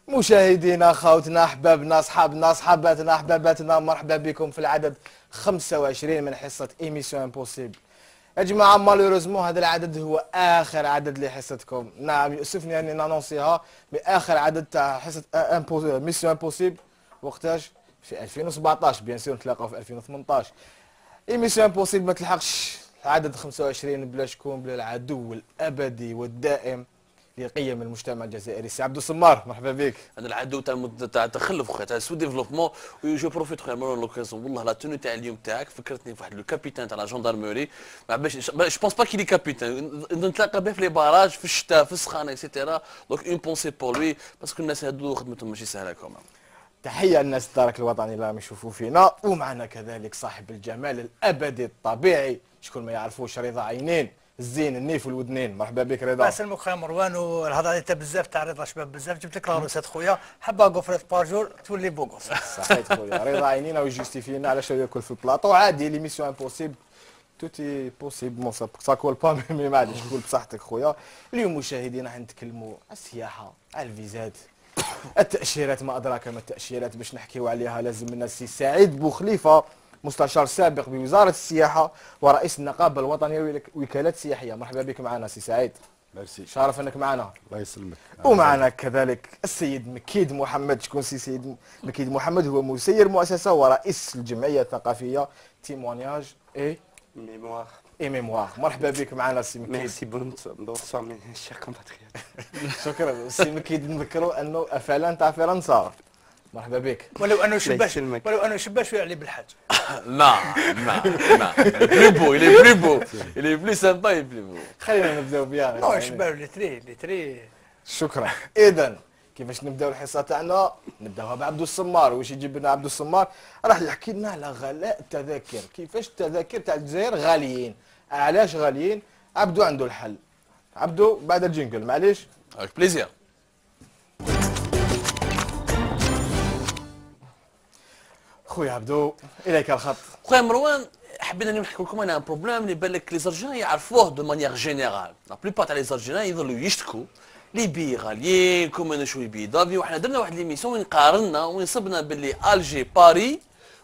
مشاهدينا خوتنا احبابنا اصحابنا اصحاباتنا احباباتنا، مرحبا بكم في العدد 25 من حصه ايميسيون امبوسيبل. يا جماعه مالوريزمون هذا العدد هو اخر عدد لحصتكم. نعم يؤسفني اني نانونسيها باخر عدد تاع حصه ميسيون امبوسيبل. وقتاش؟ في 2017 بيان سور، نتلاقاو في 2018. ايميسيون امبوسيبل ما تلحقش العدد 25 بلا شكون، بلا العدو الابدي والدائم لقيم المجتمع الجزائري، سي عبدو السمار. مرحبا بك. انا العدو تاع التخلف خويا، تاع سو ديفلوبمون. جو بروفيت خويا من لوكازيون، والله لا توني تاع اليوم تاعك فكرتني في واحد لو كابيتان تاع لا جوندارموري. باش جو بونس با كيلي كابيتان، نتلاقى به في لي باراج في الشتاء في السخانه اكسيتيرا. دونك اون بونسي بور لوي باسكو الناس هادو خدمتهم ماشي سهله كومان. تحيه للناس الدرك الوطني اللي راهم يشوفوا فينا، ومعنا كذلك صاحب الجمال الابدي الطبيعي، شكون ما يعرفوش، رضا عينين الزين النيف والودنين. مرحبا بك رضا. يسلمك خويا مروان، والهضره انت بزاف تاع رضا شباب بزاف، جبت لك لاروسات خويا، حبه غوفريت بارجور تولي بوغوف. صحيت خويا رضا عينين ويجوستيفينا علاش هو ياكل في البلاطو عادي. ليميسيون امبوسيبل توتي بوسيبل سا كول با مي معليش تقول بصحتك خويا. اليوم مشاهدينا حنتكلموا على السياحه، على الفيزات، التاشيرات، ما ادراك ما التاشيرات. باش نحكيو عليها لازم لنا السي سعيد بوخليفه، مستشار سابق بوزاره السياحه ورئيس النقابه الوطنيه للوكالات السياحيه. مرحبا بك معنا سي سعيد. ميرسي. شرف انك معنا. الله يسلمك. ومعنا كذلك السيد مكيد محمد. شكون سيد مكيد محمد؟ هو مسير مؤسسه ورئيس الجمعيه الثقافيه تيمونياج ميموار اي ميموار. مرحبا بك معنا سي مكيد. ميرسي بونسوار مي شير كومباتريوت. شكرا سي مكيد. نذكروا انه فعلا تاع فرنسا. مرحبا بك. ولو انه شبه شويه عليه بالحاج. لا لا لا، بلو بو il est plus beau, il est plus sympa, il est plus beau. خلينا نبداو بها. نو شبه لي تري. شكرا. اذا كيفاش نبداو الحصه تاعنا؟ نبداوها بعبدو السمار. واش يجيب لنا عبدو السمار؟ راح يحكي لنا على غلاء التذاكر، كيفاش التذاكر تاع الجزائر غاليين، علاش غاليين. عبدو عنده الحل. عبدو بعد الجينجل معليش. Avec plaisir. خويا عبدو اليك الخط. خويا مروان، حبينا نحكي لكم انا ان بروبليم اللي بان لك لي زالجيريان يعرفوه دو مانيير جينيرال. لا بليبار تاع لي زالجيريان يظلوا يشتكوا لي بي غاليين، كوم نشوي بي دافيون. وحنا درنا واحد ليميسيون وين قارنا وين صبنا باللي الجي باري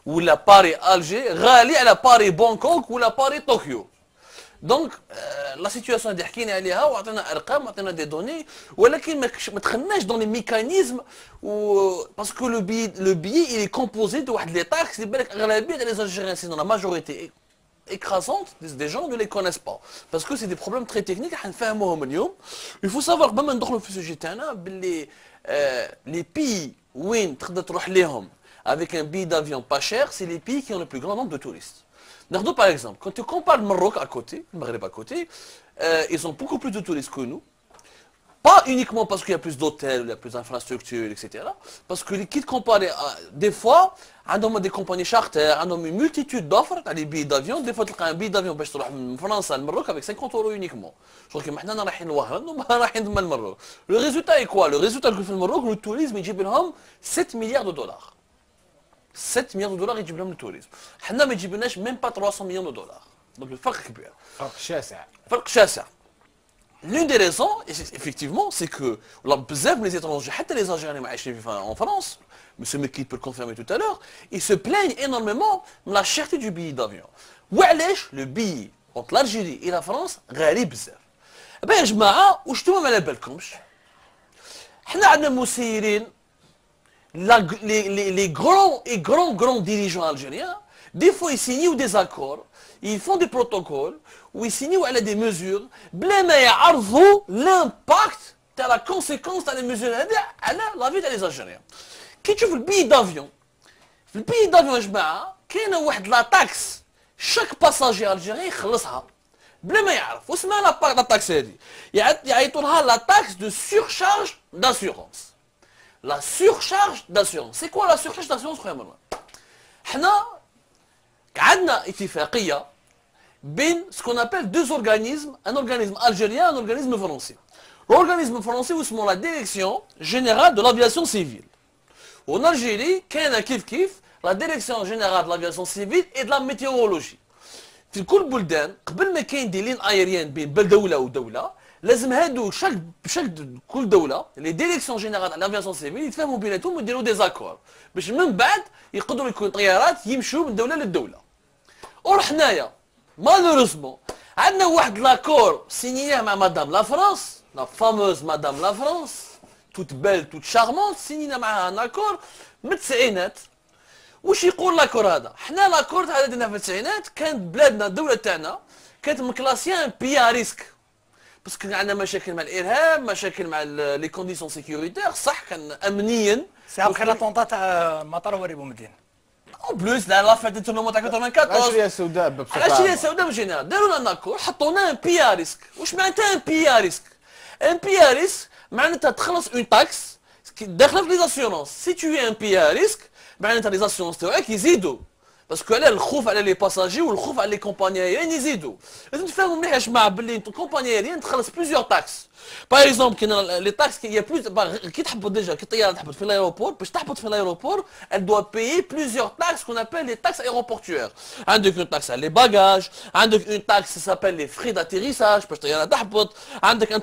ولا باري الجي غالي على باري بونكوك ولا باري طوكيو. دونك لا سيتياسيون اللي حكينا عليها وعطينا ارقام وعطينا دي دوني، ولكن ما دخلناش دون لي ميكانيزم باسكو لو بي il est composé de واحد لي تاكس اللي بالك اغلبيه لي زالجيريان سي دون لا ماجوريتي écrasante des gens ne les connaissent pas parce que c'est des problèmes très techniques حنفهموهم اليوم. il faut savoir قبل ما ندخلوا في السوجي تاعنا باللي les pays وين تقدر تروح ليهم avec un billet d'avion pas cher, c'est les pays qui ont le plus grand nombre de touristes. Nardou, par exemple, quand tu compares le Maroc à côté, le Maghreb à côté, ils ont beaucoup plus de touristes que nous. Pas uniquement parce qu'il y a plus d'hôtels, il y a plus d'infrastructures, etc. Parce que les kits comparés, des fois, ont des compagnies charter, ont une multitude d'offres, des billets d'avion. Des fois, tu as un billet d'avion pour aller en France, au Maroc, avec 50 € uniquement. Je crois que maintenant, on est en train de le Maroc. Le résultat est quoi? Le résultat que fait le Maroc, le tourisme, il y 7 milliards de dollars. 7 milliards de dollars يجيب لهم التوريزم. حنا ما يجيبلناش ميم با 300 مليون دو دولار. دونك الفرق كبير. فرق شاسع. فرق شاسع. L'une des raisons, effectivement, c'est que بزاف من les étrangers, حتى les Algériens اللي عايشين en France, monsieur Mekki peut le confirmer tout à l'heure, ils se plaignent énormément de la cherté du billet d'avion. وعلاش le billet entre l'Algérie et la France غالي بزاف. يا جماعة واش نتوما ما على بالكمش؟ حنا عندنا مسيرين les grands dirigeants algériens, des fois ils signent des accords, ils font des protocoles, ou ils signent des mesures, بلا ما يعرفوا l'impact de la conséquence de les mesures على la vie des Algériens. كي تشوف البي دافيون، في البي دافيون يا جماعة كاينة واحد لا تاكس شاك باساجي الجيري يخلصها بلا ما يعرف. واسمها لا تاكس هذه يعيطوا لها لا تاكس دو سورشارج داسيورونس. La surcharge d'assurance. C'est quoi la surcharge d'assurance خويا مروان؟ حنا عندنا اتفاقية بين ce qu'on appelle deux organismes, un organisme algérien, un organisme français. L'organisme français اسمه la Direction Générale de l'Aviation Civile. En Algérie كاينة كيف la Direction Générale de l'Aviation Civile et de la Météorologie. في كل بلدان قبل ما كاين دي لين ايريان بين دولة ودولة لازم هادو شاك كل دوله لي ديريكسيون جينيرال تاع لافياسيون سيفيل يتفاهموا بيناتهم ويديروا دي زاكور باش من بعد يقدروا يكون طيارات يمشوا من دوله للدوله. اور حنايا مالوروزمون عندنا واحد لاكور سينياه مع مدام لا فرانس، لا فاموز مدام لا فرانس توت بيل توت شارمونت، سينينا معها ان اكور من التسعينات. واش يقول لاكور هذا؟ حنا لاكور هذا درنا في التسعينات كانت بلادنا الدوله تاعنا كانت مكلاسيان بيا ريسك باسكو عندنا مشاكل مع الارهاب، مشاكل مع لي كونديسيون سيكوريتير، صح كان امنيا سي ابخي لاطونطا تاع مطار وري بومدين. اون بلوس لا فات دي تورنمون تاع 94 العشريه السوداء بصفه عامه. العشريه السوداء بالجينيرال داروا لنا اكور حطوا لنا ان بيا ريسك. واش معناتها ان بيا ريسك؟ ان بيا ريسك معناتها تخلص اون تاكس داخله في لي زاسيورونس. سي تو ان بيا ريسك معناتها لي زاسيورونس تاعك يزيدوا باسكو على الخوف على لي باساجي والخوف على لي كومباني ايريان يزيدوا. لازم تفهموا مليح يا جماعه باللي كومباني ايريان تخلص بليزيور تاكس. باغ اكزومبل كاين لي تاكس كي بلوز كي تحبط ديجا كي الطياره تحبط في الايروبور باش تحبط في الايروبور elle doit payer plusieurs taxes qu'on appelle les taxes aéroportuaires. عندك une taxe على لي باجاج، عندك une taxe s'appelle les frais d'atterrissage باش الطياره تحبط، عندك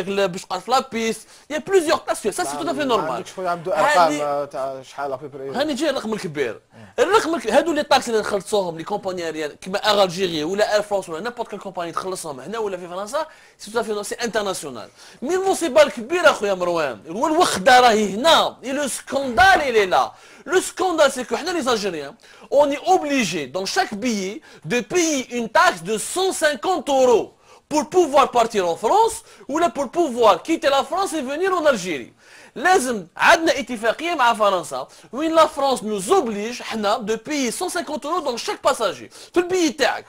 باش تقعد في لابيست. il y a plusieurs taxes ça c'est tout à fait normal. عندك شويه عنده ارقام تاع شحال ابيبري. هاني جاي الرقم الكبير. الرقم هادو لي تاكس اللي خلصوهم لي كومباني ايريان كيما اير الجيري ولا اير فرانس ولا نابورت كال كومباني تخلصهم هنا ولا في فرنسا سي تو افي سي انترناسيونال. مي المصيبه الكبيره اخويا مروان هو الوخده راهي هنا. لو سكوندال الي لا. لو سكوندال سي كو حنا لي الجيريان اون اي اوبليجي دون شاك بيي دو بايي اون تاكس دو 150 euros pour pouvoir partir en France ou là pour pouvoir quitter la France et venir en Algérie. لازم عندنا اتفاقيه مع فرنسا وين لا فرانس نوز اوبليج حنا دو بايي 150 euros دون شاك باساجي في البي تاعك.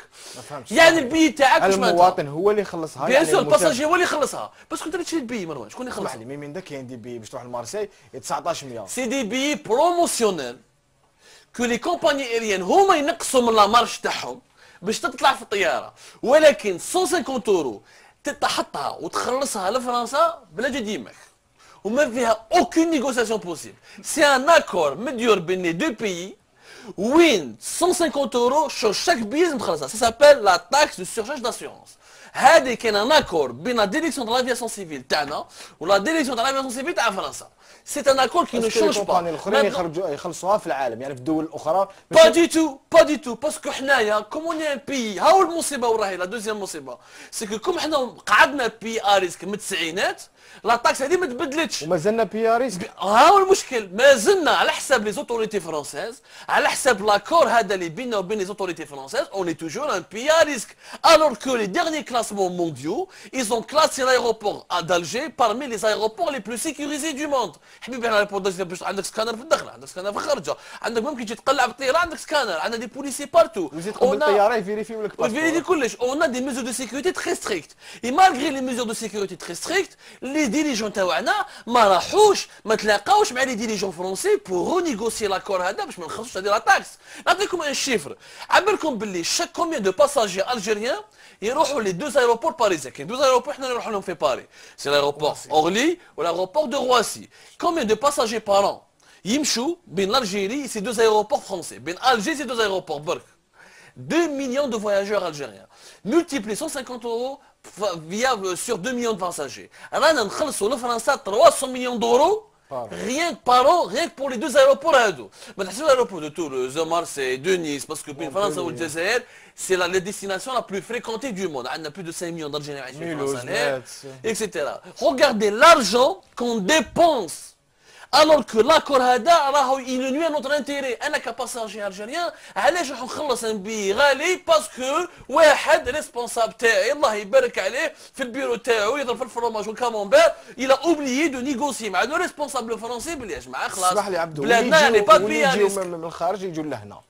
يعني البي تاعك واش معناتها؟ المواطن هو اللي يخلصها. بيان سور الباساجي هو اللي يخلصها باسكو انت تشري البي مروان شكون اللي يخلصها؟ مين دا كاين دي بي باش تروح لمارسي 1900. سي دي بي بروموسيونيل كو لي كومباني ايريان هما ينقصوا من لا مارش تاعهم باش تطلع في الطياره، ولكن 150 euro تحطها وتخلصها لفرنسا بلا جا ديماك وما فيها aucune négociation possible. C'est un accord مديور بين les deux pays وين 150 euros sur chaque billet لازم تخلصها. Ça s'appelle la taxe de surcharge d'assurance. هذه كان ان اكور بين لا ديريكسيون دو لافياسيون سيفيل تاعنا ولا ديريكسيون دو لافياسيون سيفيل تاع فرنسا. سي ان اكور كي نو شونج با. الاخرين يخلصوها في العالم يعني في الدول الاخرى. با دي تو باسكو حنايا كوم اون ان بي هاو المصيبه وراهي لا دوزيام مصيبه سي كو كوم حنا قعدنا بي اريسك من التسعينات لا تاكس هذه ما تبدلتش ومازلنا بياريس. ها هو المشكل مازلنا على حساب لي زوتوريتي فرونسيز على حساب لاكور هذا اللي بيننا وبين لي زوتوريتي فرونسيز اون اي توجور ان بي ريسك الور كو لي ديرني كلاسمون مونديو ils ont classé l'aéroport d'Alger parmi les aéroports les plus sécurisés du monde. حبيبي احنا باش عندك سكانر في الدخله، عندك سكانر في الخارجه، عندك ممكن تجي تقلع بالطياره عندك سكانر، عندنا دي بوليسي بارتو. وزيد قبل الطياره يفيريفيو لك الباسبور. يفيريفي كلش. on a des mesures de sécurité très strictes. Et malgré les mesures de sécurité très strictes les dirigeants تاعنا ما راحوش ما تلاقاوش مع لي ديريجون فرونسي بور رونيغوسي لاكور هذا باش ما نخلصوش هذه لا تاكس. نعطيكم ان شيفر عبركم باللي شاك كوميان دو باساجي الجيريان يروحوا لي دوز ايروبور باريزيان. كاين دوز ايروبور حنا نروحوا لهم في باري سي لايروبور اورلي والايروبور دو رواسي. كوميان دو باساجي بارون يمشوا بين الجيري سي دوز ايروبور فرونسي بين الجي سي دوز ايروبور برك 2 millions de voyageurs algériens multiplié 150 euros via sur 2 millions de passagers. رانا نخلصوا لفرنسا 300 millions d'euros rien que par an, rien que pour les deux aéroports هادو. ما تحسبش l'aéroport de Toulouse, de Marseille, de Nice parce que بين فرنسا والجزائر c'est la destination la plus fréquentée du monde. On a plus de 5 millions d'Algériens عايشين في فرنسا etc. Regardez l'argent qu'on dépense alors que l'accord هذا راهو il nuit à notre intérêt. انا كباساجي الجيريان علاش راح نخلص ان بي غالي باسكو واحد ريسبونسابل تاعي الله يبارك عليه في البيرو تاعو يضرب في الفرماج والكامونبير il a oublié de négocier مع لو ريسبونسابل فرونسي بلي يا جماعه خلاص اسمح لي عبدو بلادنا يعني با بي من الخارج يجوا لهنا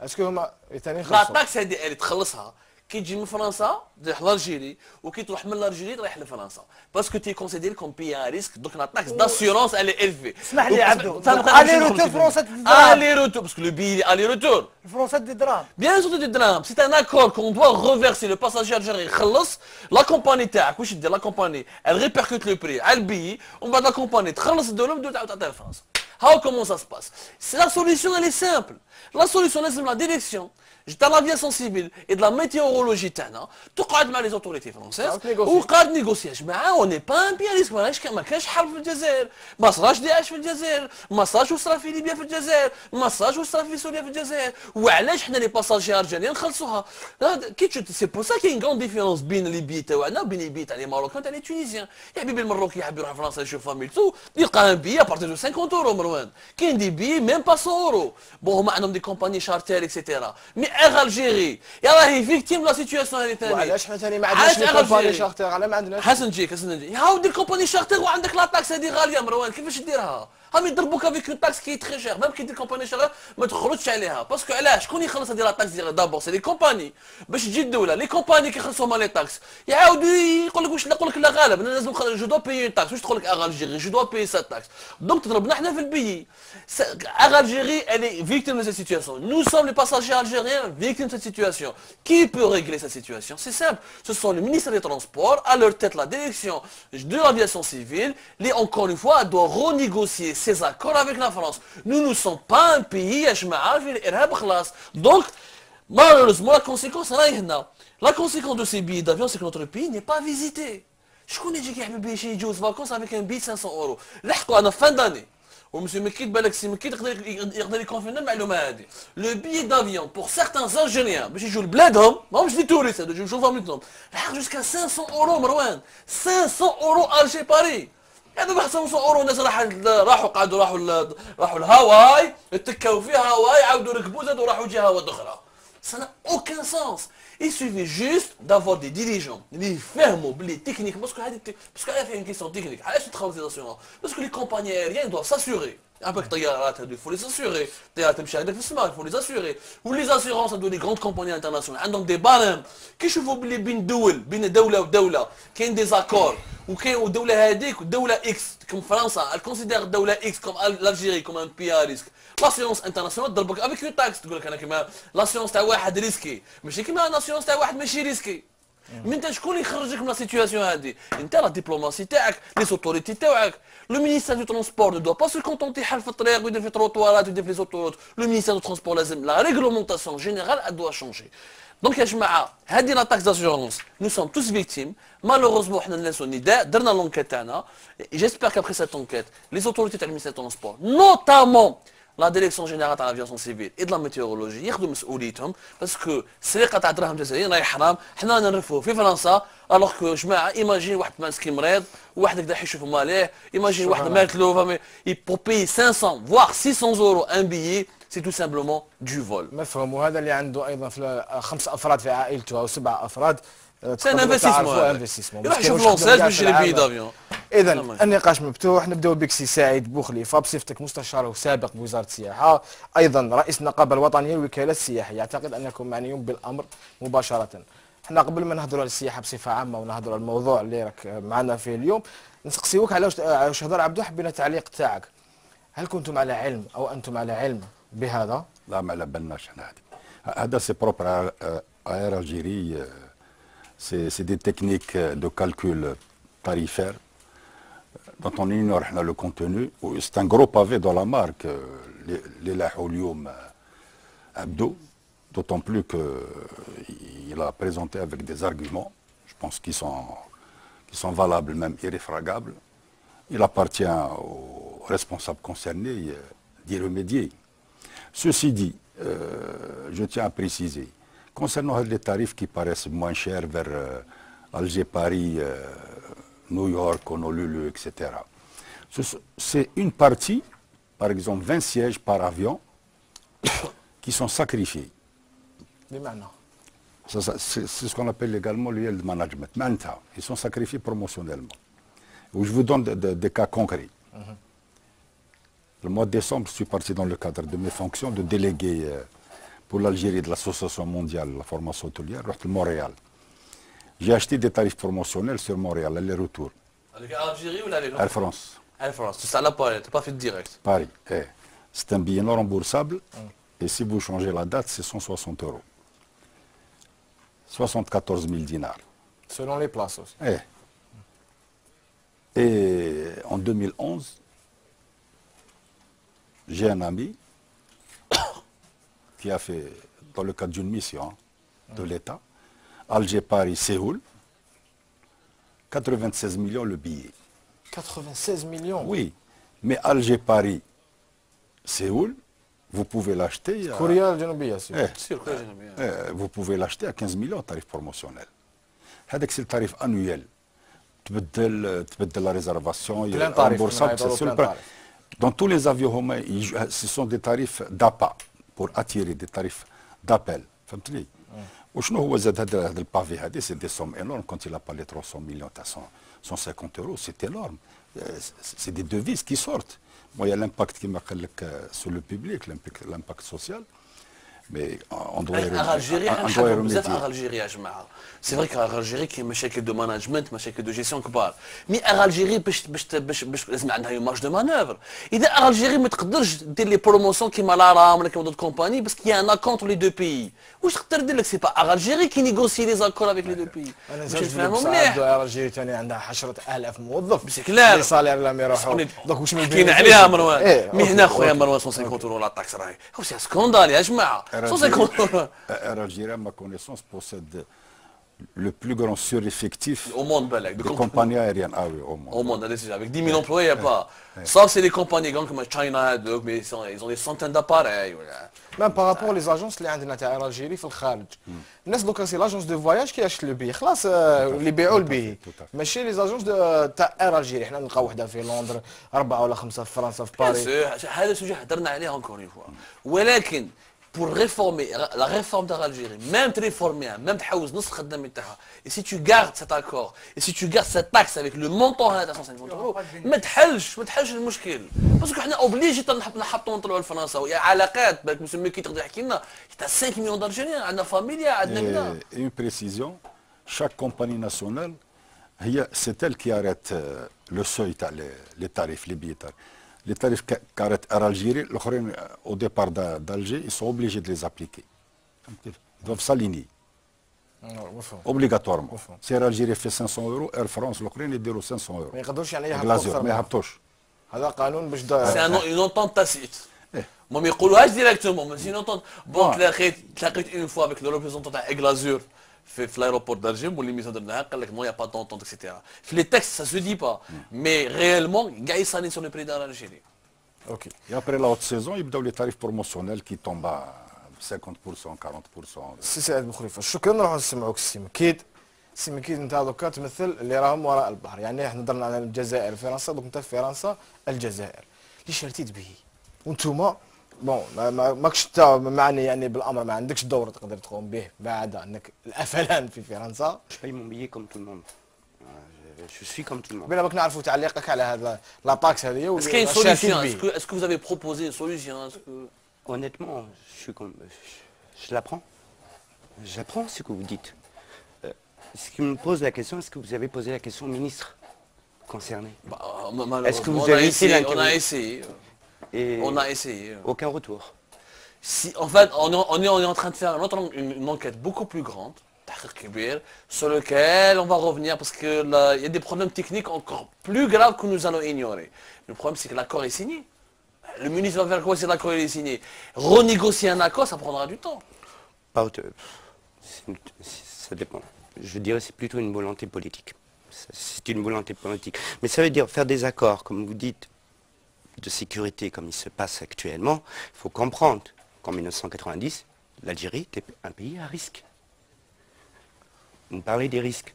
اسكو هما ثاني لا خلصوا التاكس هذه اللي تخلصها كي تجي من فرنسا تروح لالجيري وكي تروح من الجيري تروح لفرنسا باسكو تي كونسيدير كوم بي ريسك دوك لا تاكس داسيورونس الي الفي. اسمح لي عبدو الي روتور فرنسا الي روتور باسكو لو بي الي روتور فرنسا دي دراهم بيان سور دي دراهم. سي ان اكور كون دوا ريفيرسي لو باساجي الجيري يخلص لا كومباني تاعك واش دير لا كومباني ال ريبيركوت لو بري على البي ومن بعد لا كومباني تخلص الدوله بدون تعاود تعطيها لفرنسا. هاو كومون سا سباس. سي لا سوليسيون الي سامبل. لا سوليسيون لازم لا ديريكسيون de l'aviation civile et de la météorologie تاعنا تقعد مع les autorités françaises négocier. وقعد نيغوسي. يا جماعه اون ني با امبيرياليست، ما كانش حرب في الجزائر، ما صراش داعش في الجزائر، ما صراش وصرا في ليبيا في الجزائر، ما صراش وصرا في سوريا في الجزائر، وعلاش حنا لي باساجي ارجانيين نخلصوها؟ كي سي بور سا كاين غون ديفيرونس بين لي بي تاعنا وبين لي بي تاع لي ماروكان تاع لي تونيزيان. يا حبيبي المروكي يحب يروح فرنسا يشوف فاميلتو يلقى ان بي ابارتي دو 50 اورو مروان، كاين دي بي ميم با 100 اورو. بون هما عندهم دي كومباني شارتير اكسيتيرا، مي اغ الجيري يا راهي فيكتيم لا سيتياسيون هذه ثاني. وعلاش حنا ثاني ما عندناش لي كومباني شارتر؟ على ما عندناش. حسن نجي يا ودي الكومباني شارتر وعندك لا تاكس هذه غاليه مروان، كيفاش ديرها؟ هم يضربوك افيك اون تاكس كي تري شير، ميم كي دير كومباني شارتر ما تخرجش عليها، باسكو علاش؟ شكون يخلص هذه لا تاكس دابور؟ سي لي كومباني. باش تجي الدوله لي كومباني كيخلصوا هما لي تاكس يعاودوا يقول لك واش نقول لك لا غالب انا لازم جو دو باي تاكس، واش تقول لك اغ الجيري جو دو باي سا تاكس، دونك تضربنا حنا في البي. اغ الجيري elle est victime de cette situation. Nous sommes les passagers algériens victimes de cette situation. Qui peut régler cette situation? C'est simple, ce sont le ministère des Transports, à leur tête la direction de l'aviation civile, et encore une fois, doit renégocier ses accords avec la France. Nous ne sommes pas un pays, donc malheureusement la conséquence, la conséquence de ces billets d'avion, c'est que notre pays n'est pas visité. شكون يجي كيحب يمشي يجوز فاكونس avec un billet 500 euros؟ لحقوا انا فان داني ومسيو مكيت بالك سي مكيت يقدر يكونفيرم المعلومه هذه. لو بيي دافيون بور سيغتان الجيريان باش يجوا لبلادهم ماهمش دي توريست، هادو يجوا فاميلتهم، لحق جوسكا 500 اورو مروان، 500 اورو الجي باري. هذا ب 500 اورو الناس راحوا قعدوا راحوا لهاواي اتكاو في هاواي، عاودوا ركبوا زادوا راحوا جهه اخرى. Ça n'a aucun sens. Il suffit juste d'avoir des dirigeants اللي يفهموا باللي تكنيك، باسكو هذه فيها كيسيون تكنيك. علاش تدخلوا في لاسيورونس؟ باسكو لي كومباني ايريان دوف ساسيوري. عندك طيارات هذو يفو لي ساسيوري، طيارات تمشي هكذاك في السماء يفو لي ساسيوري، ولي زاسيورونس هذو لي غروند كومباني انترناسيونال عندهم دي بارام كيشوفوا باللي بين دوله ودوله كاين دي زاكور، وكاين والدوله هذيك والدوله اكس كوم فرنسا الكونسيدير الدوله اكس كوم الجيري كوم ان بي ار ريسك. لاسيونس انترناسيونال تضربك افيك اون تاكس، تقول لك انا كيما لاسيونس تاع واحد ريسكي ماشي كيما لاسيونس تاع واحد ماشي ريسكي. من انت شكون اللي يخرجك من لا سيتياسيون هذه؟ انت لا ديبلوماسي تاعك، لي سوتوريتي تاعك. لو مينيستير دو ترونسبور نو دو با سو كونتونتي يحل في الطريق ويدير في تروطوارات ويدير في لي زوتوروت. لو مينيستير دو ترونسبور لازم لا ريغلومونطاسيون جينيرال ا دوا شونجي. دونك يا جماعه هذه لا تاكس داسيورونس نو سوم توس فيكتيم. مالوغوزمون حنا نلاسو نداء درنا لونكيت تاعنا. جيسبر كابخي سيت اونكيت لي زوتوريتي تاع المينيستير دو ترونسبور نوتامون لا ديريكسيون جينيرال تاع لافياسيون سيفيل اي دو لا ميتيورولوجي ياخذوا مسؤوليتهم، باسكو السرقه تاع دراهم جزائريين راهي حرام. حنا نرفوا في فرنسا الوغ كو جماعه ايماجين واحد مسكين مريض وواحد هكذا يشوف ماليه، ايماجين واحد مات له فهمي بور باي 500 voire 600 اورو ان بيي، سي تو سامبلومون دو فول. مفهوم. وهذا اللي عنده ايضا في 5 افراد في عائلته او 7 افراد، سي ان انفستيسمون يروح يشوف لونساج باش يشري بي دافيون. اذا النقاش مفتوح. نبداو بك سي سعيد بوخليفه بصفتك مستشار سابق بوزاره السياحه، ايضا رئيس النقابه الوطنيه للوكالات السياحيه، اعتقد انكم معنيون بالامر مباشره. احنا قبل ما نهضروا على السياحه بصفه عامه ونهضروا على الموضوع اللي راك معنا فيه اليوم، نسقسيوك على واش هضر عبدو، حبينا تعليق تاعك. هل كنتم على علم او انتم على علم بهذا؟ لا ما على بالناش احنا هذا سي بروبر ا الجيري. C'est des techniques de calcul tarifaire dont on ignore le contenu. C'est un gros pavé dans la marque, les Lahoulium Abdo, d'autant plus qu'il a présenté avec des arguments, je pense qui sont valables, même irréfragables. Il appartient aux responsables concernés d'y remédier. Ceci dit, je tiens à préciser, concernant les tarifs qui paraissent moins chers vers Alger, Paris, New York, Honolulu, etc. C'est une partie, par exemple 20 sièges par avion, qui sont sacrifiés. C'est ce qu'on appelle également le yield management. Maintenant, ils sont sacrifiés promotionnellement. Où je vous donne des cas concrets. Le mois de décembre, je suis parti dans le cadre de mes fonctions de délégué pour l'Algérie de l'Association mondiale de la formation hôtelière, de Montréal. J'ai acheté des tarifs promotionnels sur Montréal, aller-retour. Avec Algérie ou avec Air France. Air France, c'est ça là pas, t'as pas fait direct. Paris. C'est un billet non remboursable. Et si vous changez la date, c'est 160 euros. 74 000 dinars. Selon les places aussi. Et en 2011, j'ai un ami qui a fait dans le cadre d'une mission de l'État. Alger, Paris, Séoul. 96 millions le billet. 96 millions. Oui, mais Alger, Paris, Séoul, vous pouvez l'acheter. كوريا الجنوبية سي. Eh, سير كل جنبي. vous pouvez l'acheter à 15 millions tarif promotionnel. هذاك سي التاريف annuel. تبدل la réservation, Plein tarif, remboursable, on a c'est plein sur le tarif. Dans tous les avions, ce sont des tarifs d'appât pour attirer des tarifs d'appel. فهمتني؟ وشنو هو زاد هذا البافي هذه سي دي سوم انورم كونت il a parlé 300 millions 150 euros c'est énorme. C'est des devises qui sortent. Bon, il y a l'impact qui m'a sur le public, l'impact social. Mais on doit y Algérie, remédier. Algérie يا جماعه. سي فري كالجيري كاين مشاكل دو مانجمنت مشاكل دو جيستيون كبار. مي الجيري باش لازم عندها يو مارج دو مانوفر. اذا الجيري ما تقدرش دير لي بروموسيون كيما لارام ولا كيما دوت كومباني باسكو يا ان اكونت لي دو بي. واش تقدر دير لك سي با الجيري كي نيغوسي لي زاكور افيك لي دو بي. انا زعما نفهموا مليح. الجيري ثاني عندها 10,000 موظف. بس كلام. لي سالير لما يروحوا. دوك واش حكينا عليها مروان. مي هنا خويا مروان 150 اورو لا تاكس راهي. هو سي سكوندال يا جماعه. 150 اورو. Algérie, à ma connaissance, possède le plus grand sureffectif Au monde, balak. des compagnies aériennes. Ah oui, au monde. Au monde, avec 10 000 employés, il n'y a pas. Sauf c'est des compagnies grandes comme China, mais ils ont des centaines d'appareils. Voilà. Même par rapport aux agences اللي عندنا تاع الجيري في الخارج الناس دوكا سي لاجونس دو فواياج كيشري لو بي خلاص اللي يبيعوا البي ماشي لي زاجونس تاع الجيري حنا نلقاو وحده في لندن 4 ولا 5 في فرنسا في باريس هذا سوجي هضرنا عليه encore une fois ولكن pour réformer la réforme d'Algérie, même te réformer, même تحوز نص خدامي تاعها, et si tu gardes cet accord, et si tu gardes cette taxe avec le montant هذا 150 euros, ما تحلش المشكل. باسكو حنا اوبليجي نحطوا نطلعوا لفرنسا ويا علاقات بالك مسمي كي تقدر يحكي لنا حتى 5 مليون d'Algériens عندنا فاميليا عندنا كذا. Une précision, chaque compagnie nationale, c'est elle qui arrête le seuil تاع les tarifs, les billets. Les tarifs qu'arrête Algérie, au départ d'Alger, ils sont obligés de les appliquer. Ils doivent s'aligner. Obligatoirement. Si Algérie fait 500 euros, Air France, l'Ukraine, ils diront 500 euros. ما يقدروش يعني Glazure, mais يهبطوش. هذا قانون باش سي اون entente tacite. ما يقولوهاش ديريكتومون ماشي اون entente. بون تلاقيت اون فوا افيك لو ريبريزونتون تاع Glazure في l'aéroport d'Alger, où l'émission de Naha, il n'y a pas d'entente, etc. Les textes, ça ne se dit pas. Mais réellement, ils s'alignent sur le prix d'Algérie. Ok. Et après la haute saison, ils donnent les tarifs promotionnels qui tombent à 50%, 40%. سي سعد بخريفه شكرا نروحوا نسمعوك السي مكيد. السي مكيد انت دوكا تمثل اللي راهم وراء البحر يعني احنا هضرنا على الجزائر فرنسا دوك انت في فرنسا الجزائر اللي شرتيت به وانتوما بون ماكش معني يعني بالامر ما عندكش دور تقدر تقوم به بعد انك الافلان في فرنسا. Je paye mon billet comme tout le monde. Je suis comme tout le monde. بينا بك نعرفوا تعليقك على هذا لا طاكس هذه. Est-ce qu'il y a une solution? Est-ce que vous avez proposé une solution? Honnêtement, je l'apprends. J'apprends ce que vous dites. Ce qui me pose la question, est-ce que vous avez posé la question au ministre concerné? Est-ce que vous avez essayé On a essayé. Et On a essayé. aucun retour. Si, en fait, on est en train de faire une enquête beaucoup plus grande, sur lequel on va revenir parce qu'il y a des problèmes techniques encore plus graves que nous allons ignorer. Le problème, c'est que l'accord est signé. Le ministre va faire quoi si l'accord est signé? Renégocier un accord, ça prendra du temps. Ça dépend. Je dirais que c'est plutôt une volonté politique. C'est une volonté politique. Mais ça veut dire faire des accords, comme vous dites, de sécurité comme il se passe actuellement. Il faut comprendre qu'en 1990, l'Algérie était un pays à risque. Vous me parlez des risques.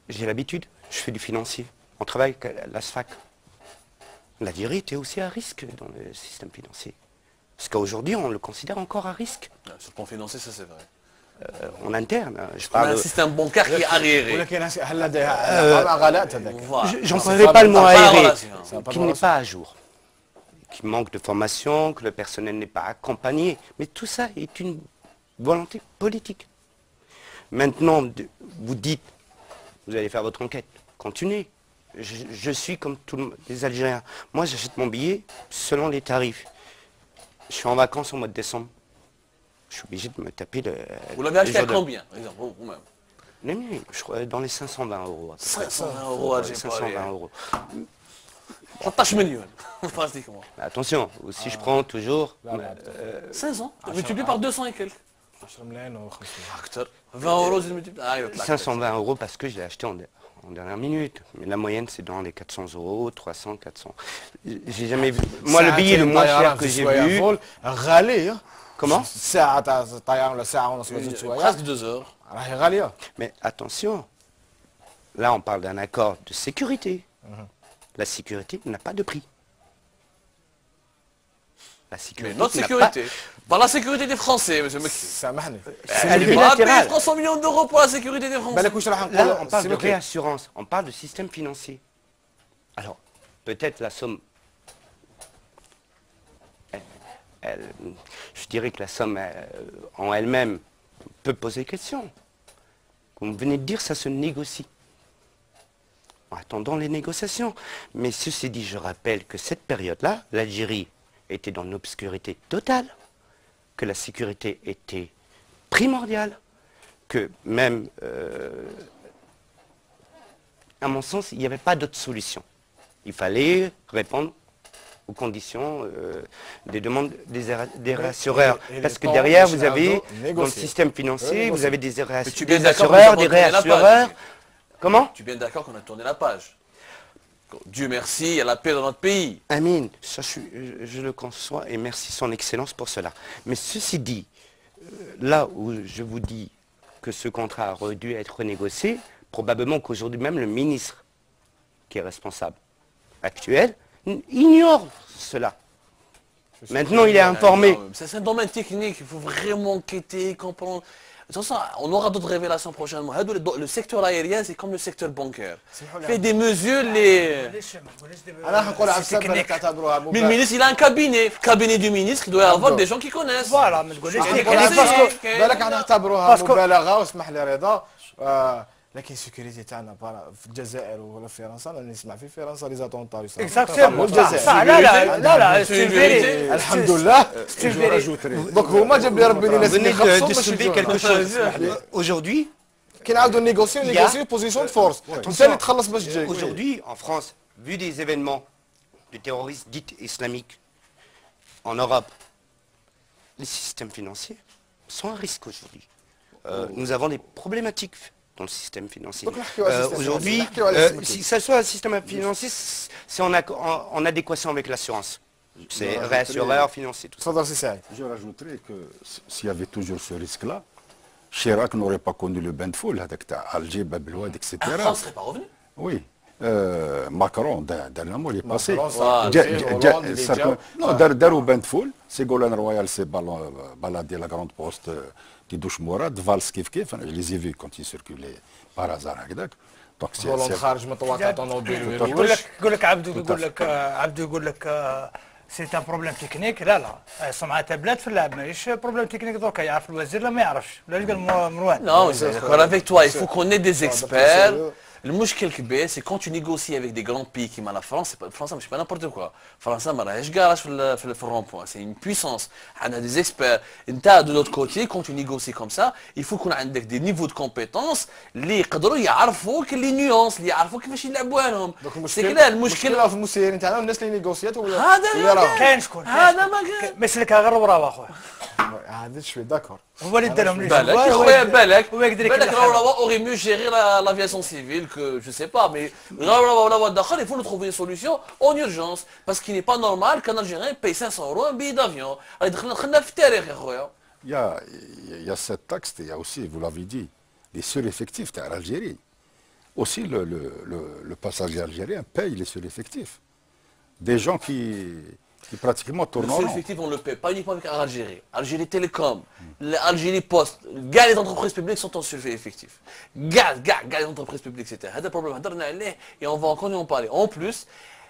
J'ai l'habitude, je fais du financier. On travaille avec la SFAC. L'Algérie était aussi à risque dans le système financier. Parce qu'aujourd'hui, on le considère encore à risque. Sur le plan financier, ça c'est vrai. En interne, je On a un parle... système bancaire qui est arriéré. J'emploierai pas le mot aéré, Ça qui n'est pas à jour, qui manque de formation, que le personnel n'est pas accompagné. Mais tout ça est une volonté politique. Maintenant, vous dites, vous allez faire votre enquête, continuez. Je suis comme tous les Algériens. Moi, j'achète mon billet selon les tarifs. Je suis en vacances au mois de décembre. Je suis obligé de me taper le... Vous l'avez acheté à combien, par exemple, vous-même? Non, je crois dans les 520 euros. À peu près. 520 euros, Alger, 520 euros. 13 millions, pratiquement. Attention, si je prends toujours... 16 ans, multiplié par 200 et quelques. 10 ملايين و500 اكثر 20 اورو زيد من ايوه طلعت 520 euros parce que je l'ai acheté en dernière minute. Mais la moyenne, c'est dans les 400 euros, 300, 400. J'ai jamais vu. Moi, le billet le moins cher que j'ai vu. غالي. Comment ساعة تاع الطيران ولا ساعة ونص ولا زوج شوية. presque 2 heures. راهي غالية. Mais attention, là, on parle d'un accord de sécurité. La sécurité n'a pas de prix. La Mais sécurité notre n'a sécurité. Par la sécurité des Français, monsieur Mekki. سامحني. Elle est On va payer bilatérale. 300 millions d'euros pour la sécurité des Français. بالك واش راح Là, نقول؟ on parle سي de مكي. réassurance, on parle de système financier. Alors, peut-être la somme, je dirais que la somme en elle-même peut poser question. Comme vous venez de dire, ça se négocie. En attendant les négociations. Mais ceci dit, je rappelle que cette période-là, l'Algérie était dans une obscurité totale, que la sécurité était primordiale, que même, à mon sens, il n'y avait pas d'autre solution. Il fallait répondre aux conditions des demandes des réassureurs. et Parce le que temps, derrière, Michel vous avez, Arnaud, dans le négocier. système financier, Négocier. vous avez des tu es bien assureurs, d'accord des qu'on va tourner la réassureurs. page. Comment Tu es bien d'accord qu'on a tourné la page. Dieu merci, il y a la paix dans notre pays. Amine, ça, je le conçois et merci son excellence pour cela. Mais ceci dit, là où je vous dis que ce contrat aurait dû être renégocié, probablement qu'aujourd'hui même le ministre qui est responsable actuel ignore cela. Maintenant, il est informé. C'est un domaine technique, il faut vraiment enquêter, comprendre. De toute façon, on aura d'autres révélations prochainement. Le secteur aérien, c'est comme le secteur bancaire. Fait des mesures, les... انا راح نقول على السبب اللي تعتبروها Mais le ministre, il a un cabinet. Cabinet du ministre, il doit y avoir des gens qui connaissent. فوالا ما تقوليش صح. تكنيك باسكو- باسكو بالك راح نعتبروها باسكو- مبالغه واسمح لي رضا لكن السيكوريتي تاعنا في الجزائر ولا في فرنسا انا نسمع في فرنسا لي زاتونطا اكزاكتومون صح والجزائر صح لا لا لا لا C'est une vérité. الحمد لله دوك هما جاب لي ربي لي Vous ناس اللي venez خلصهم de باش soulever يجونا. quelque chose. Aujourd'hui, كي نعاودوا نيغوسيو بوزيسيون دو فورس انت اللي تخلص باش تجي Aujourd'hui, en France, vu des événements de terrorisme dit islamique en Europe, les systèmes financiers sont un risque aujourd'hui. Nous avons des problématiques dans le système financier. Donc, نحكيو على السيستم Aujourd'hui, financier. نحكيو على السيستم si ça soit un système financier, c'est en adéquation avec l'assurance. C'est Non, réassureur financier, tout ça. تفضل سي سعيد Je rajouterais que s'il y avait toujours ce risque-là, Chirac n'aurait pas connu le bain de foule, avec Alger, Babelwad, etc. La France ne serait pas revenue. Oui. Macron, dernièrement, il est passé. Macron, ça, Hollande, il est déjà- Non, Darou bain de foule, Ségolène Royal s'est baladé à la grande poste de Douche Mourad, Valls Kif Kif, je les ai vus quand ils circulaient par hasard. Donc c'est هولندا خارج من طواقع طوموبيل يقول لك عبدو يقول لك سي ان بروبليم تكنيك لا سمعة بلاد في اللعب ماهيش بروبليم تكنيك دركا يعرف الوزير لا ما يعرفش ولا قال مروان Non, je suis d'accord avec toi. Il faut qu'on ait des experts. Le مشكل الكبير c'est quand tu négocies avec des grands pays comme la France, c'est pas France, c'est pas n'importe quoi. France ما راهيش garage في الرond point, c'est une puissance. On a des experts. انت de l'autre côté quand tu négocies comme ça, il faut qu'on عندك des niveaux de compétences اللي يقدروا يعرفوك les nuances, اللي يعرفوك كيفاش يلعبوا لهم. سي كذا المشكل. في المسيرين تاعنا والناس اللي نيغوسيات هذا ولا راهم كاين شكون هذا ما كان. مسلكها غير وراه اخويا هذا شوي داكور هو اللي دارهم لي بالك يا خويا بالك هو يقدر بالك يكلف راهو aurait mieux géré l'aviation civile que je sais pas mais راهو داخل il faut nous trouver une solution en urgence parce qu'il n'est pas normal qu'un Algérien paye 500 euros un billet d'avion دخلنا في التاريخ يا خويا. Il y a cette taxe, il y a aussi, vous l'avez dit, les sureffectifs à l'Algérie. Aussi, le passager algérien paye les sureffectifs. Des gens qui pratiquement Le tournent en seul rond. effectif on le paie pas uniquement avec Algérie. Algérie Télécom, Algérie Poste, gars les entreprises publiques sont en sureffectif. Gars les entreprises publiques c'était. هذا problème هضرنا عليه et on va encore en parler. En plus,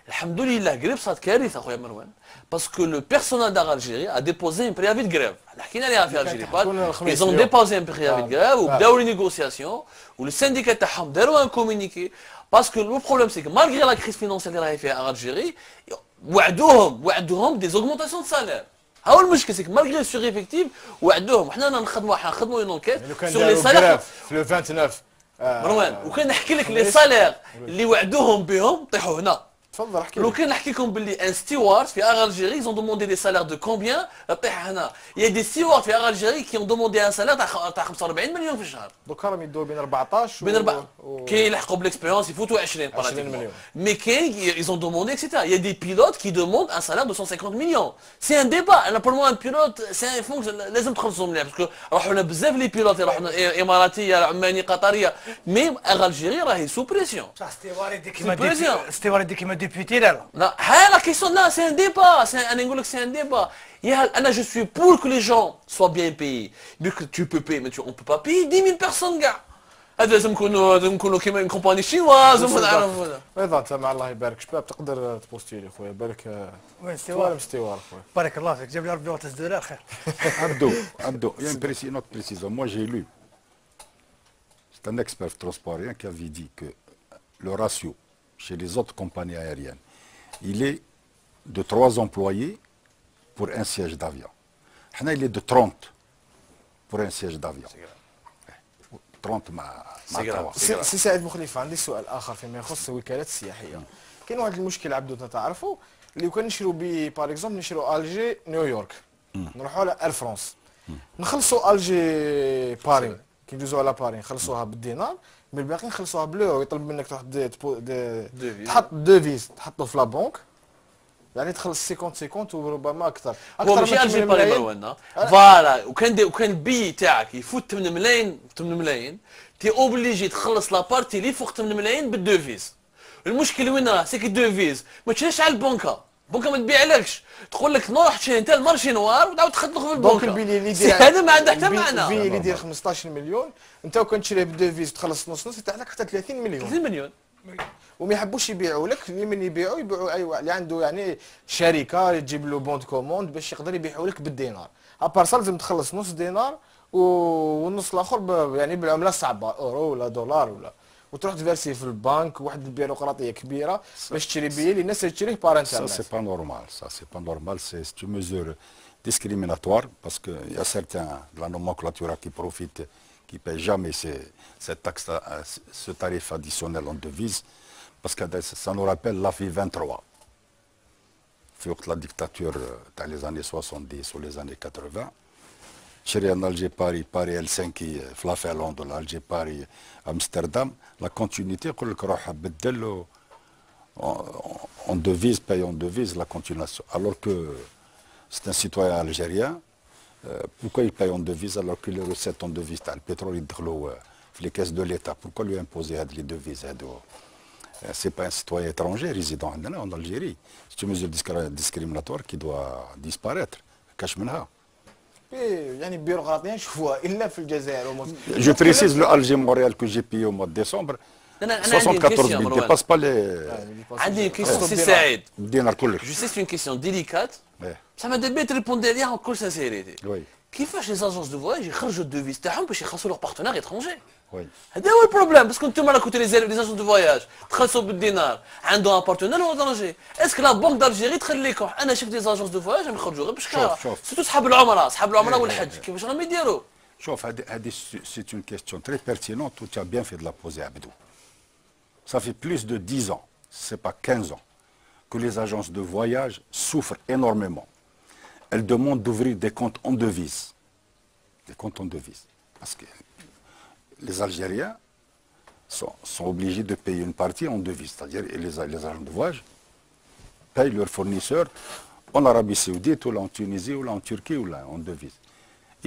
alhamdoulilah قريب صارت كارثة خويا مروان parce que le personnel d'Algérie a déposé un préavis de grève. حكينا عليها في Algérie. Ils ont déposé un préavis de grève وبداوا les négociations و le syndicat تاعهم داروا un communiqué parce que le problème c'est que malgré la crise financière اللي راهي فيها Algérie وعدوهم des augmentations de salaire. هاو المشكل سيك مالغري السور افكتيف وعدوهم وحنا نخدموا اون انكيت سور لي سالير في لو 29 مروان وكان نحكي لك لي سالير اللي وعدوهم بهم طيحوا هنا تفضل احكي لو لي. كان نحكي لكم باللي ان ستيوارد في الجيري ils ont demandé des salaires de combien طيح هنا il y a des stewards في الجيري qui ont demandé un salaire تاع 45 مليون في الشهر دوكا راهم يدوا بين 14 بين كاين يلحقوا بالاكسبيريونس يفوتوا 20 مليون. mais كاين ils ont demandé etc il y a des pilotes qui demandent un salaire de 150 millions c'est un débat انا pour moi un pilote c'est un fonction لازم تخلصوا مليح باسكو راحوا لنا بزاف لي بيلوت راحوا اماراتيه عماني قطريه مي الجيري راهي سو بريسيون ستيوارد كيما ديبيتي لا لا لا question là c'est un débat انا نقول لك c'est un débat انا je suis pour que les gens soient bien payés mais que tu peux payer mais on peut pas payer 10 000 personnes كاع هذا لازم نكونوا كيما اون كومباني شينواز وما نعرف ايضا انت مع الله يبارك شباب تقدر تبوستيلي خويا بالك وين ستيوار مستوار خويا. بارك الله فيك جاب لي 4 دولار خير. Abdo, il y a une autre précision. Moi, j'ai lu, c'est un expert transportien qui avait dit que le ratio chez les autres compagnies aériennes, il est de 3 employés pour un siège d'avion. Hna, il est de 30 pour un siège d'avion. 30 مع 3. سي سعيد بوخليفه عندي سؤال اخر فيما يخص الوكالات السياحيه. كاين واحد المشكل عبدو تعرفوا اللي كان نشرو بي باغ اكزومبل نشرو الجي نيويورك نروحوا على ال فرانس نخلصوا الجي باري كي ندوزو على باري نخلصوها بالدينار من الباقي نخلصوها باليورو يطلب منك تروح تحط دوفيز تحطو في لا بنك يعني تخلص 50 وربما اكثر هو ماشي الجي باري مروان فوالا وكان البي تاعك يفوت 8 ملايين تي اوبليجي تخلص لابارتي اللي فوق 8 ملايين بالدوفيز. المشكل وين راه سيك الدوفيز ما تشريش على البنكه ما تبيعلكش تقول لك نروح تشري انت المارشي نوار وتعاود تخدمه في البنكه. دونك البيلي اللي يدير هذا ما عنده حتى معنى. البيلي اللي يدير 15 مليون انت وكان تشريه بالدوفيز تخلص نص يطلع لك حتى 30 مليون. 30 مليون وما يحبوش يبيعوا لك من يبيعوا اي اللي عنده يعني شركه تجيب له بوند كوموند باش يقدر يبيعوا لك بالدينار. ابار لازم تخلص نص دينار والنص الاخر يعني بالعمله الصعبه اورو ولا دولار ولا وتروح تفيرسي في البنك واحد البيروقراطيه كبيره باش تشري بيه اللي الناس تشريه بار انترنت. Ça c'est pas normal, c'est une mesure discriminatoire parce que il y a certains de la nomenclature qui profitent, qui ne payent jamais cette taxe, ce tarif additionnel en devise parce que ça nous rappelle l'AFI 23. Fut la dictature dans les années 70 ou les années 80. Chez en Alger, Paris, Helsinki, la Finlande, l'Alger, Paris, Amsterdam, la continuité, en devise, paye en devise, la continuation. Alors que c'est un citoyen algérien, pourquoi il paye en devise alors que les recettes en devise, le pétrole, les caisses de l'État, pourquoi lui imposer les devises? Ce n'est pas un citoyen étranger résident en Algérie. C'est une mesure discriminatoire qui doit disparaître. Cache منها. يعني بيروقراطيا نشوفوها الا في الجزائر. Je précise le Alger Montréal que j'ai payé au mois de décembre. 74 000 ne dépasse pas les. عندي كيسيون سي سعيد. الدينار كلك. Je sais c'est une question délicate. Ça m'a demandé de répondre derrière en toute sincérité. Oui. كيفاش les agences de voyage يخرجوا الدوفيز تاعهم باش يخلصوا leurs partenaires étrangers؟ Oui. هذا هو البروبليم باسكو انتم راكم كنتوا لي اجونس دو فواياج تخلصوا بالدينار عندهم ان بارتنير اونجي اسكو لا بنك دالجيري تخليكم انا شفت لي اجونس دو فواياج يخرجوا غير باش سيرتو صحاب العمره والحج كيفاش راهم يديروا؟ شوف هذه c'est une question très pertinente où tu as bien fait de la poser Abdou. Ça fait plus de 10 ans, c'est pas 15 ans, que les agences de voyage souffrent énormément. Elles demandent d'ouvrir des comptes en devises. Des comptes en devises. Parce que les Algériens sont obligés de payer une partie en devises. C'est-à-dire les agents de voyage payent leurs fournisseurs en Arabie Saoudite, ou là en Tunisie, ou là en Turquie, ou là en devises.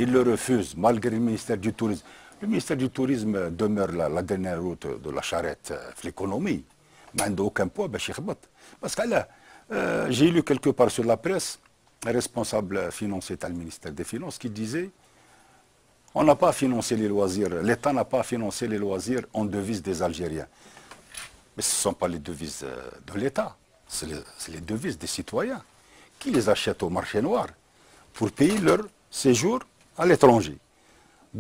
Ils le refusent, malgré le ministère du Tourisme. Le ministère du Tourisme demeure la dernière route de la charrette de l'économie. Mais il n'a aucun poids, parce que là, j'ai lu quelque part sur la presse un responsable financier du ministère des Finances qui disait on n'a pas financé les loisirs, l'État n'a pas financé les loisirs en devises des Algériens. Mais ce ne sont pas les devises de l'État, c'est les devises des citoyens qui les achètent au marché noir pour payer leur séjour à l'étranger.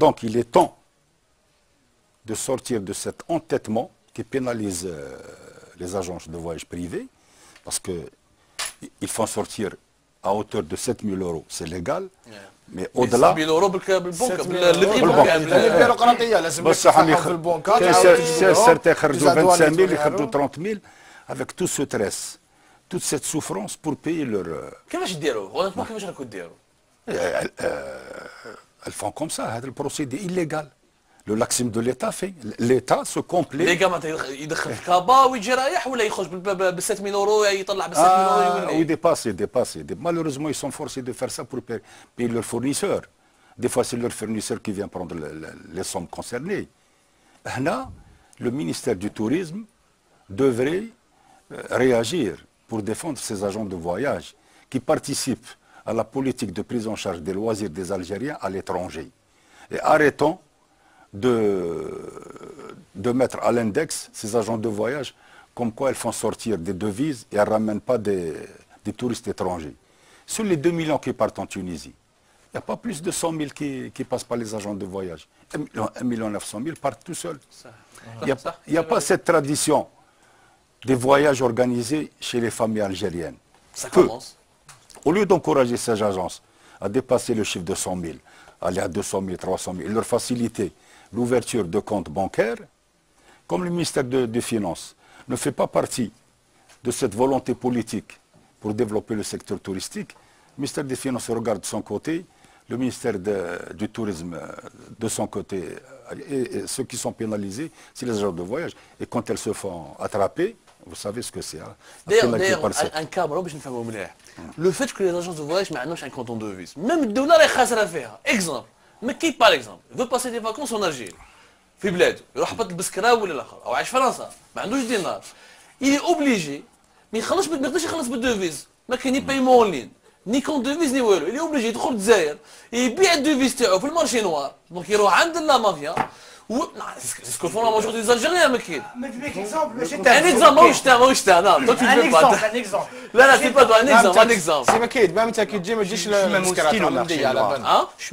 Donc il est temps de sortir de cet entêtement qui pénalise les agences de voyage privées, parce qu'ils font sortir à hauteur de 7 000 €, c'est légal, mais au-delà... 7 000 € بالبيروقراطية لازم يفتحوا في البنكات. certains خرجوا 25 000 يخرجوا 30 000. avec tout ce stress, toute cette souffrance pour payer leur... كيفاش ديروا؟ هونيتمون كيفاش راكم ديروا؟ elles font comme ça, le procédé illégal. Le laxisme de l'État fait. L'État se complaît. لي معناتها يدخل في كابا ويجي رايح ولا يخرج ب 7000 اورو يطلع ب 7000 اورو Oui, dépassé. Malheureusement, ils sont forcés de faire ça pour payer leurs fournisseurs. Des fois, c'est leur fournisseur qui vient prendre les sommes concernées. Là, le ministère du Tourisme devrait réagir pour défendre ces agents de voyage qui participent à la politique de prise en charge des loisirs des Algériens à l'étranger. Et arrêtons de mettre à l'index ces agents de voyage comme quoi elles font sortir des devises et elles ne ramènent pas des touristes étrangers. Sur les 2 millions qui partent en Tunisie, il n'y a pas plus de 100 000 qui passent par les agents de voyage. 1 900 000 partent tout seuls. Il n'y a pas cette tradition des voyages organisés chez les familles algériennes. Ça commence. Au lieu d'encourager ces agences à dépasser le chiffre de 100 000, aller à 200 000, 300 000, et leur faciliter l'ouverture de comptes bancaires, comme le ministère des Finances ne fait pas partie de cette volonté politique pour développer le secteur touristique, le ministère des Finances regarde de son côté, le ministère du Tourisme de son côté, et ceux qui sont pénalisés, c'est les agents de voyage. Et quand elles se font attraper, vous savez ce que c'est. Hein, d'ailleurs, un cas, باش نفهموا مليح. Le fait que les agences de voyage ما عندهمش un compte en devise, même الدولة راهي خاسرة فيها. Exemple, mais qui par exemple veut passer des vacances en Algérie في بلاده يروح حبط البسكرة ولا الاخر او عايش في فرنسا ما عندوش دينار il est obligé ما يقدرش يخلص بالدوفيز ما كاين ني بايمون اون لين ني كونت دوفيز ني والو il est obligé يدخل للجزائر يبيع الدوفيز تاعو في المارشي نوار دونك يروح عند لا مافيا c'est ce que font la majorité des Algériens, Makid. Un exemple, non, toi tu ne veux pas. Un exemple. Là, c'est pas toi, un exemple. C'est Makid, même si tu dis, mais dis le Je suis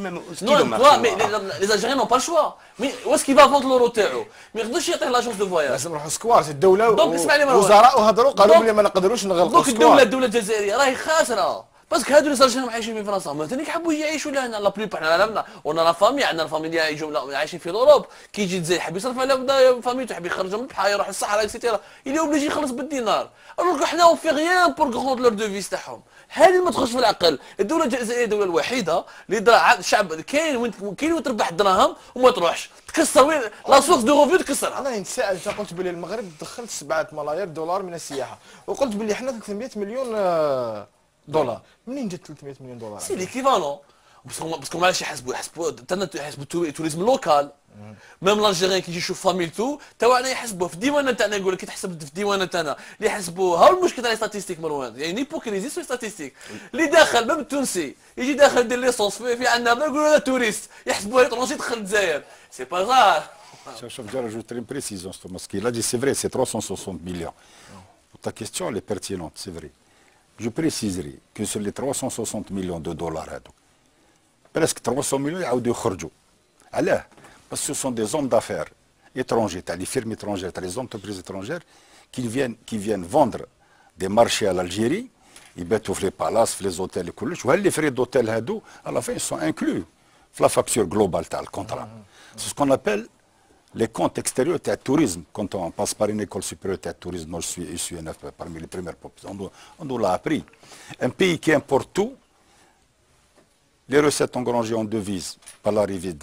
même hostile au marché. Non, mais les Algériens n'ont pas le choix. Mais où est-ce qu'il va vendre l'euro تاعو؟ ما يقدرش يعطيه l'agence de voyage. لازم نروحوا سكوار، الدولة وزراء وهضروا قالوا بلي ما نقدروش نغلقوا سكوار. الدولة الجزائرية راهي خاسرة. باسكو هادو اللي صار عايشين في فرنسا مثلا يحبوا يعيشوا لهنا لا بلوب احنا ونا لا فامي عندنا الفامي اللي يعيشوا عايشين في اوروب كي يجي الجزائر يحب يصرف على فاميتو يحب يخرجهم من البحر يروح للصحراء اكسيتيرا اللي اوبليجي يخلص بالدينار الوغ حنا اون في ريان بور غروند لور دوفيس تاعهم هذه ما تخش في العقل الدوله الجزائريه الدوله الوحيده اللي الشعب كاين وين تربح الدراهم وما تروحش تكسر وين لا سورس دو ريفيو تكسرها. انا نتساءل انت قلت بلي المغرب دخلت 7 ملايير دولار من السياحه وقلت بلي حنا 300 مليون دولار منين جات 300 مليون دولار؟ سي ليكيفالون باسكو معليش يحسبوا التوريزم لوكال ميم لالجيريان كي يجي يشوف فاميلتو تاعنا يحسبوه في الديوانه تاعنا يقول لك كي تحسب في الديوانه تاعنا اللي يحسبوها المشكل تاع لي ستاتيستيك مروان يعني هيبوكريزي سو ستاتيستيك اللي داخل ميم التونسي يجي داخل يدير ليسونس في عندنا يقولوا هذا توريست يحسبوه يطرونسي يدخل الجزائر سي با غار. Je vais rajouter une précision sur ce qu'il a dit. C'est vrai, c'est 360 millions. Ta question, elle est pertinente, c'est vrai. Je préciserai que sur les 360 millions de dollars, presque 300 millions, il y a des khorjou. Alors, parce que ce sont des hommes d'affaires étrangers, les firmes étrangères, les entreprises étrangères qui viennent vendre des marchés à l'Algérie, ils mettent les palaces, les hôtels et tout. Les frais d'hôtel, à la fin, ils sont inclus dans la facture globale, le contrat. C'est ce qu'on appelle les comptes extérieurs de tourisme. Quand on passe par une école supérieure de tourisme, moi je suis parmi les premières populations, on nous l'a appris. Un pays qui importe tout, les recettes engrangées en devises par l'arrivée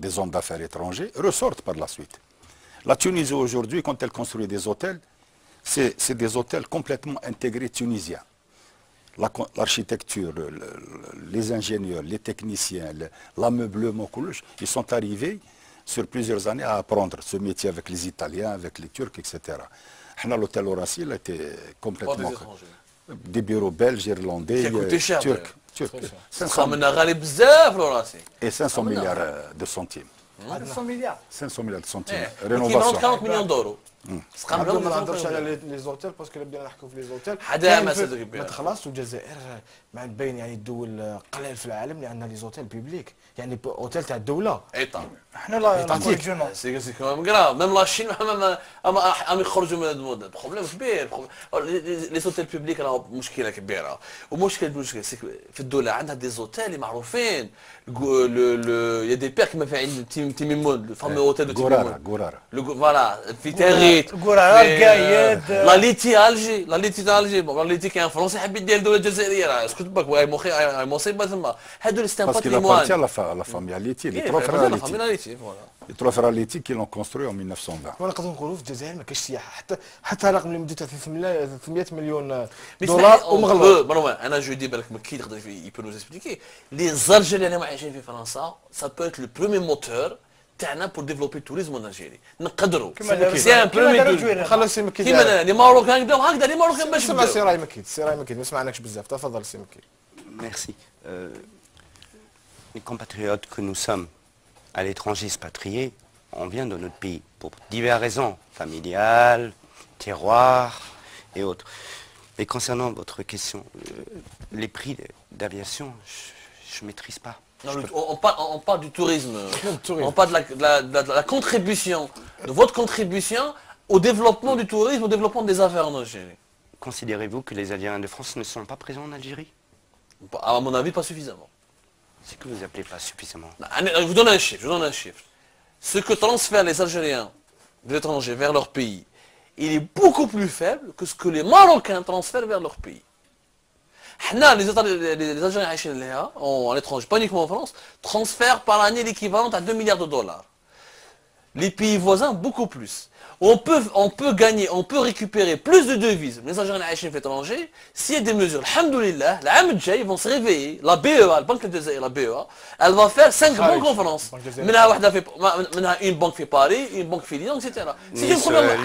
des hommes d'affaires étrangers ressortent par la suite. La Tunisie aujourd'hui, quand elle construit des hôtels, c'est des hôtels complètement intégrés tunisiens. L'architecture, les ingénieurs, les techniciens, l'ameublement, ils sont arrivés sur plusieurs années à apprendre ce métier avec les Italiens, avec les Turcs, etc. L'hôtel Horaci, il a été complètement... Des bureaux belges, irlandais, turcs. 500 milliards de centimes. 500 milliards. 500 milliards de centimes. Rénovation. 40 millions d'euros. قبل ما نهضرش على لي زوتيل باسكو بدينا نحكوا في لي زوتيل حدا ما صدق ما تخلصش والجزائر مع باين يعني الدول قليل في العالم اللي عندنا لي زوتيل بيبليك يعني اوتيل تاع الدوله اي طبعا احنا لا سي كوم غراف ميم لا شين ما يخرجوا من هذا المود بروبليم كبير لي زوتيل بيبليك راه مشكله كبيره ومشكل في الدوله عندها دي زوتيل معروفين يا دي بير كما في عند تيميمون الفامي اوتيل دو تيميمون غورارا فوالا في تاريخ الكويت قول على القايد لا ليتي الجي لا ليتي تاع الجي لا ليتي كان فرنسي حب يدير الدوله الجزائريه راه اسكت باك واي مصيبه ثم هادو لي ستان Parce qu'il appartient à la famille Aliti, les trois frères Aliti. Les trois frères Aliti qui l'ont construit en 1920. ونقدروا نقولوا في الجزائر ما كاينش سياحه حتى رقم اللي مدته 300 مليون دولار ومغلق. مروان انا جو دي بالك مكي يقدر يبو نوز اكسبليكي لي زرجل اللي عايشين في فرنسا سا بو ات لو بروميي موتور تاعنا بور ديفلوبي التوريزم ان الجيري نقدروا سي ان بروميي خلوا سي مكي كيما لي ماروكان بداو هكذا لي ماروكان باش سمع سي راي مكي سي راي مكي ما سمعناكش بزاف تفضل سي مكي. Merci. Les compatriotes que nous sommes à l'étranger expatriés, on vient de notre pays pour diverses raisons, familiales, terroir et autres. Mais concernant votre question, les prix d'aviation, je ne maîtrise pas. Non, on parle du tourisme. tourisme. On parle de la contribution, de votre contribution au développement du tourisme, au développement des affaires en Algérie. Considérez-vous que les Algériens de France ne sont pas présents en Algérie? À mon avis, pas suffisamment. C'est que vous appelez pas suffisamment. Je vous donne un chiffre, Ce que transfèrent les Algériens de l'étranger vers leur pays, il est beaucoup plus faible que ce que les Marocains transfèrent vers leur pays. Les Algériens à l'étranger, pas uniquement en France, transfèrent par année l'équivalent à 2 milliards de dollars. Les pays voisins, beaucoup plus. On peut gagner, on peut récupérer plus de devises, les Algériens à l'étranger, s'il y a des mesures. Alhamdoulilah, ils vont se réveiller. La BEA, la Banque de la BEA, elle va faire 5 banques en France. Une banque fait Paris, une banque fait Lyon, etc. C'est une première.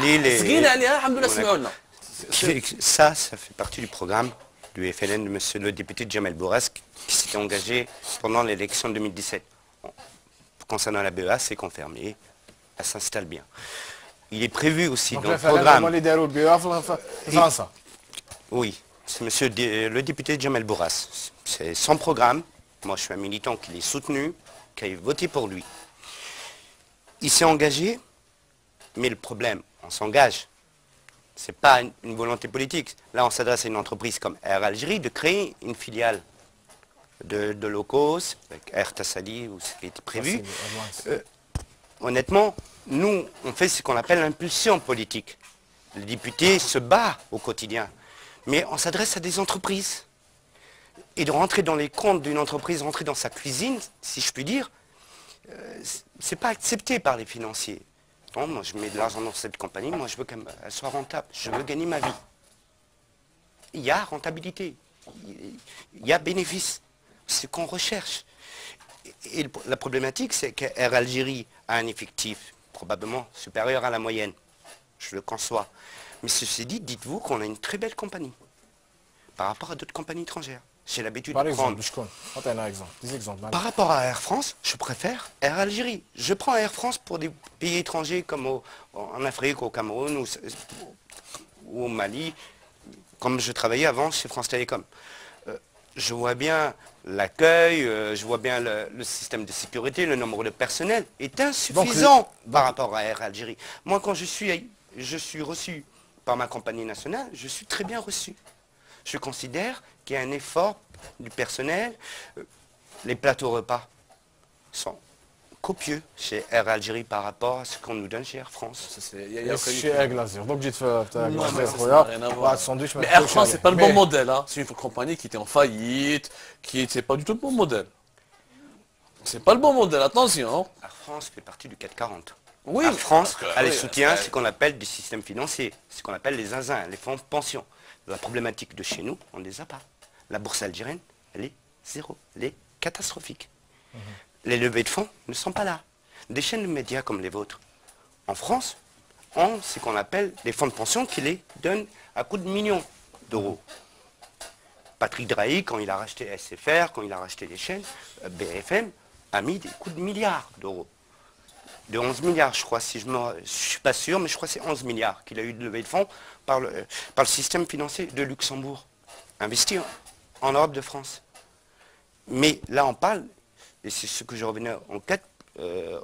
Ça fait partie du programme du FLN de monsieur le député Jamel Bourrasque qui s'était engagé pendant l'élection 2017. Concernant la BEA, c'est confirmé, elle s'installe bien. Il est prévu aussi dans le programme. Oui, c'est monsieur le député Jamel Bourras. C'est son programme. Moi, je suis un militant qui l'ai soutenu, qui a voté pour lui. Il s'est engagé, mais le problème, on s'engage. Ce n'est pas une volonté politique. Là, on s'adresse à une entreprise comme Air Algérie de créer une filiale de low cost, avec Air Tassali, où ce qui était prévu. Honnêtement, nous, on fait ce qu'on appelle l'impulsion politique. Le député se bat au quotidien. Mais on s'adresse à des entreprises. Et de rentrer dans les comptes d'une entreprise, rentrer dans sa cuisine, si je puis dire, c'est pas accepté par les financiers. Non, moi je mets de l'argent dans cette compagnie, moi je veux qu'elle soit rentable, je veux gagner ma vie. Il y a rentabilité, il y a bénéfice, c'est ce qu'on recherche. Et la problématique, c'est qu'Air Algérie a un effectif probablement supérieur à la moyenne. Je le conçois. Mais ceci dit, dites-vous qu'on a une très belle compagnie par rapport à d'autres compagnies étrangères. J'ai l'habitude de prendre. Par rapport à Air France, je préfère Air Algérie. Je prends Air France pour des pays étrangers comme en Afrique, au Cameroun ou au Mali, comme je travaillais avant chez France Télécom. Je vois bien l'accueil, je vois bien le système de sécurité, le nombre de personnel est insuffisant par rapport à Air Algérie. Moi, quand je suis reçu par ma compagnie nationale, je suis très bien reçu. Je considère qu'il y a un effort du personnel. Les plateaux repas sont copieux chez Air Algérie par rapport à ce qu'on nous donne chez Air France. Mais Air France, c'est pas le bon modèle. Hein. C'est une compagnie qui était en faillite, qui n'était pas du tout le bon modèle. C'est pas le bon modèle, attention. Air France fait partie du 440. Oui, Air France a les soutiens, ce qu'on appelle des systèmes financiers, ce qu'on appelle les zinzins, les fonds de pension. La problématique de chez nous, on ne les a pas. La bourse algérienne, elle est zéro, elle est catastrophique. Les levées de fonds ne sont pas là. Des chaînes de médias comme les vôtres, en France, ont ce qu'on appelle des fonds de pension qui les donnent à coups de millions d'euros. Patrick Drahi, quand il a racheté SFR, quand il a racheté les chaînes, BFM, a mis des coups de milliards d'euros. De 11 milliards, je crois, si je ne suis pas sûr, mais je crois que c'est 11 milliards qu'il a eu de levée de fonds par le système financier de Luxembourg, investi en Europe de France. Mais là, on parle, et c'est ce que je revenais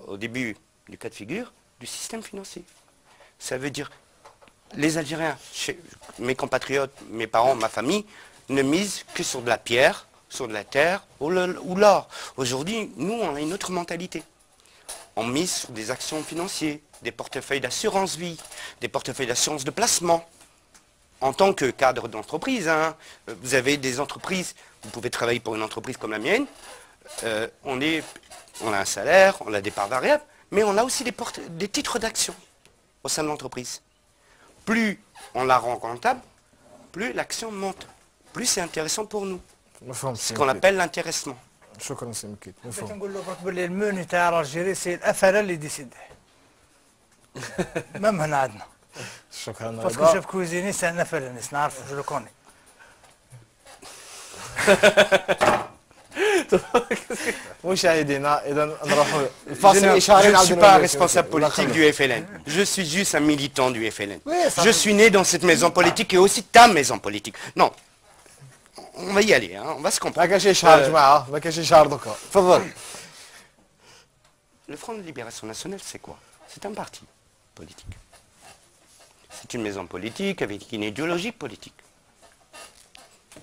au début du cas de figure, du système financier. Ça veut dire, les Algériens, mes compatriotes, mes parents, ma famille, ne misent que sur de la pierre, sur de la terre ou l'or. Aujourd'hui, nous, on a une autre mentalité. on mise sur des actions financières, des portefeuilles d'assurance vie, des portefeuilles d'assurance de placement. En tant que cadre d'entreprise, hein, vous avez des entreprises, vous pouvez travailler pour une entreprise comme la mienne, on a un salaire, on a des parts variables, mais on a aussi des titres d'action au sein de l'entreprise. Plus on la rend rentable, plus l'action monte, plus c'est intéressant pour nous. C'est ce qu'on appelle l'intéressement. شكرا سي مكيت بغيت نقول له برك باللي الموني تاع الجيري سي الافعال اللي ديسيدي مام هنا عندنا شكرا باسكو شاف كويزيني سي ان افعال نعرف جو لو كوني مشاهدينا اذا نروحوا Je الفاصل ne اشاري suis pas responsable politique du FLN. Je suis juste un militant du FLN. Je suis né dans cette maison politique et aussi ta maison politique. Non. On va y aller, hein, on va se ما comprendre. كاين شي اشهار جماعه ما كاين شي اشهار دوكا تفضل. Le Front de Libération Nationale, c'est quoi? C'est un parti politique. C'est une maison politique avec une idéologie politique.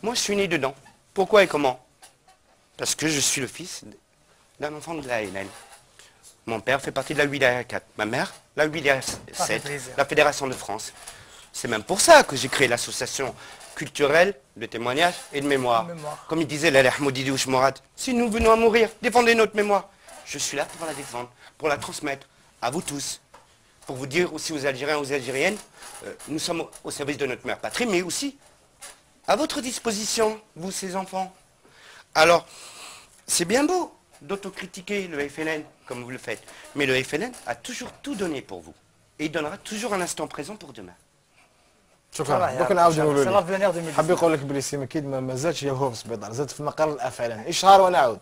Moi, je suis né dedans. Pourquoi et comment? Parce que je suis le fils d'un enfant de la LN. Mon père fait partie de la Wilaya 4. Ma mère, la Wilaya 7, la Fédération de France. C'est même pour ça que j'ai créé l'association culturelle de témoignage et de mémoire. Comme il disait l'Allah Moudidi Mourad, si nous venons à mourir, défendez notre mémoire. Je suis là pour la défendre, pour la transmettre à vous tous. Pour vous dire aussi aux Algériens, aux Algériennes, nous sommes au service de notre mère patrie, mais aussi à votre disposition, vous ces enfants. Alors, c'est bien beau d'autocritiquer le FLN comme vous le faites, mais le FLN a toujours tout donné pour vous. Et il donnera toujours un instant présent pour demain. شكرا دوك نعاودو نقولوا سي لك لافونير 2010 حاب يقول لك بلي سي مكيد ما زادش هو في السبيطار زاد في مقر الافعلان اشهار ونعود.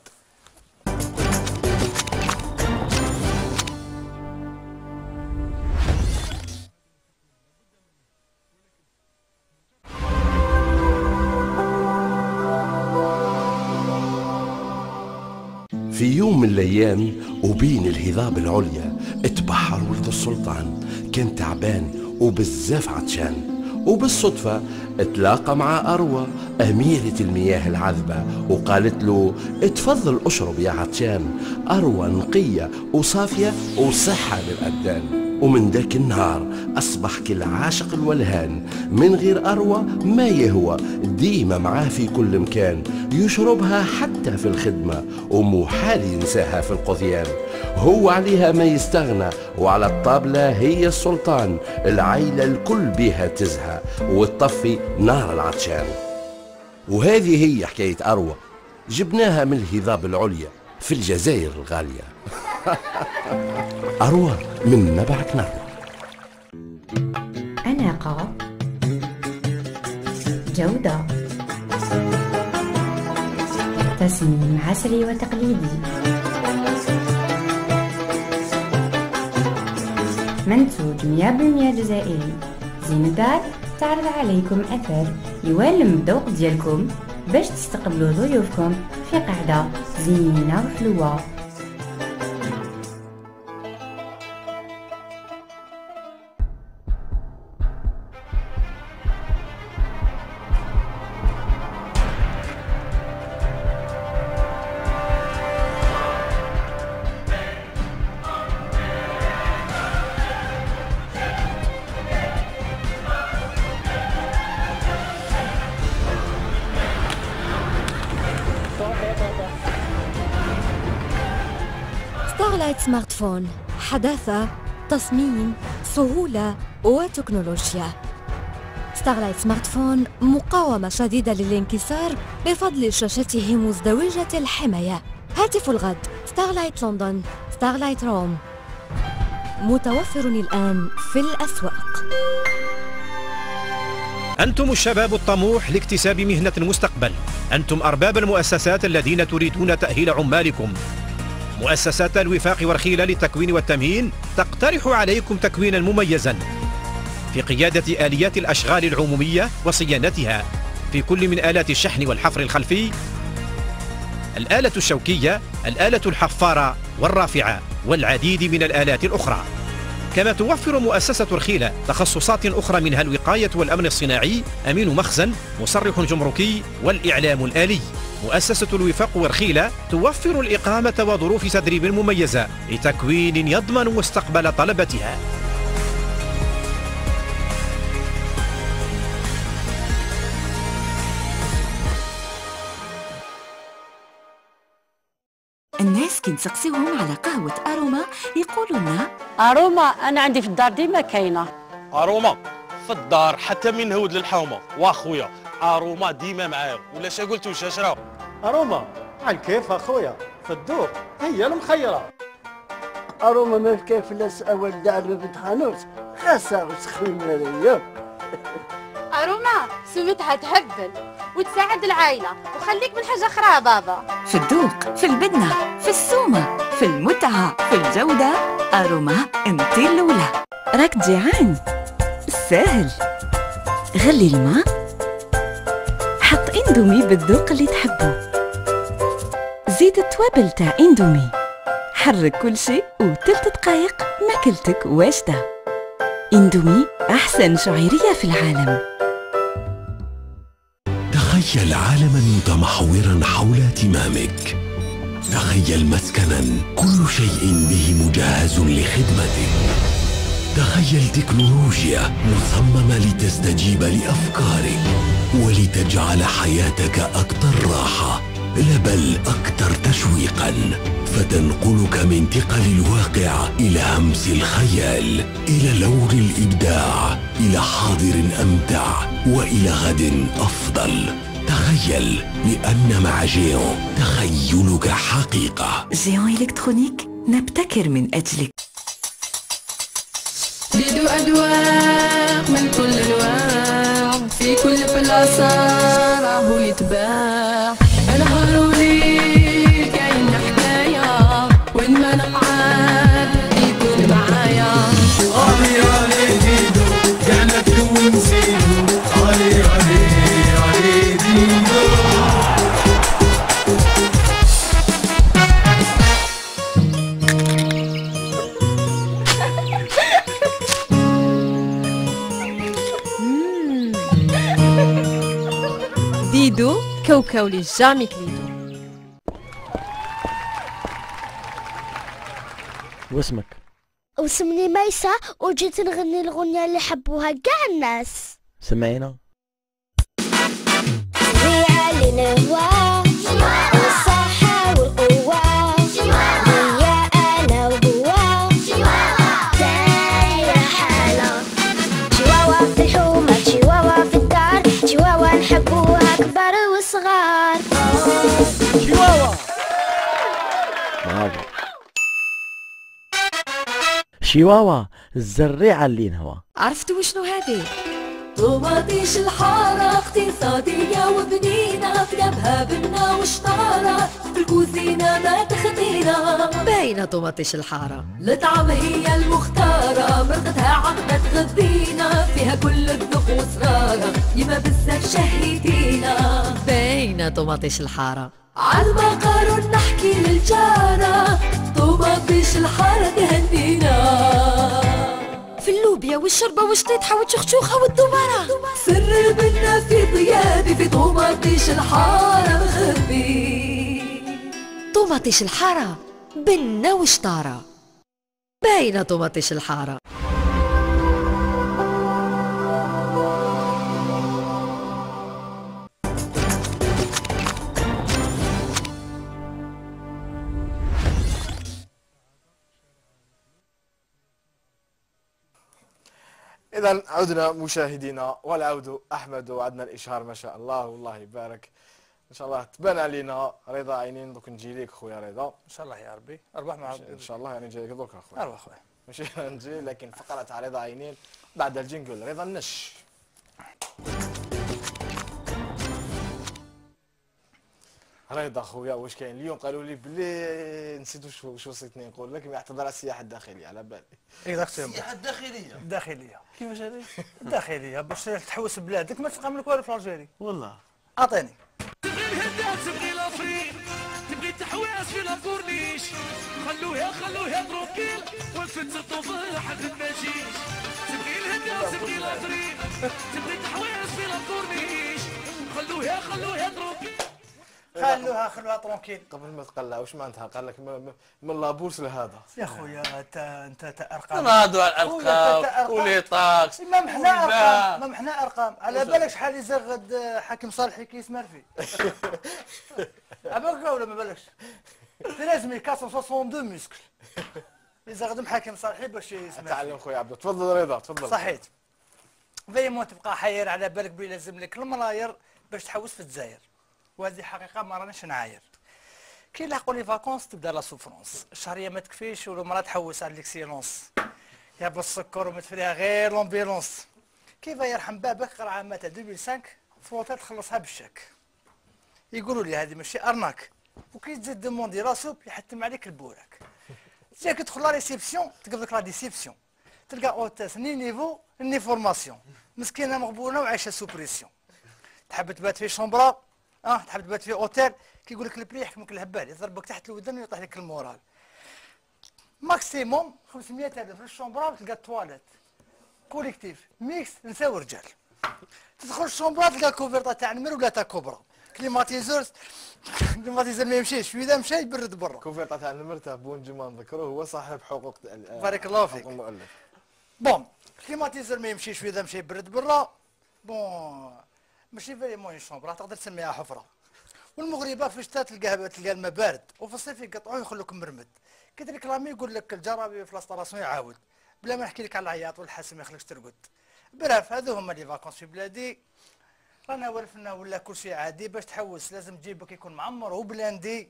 في يوم من الأيام وبين الهضاب العليا اتبحر ولد السلطان، كان تعبان وبزاف عطشان، وبالصدفة اتلاقى مع أروى أميرة المياه العذبة وقالت له اتفضل اشرب يا عطشان. أروى نقية وصافية وصحة للأبدان. ومن ذاك النهار أصبح كل عاشق الولهان من غير أروى ما يهوى، ديما معاه في كل مكان، يشربها حتى في الخدمة ومحال ينساها في القضيان. هو عليها ما يستغنى وعلى الطابلة هي السلطان، العيلة الكل بيها تزهى وتطفي نار العطشان. وهذه هي حكاية أروى، جبناها من الهضاب العليا في الجزائر الغالية. أروى من نبعك نروى. أناقة، جودة، تصميم عصري وتقليدي، منتوج 100% جزائري. زين الدار تعرض عليكم أثر يوالم الذوق ديالكم باش تستقبلوا ضيوفكم في قعدة زينة وحلوة. ستارلايت سمارت فون، حداثة، تصميم، سهولة وتكنولوجيا. ستارلايت سمارت فون مقاومة شديدة للانكسار بفضل شاشته مزدوجة الحماية. هاتف الغد ستارلايت لندن، ستارلايت روم، متوفر الآن في الأسواق. أنتم الشباب الطموح لاكتساب مهنة المستقبل، أنتم أرباب المؤسسات الذين تريدون تأهيل عمالكم. مؤسسات الوفاق والخيلة للتكوين والتمهين تقترح عليكم تكوينا مميزا في قيادة آليات الأشغال العمومية وصيانتها في كل من آلات الشحن والحفر الخلفي، الآلة الشوكية، الآلة الحفارة والرافعة والعديد من الآلات الأخرى. كما توفر مؤسسة الخيلة تخصصات أخرى منها الوقاية والأمن الصناعي، أمين مخزن، مصرح جمركي والإعلام الآلي. مؤسسة الوفاق ورخيلة توفر الإقامة وظروف تدريب مميزة لتكوين يضمن مستقبل طلبتها. الناس كي نسقسيوهم على قهوة أروما يقولوا لنا أروما أنا عندي في الدار ديما كاينة. أروما في الدار حتى من هود للحومة واخويا أروما ديما معايا ولا شا قلتو شاشرة. أروما على كيف أخويا في الذوق هي المخيرة. أروما ما كيف لاس أول دار بنت خانوس خاصة وسخين مريم. أروما سمتها تهبل وتساعد العائلة وخليك من حاجة أخرى بابا. في الذوق، في البدنة، في السومة، في المتعة، في الجودة. أروما انتي الأولى. راك جيعان؟ ساهل، غلي الماء، حط اندومي بالذوق اللي تحبه، زيد التوابل تاع اندومي، حرك كل شيء و3 دقايق ماكلتك واجدة. اندومي أحسن شعيرية في العالم. تخيل عالما متمحورا حول اهتمامك. تخيل مسكنا كل شيء به مجهز لخدمتك. تخيل تكنولوجيا مصممة لتستجيب لأفكارك ولتجعل حياتك أكثر راحة، لا بل أكثر تشويقا، فتنقلك من ثقل الواقع إلى همس الخيال، إلى لون الإبداع، إلى حاضر أمتع وإلى غد أفضل. تخيل، لأن مع جيون تخيلك حقيقة. جيون إلكترونيك، نبتكر من أجلك. بيدو أدواق من كل الأنواع، في كل بلاصة راهو يتباع. أنا هارولي كاين حكاية، وين ما نقعد يكون معايا. علي علي ديدو كاع تكون زيدو. علي علي علي ديدو. ديدو كوكو اللي جامي كليتو. واسمك؟ واسمني ميسة وجيت نغني الغنية اللي حبوها كاع الناس. سمعينا. ريعة للهوا والصحة والقوة، هي أنا وهو دايرة حالة. شواوا في الحومة، شواوا في الدار، شواوا نحبوها كبار وصغار. شواوا برافو. شواوا الزريعة اللي نهوى. عرفتوا وشنو هذه؟ طماطيش الحارة اقتصادية وبنينة، كلابها بنة وشطارة، في الكوزينة ما تخطينا. باينة طماطيش الحارة، الطعم هي المختارة، مرقتها عقدة تغذينا، فيها كل الذوق وصرارة، يما بزاف شهيتينا. باينة طماطيش الحارة. عالمقارون نحكي للجارة، طماطيش الحارة تهنينا. في اللوبيا والشربة والشطيطحة والشخشوخة والدمرة، سر البنة في طيابي، في طماطيش الحارة مخبي. طماطيش الحارة بنة وشطارة، باينة طماطيش الحارة. إذا عدنا مشاهدينا والعود أحمد وعدنا الإشهار ما شاء الله والله يبارك. إن شاء الله تبان علينا رضا عينين. دوك نجي ليك خويا رضا إن شاء الله يا ربي أربح مع إن شاء الله يعني نجي لك دوك أخويا. أربح خويا ماشي نجي لكن فقرة تاع رضا عينين بعد الجنجل. رضا النش. رضا خويا واش كاين اليوم؟ قالوا لي بلي نسيت واش وصيتني نقول لك، يعتذر على السياحه الداخليه على بالي. السياحه الداخليه. الداخليه كيفاش هذه؟ الداخليه باش تحوس بلادك ما تلقى منك والو في الجزائر. والله اعطيني. تبغي الهدات تبغي الافريق، تبغي التحواس في الكورنيش، خلوها تروكيل والفتر طفح المجيش. تبغي الهدات تبغي الافريق، تبغي التحواس في الكورنيش، خلوها تروكيل. خلوها ترونكيل. قبل ما تقلع واش معناتها قال لك من لابورس لهذا. يا خويا انت ارقام. نهضوا على الارقام ولي طاكس. ما محنا ارقام على بالك شحال يزغد حاكم صالحي كيسمر فيه. عبالك ولا ما بالكش 13462 مسكل يزغد حاكم صالحي باش يسمر. تعلم خويا عبد. تفضل رضا تفضل. صحيت. فيمون تبقى حير على بالك بلي لازم لك الملاير باش تحوس في الجزائر، وهذه حقيقه ما راناش نعاير. كي يلحقوا لي فاكونس تبدا لا سوفرونس، الشهريه ما تكفيش والمراه تحوس على الاكسيلونس، يا بالسكر ومتفريها غير لومبيلونس. كيف يرحم بابك قرعه مات 2005 فلوطات تخلصها بالشاك. يقولوا لي هذه ماشي ارناك، وكي تزيد دوموندي راسوب يحتم عليك البوراك. جاك تدخل لا ريسيبسيون تلقى لك لا ديسيبسيون، تلقى اوتاس ني نيفو ني فورماسيون، مسكينه مغبونه وعايشه سوبريسيون. تحب تبات في شومبرا تحب تبات في اوتيل، كيقول لك البري يحكمك الهبال، يضربك تحت الودن ويطيح لك المورال. ماكسيموم 500,000 في الشومبرا تلقى التواليت كوليكتيف ميكس نساء ورجال. تدخل الشومبرا تلقى كوفرطه تاع نمر ولا تاع كوبرا، كليماتيزور ما يمشيش، واذا مشى يبرد برا. كوفرطه تاع نمر تاع بونجيما نذكروه هو صاحب حقوق بارك الله فيك. المؤلف. بون كليماتيزور ما يمشيش، واذا مشى يبرد برا. بون ماشي فريمون شومبرا تقدر تسميها حفره. والمغربه في الشتاء تلقى الماء بارد، وفي الصيف يقطعوه يخلوك مرمد. كي تريكلامي يقول لك الجرابي في لاستراسيون يعاود، بلا ما نحكي لك على العياط والحاسه ما يخليكش ترقد. براف هذو هما لي فاكونس في بلادي. رانا ورفنا ولا كل شيء عادي، باش تحوس لازم جيبك يكون معمر وبلاندي.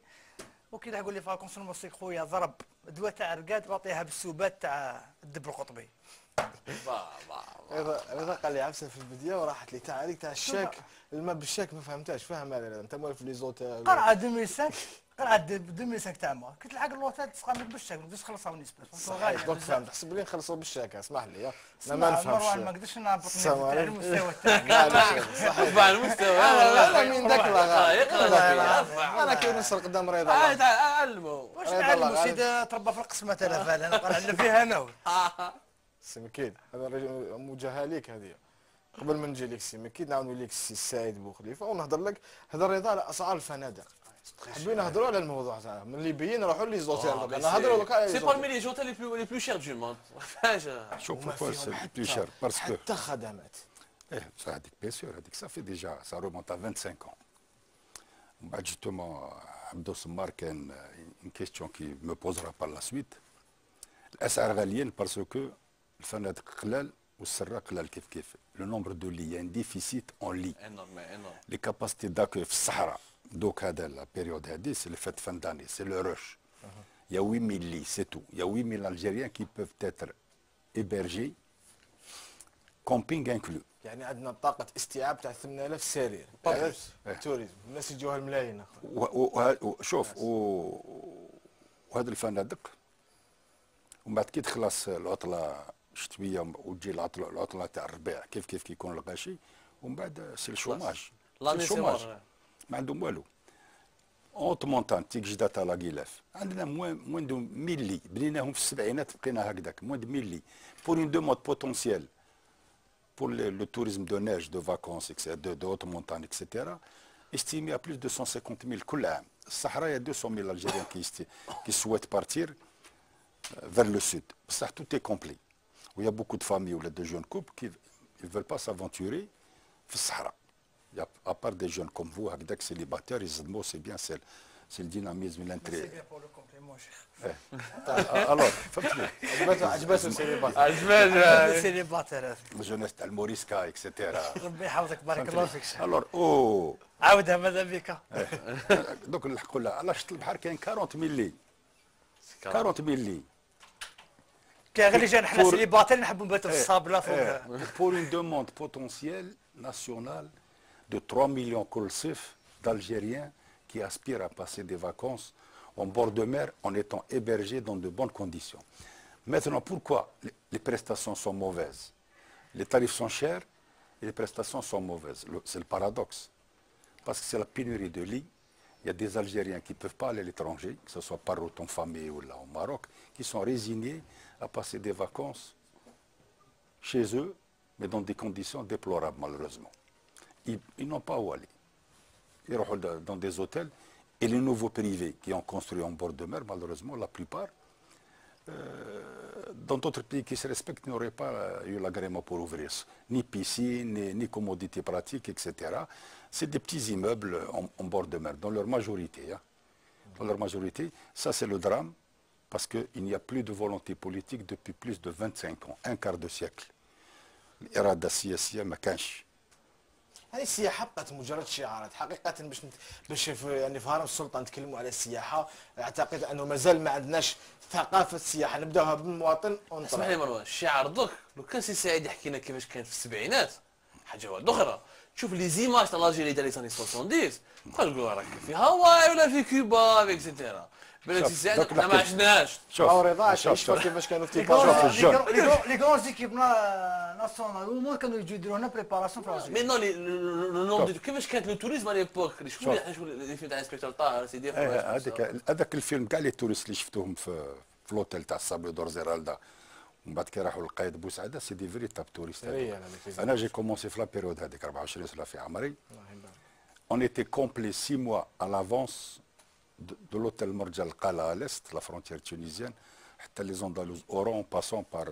وكي تقول لي فاكونس الموسيقى خويا ضرب دواء تاع رقاد بعطيها بالسوبات تاع الدب القطبي. هذا قال لي عفسه في البدايه وراحت لي تاع عليك تاع الشاك، الماء بالشاك ما فهمتهاش. فاهم هذا انت مول في لي زوتيل. قرعه 2005 قرعه 2005 تاع ما كنت لحق الوتيل تسقى لك بالشاك، ما تقدرش تخلصها ونسبه. دوك فهمت. حسب لي نخلصوا بالشاك. اسمح لي انا ما نفهمش. مروان ما قدرش نهبط على المستوى تاعك. صحيح على المستوى. انا من ذاك انا كي نسرق قدام رضا. علموا واش نعلموا سيدي تربى في القسمه تاع الافعال، انا نعلم فيها انا. سي مكيد هذا موجهه ليك هذه. قبل ما نجي لك سي مكيد نعاودوا لك السي سعيد بوخليفه ونهضر لك هذا رضا على اسعار الفنادق. حابين نهضروا على الموضوع تاعنا من الليبيين نروحوا لي زوتيل. نهضروا لك سي بارمي لي زوتيل لي بلو شير دو موند. شوف pourquoi c'est plus cher parce que حتى خدمات. ça هذيك بيان سور هذيك ça fait déjà ça remonte à 25 ans. ومن بعد justement عبدو سمار كان une question qui me posera par la suite. الاسعار غاليين parce que الفنادق قلال والسراء قلال كيف لو نومبر دو لي y a un déficit en lit. les capacités d'accueil في الصحراء دوك هذا لا بيريود هذه سي لو فات فان داني سي لو روش. il y a 8000 lits c'est tout. il y a 8000 Algériens qui peuvent être hébergés camping inclus. يعني عندنا طاقة استيعاب تاع 8000 سرير. توريزم الناس يجوها الملايين. شوف وهذا الفنادق ومن بعد كي تخلص العطلة الشتوية وتجي العطلة تاع الربيع كيف كيكون الغاشي ومن بعد سي الشوماج. ما عندهم والو. اونت مونتان تيك جدا تاع لاكيلاف عندنا موان دو 1000 لي بنيناهم في السبعينات بقينا هكذاك موان دو 1000 لي بور اون دوموند بوتونسيال pour le tourisme de neige, de vacances, de haute montagne, etc., estimé à plus de 150 000 كل عام. الصحراء, il y a 200 000 Algériens qui souhaitent partir vers le sud. Ça, tout est complet. Où il y a beaucoup de familles ou de jeunes couples qui ne veulent pas s'aventurer في الصحراء. À part des jeunes comme vous, avec des célibataires, c'est bien, c'est le dynamisme et l'intérêt. C'est bien pour le complément, Cheikh. Alors, فهمتني. عجبته السيليباتير. عجبته السيليباتير. الجونيس تاع الموريسكا اكسيتيرا. ربي يحفظك بارك الله فيك. الور عاودها ماذا بك. دوك نلحقوا لها على شط البحر كاين 40 ملي. 40 ملي. كاين غير اللي جا نحنا سيليباتير نحبوا نباتوا في الصابله فوق. Pour une demande potentielle nationale de 3 millions كل صيف d'Algériens qui aspirent à passer des vacances en bord de mer en étant hébergés dans de bonnes conditions. Maintenant, pourquoi les prestations sont mauvaises? Les tarifs sont chers et les prestations sont mauvaises. C'est le paradoxe. Parce que c'est la pénurie de lits. Il y a des Algériens qui ne peuvent pas aller à l'étranger, que ce soit par route en famille ou là au Maroc, qui sont résignés à passer des vacances chez eux, mais dans des conditions déplorables malheureusement. Ils n'ont pas où aller. يروحوا dans des hôtels. Et les nouveaux privés qui ont construit en bord de mer, malheureusement, la plupart, dans d'autres pays qui se respectent, n'auraient pas eu l'agrément pour ouvrir. Ni piscine, ni commodité pratique, etc. C'est des petits immeubles en bord de mer, dans leur majorité. Hein. Dans leur majorité, ça c'est le drame, parce qu'il n'y a plus de volonté politique depuis plus de 25 ans, un quart de siècle. الإرادة السياسية ما كانش. هذه السياحه بقت مجرد شعارات حقيقه. باش يعني في هرم السلطان نتكلموا على السياحه، اعتقد انه مازال ما عندناش ثقافه السياحه، نبداوها بالمواطن ونطلع. اسمح لي مروان، الشعار دوك لو كان سي سعيد يحكي لنا كيفاش كان في السبعينات حاجه واحده اخرى. تشوف لي زيماج تاع الجيري تاع لي ساني 70 بقى يقولوا راك في هاواي ولا في كوبا اكسيتيرا. بلاتي سعيد احنا ما عشناش. شوف رضا شوف كيفاش كانوا في لي غون زيكيب ناسيونال ومون كانوا يجوا يديروا لنا بريباراسيون في مي نو لو نوم كيفاش كانت لو توريزم على ليبوك. شكون اللي فيلم تاع انسبكتور طاهر سيدي هذاك الفيلم كاع لي توريست اللي شفتوهم في لوتيل تاع الصابلو دور زيرالدا ومن بعد كي راحوا للقايد بوسعاده سي دي فيريتاب توريست. انا جي كومونسي في لا بيريود هذيك 24 سنه في عمري. On était complet 6 mois à l'avance de l'hôtel Morjal Qala à l'est, la frontière tunisienne, les Andalouse Oran, en passant par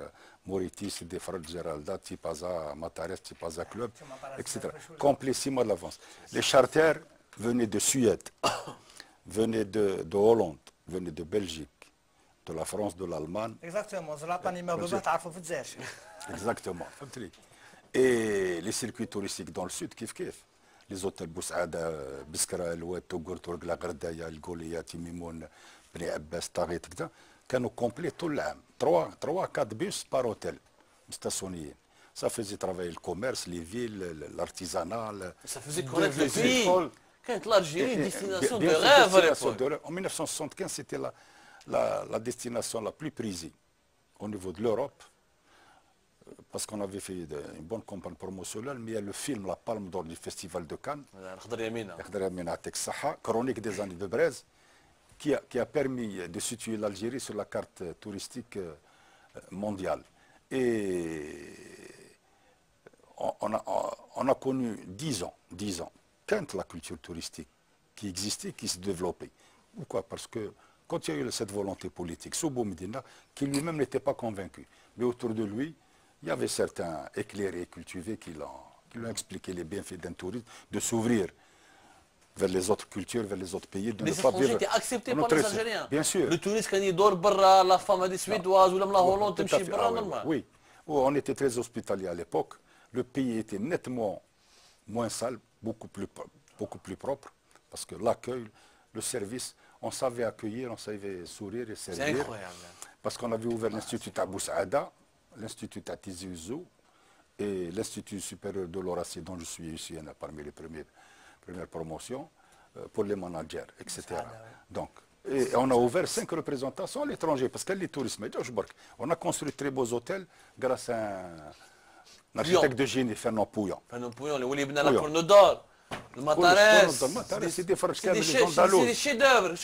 Mauritis, Defrad, Geralda, Tipaza, Matares, Tipaza Club, etc. Complet 6 mois d'avance. Les charters venaient de Suède, venaient de Hollande, venaient de Belgique, de la France, de l'Allemagne. Exactement, Zlatan Immeuble, تعرفوا في الجزائر. Exactement, فهمتني. Et les circuits touristiques dans le sud, kif. Les hôtels Boussaada, Biskra, Louet, Togour, Tourgla, Gardaya, Goulia, Timimoun, Bni Abbas, Tarit, etc. كانوا complets tout l'an. 3-4 bus par hôtel, stationnés. Ça faisait travailler le commerce, les villes, l'artisanat. Ça faisait connaître le pays. Quand l'Algérie, une destination de rêve à l'époque. En 1975, c'était la destination la plus prisée au niveau de l'Europe. Parce qu'on avait fait une bonne campagne promotionnelle, mais il y a le film La Palme d'Or du Festival de Cannes, Chronique des années de Braise, qui a permis de situer l'Algérie sur la carte touristique mondiale. Et on a connu 10 ans, quand la culture touristique qui existait, qui se développait. Pourquoi? Parce que quand il y a eu cette volonté politique, Soubo Medina, qui lui-même n'était pas convaincu, mais autour de lui, il y avait certains éclairés, cultivés qui lui ont expliqué les bienfaits d'un tourisme, de s'ouvrir vers les autres cultures, vers les autres pays, de ne pas vivre... étaient acceptés par les Algériens. Bien sûr. Le touriste quand il dort barra, la femme des suédoise ou la Hollande, tu barra normal. Oui, on était très hospitaliers à l'époque. Le pays était nettement moins sale, beaucoup plus propre, parce que l'accueil, le service, on savait accueillir, on savait sourire et servir. C'est incroyable. Parce qu'on avait ouvert l'Institut à Boussaada, l'Institut à Tizi Ouzou et l'Institut supérieur de l'Horacie, dont je suis ici parmi les premières promotions, pour les managers, etc. Donc, et on a ouvert 5 représentations à l'étranger, parce que les touristes, on a construit de très beaux hôtels grâce à un architecte de génie, Fernand Pouillon. Fernand Pouillon, le Wali Bna la Corne d'Or, le Matares, c'est des chefs-d'œuvre,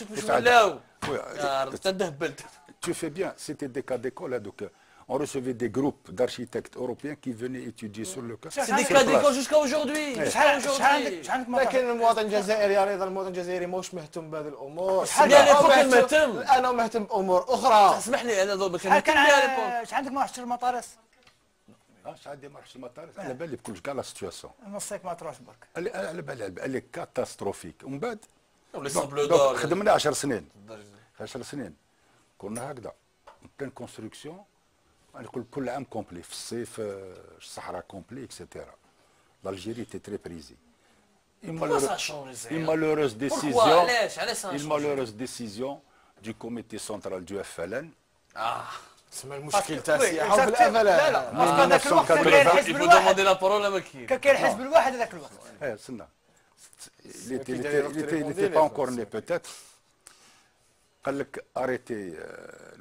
tu fais bien, c'était des cas d'école, donc on recevait des groupes d'architectes européens qui venaient étudier sur le cas. C'est des cas d'école jusqu'à aujourd'hui. لكن المواطن الجزائري يا رضا، المواطن الجزائري موش مهتم بهذه الامور. انا مهتم بامور اخرى. اسمح لي انا ضربك اش عندك ما رحتش للمطارس؟ اش عندي ما رحتش للمطارس؟ على بالي بكل كاع لا سيتياسيون. نصيك ما تروحش برك. على بالي كاتاستروفيك. ومن بعد خدمنا 10 سنين. 10 سنين كنا هكذا بلان كونستركسيون. نقول كل عام كومبلي في الصيف الصحراء كومبلي اكسيتيرا. l'Algérie était très prisée. Une malheureuse décision du comité central du FLN. تسمى المشكل تاع السياحه في الافلام. لا باسكو هذاك الوقت كان الحزب الواحد. كان الحزب الواحد هذاك الوقت. استنى. Il n'était pas encore né peut-être. قال لك arrêtez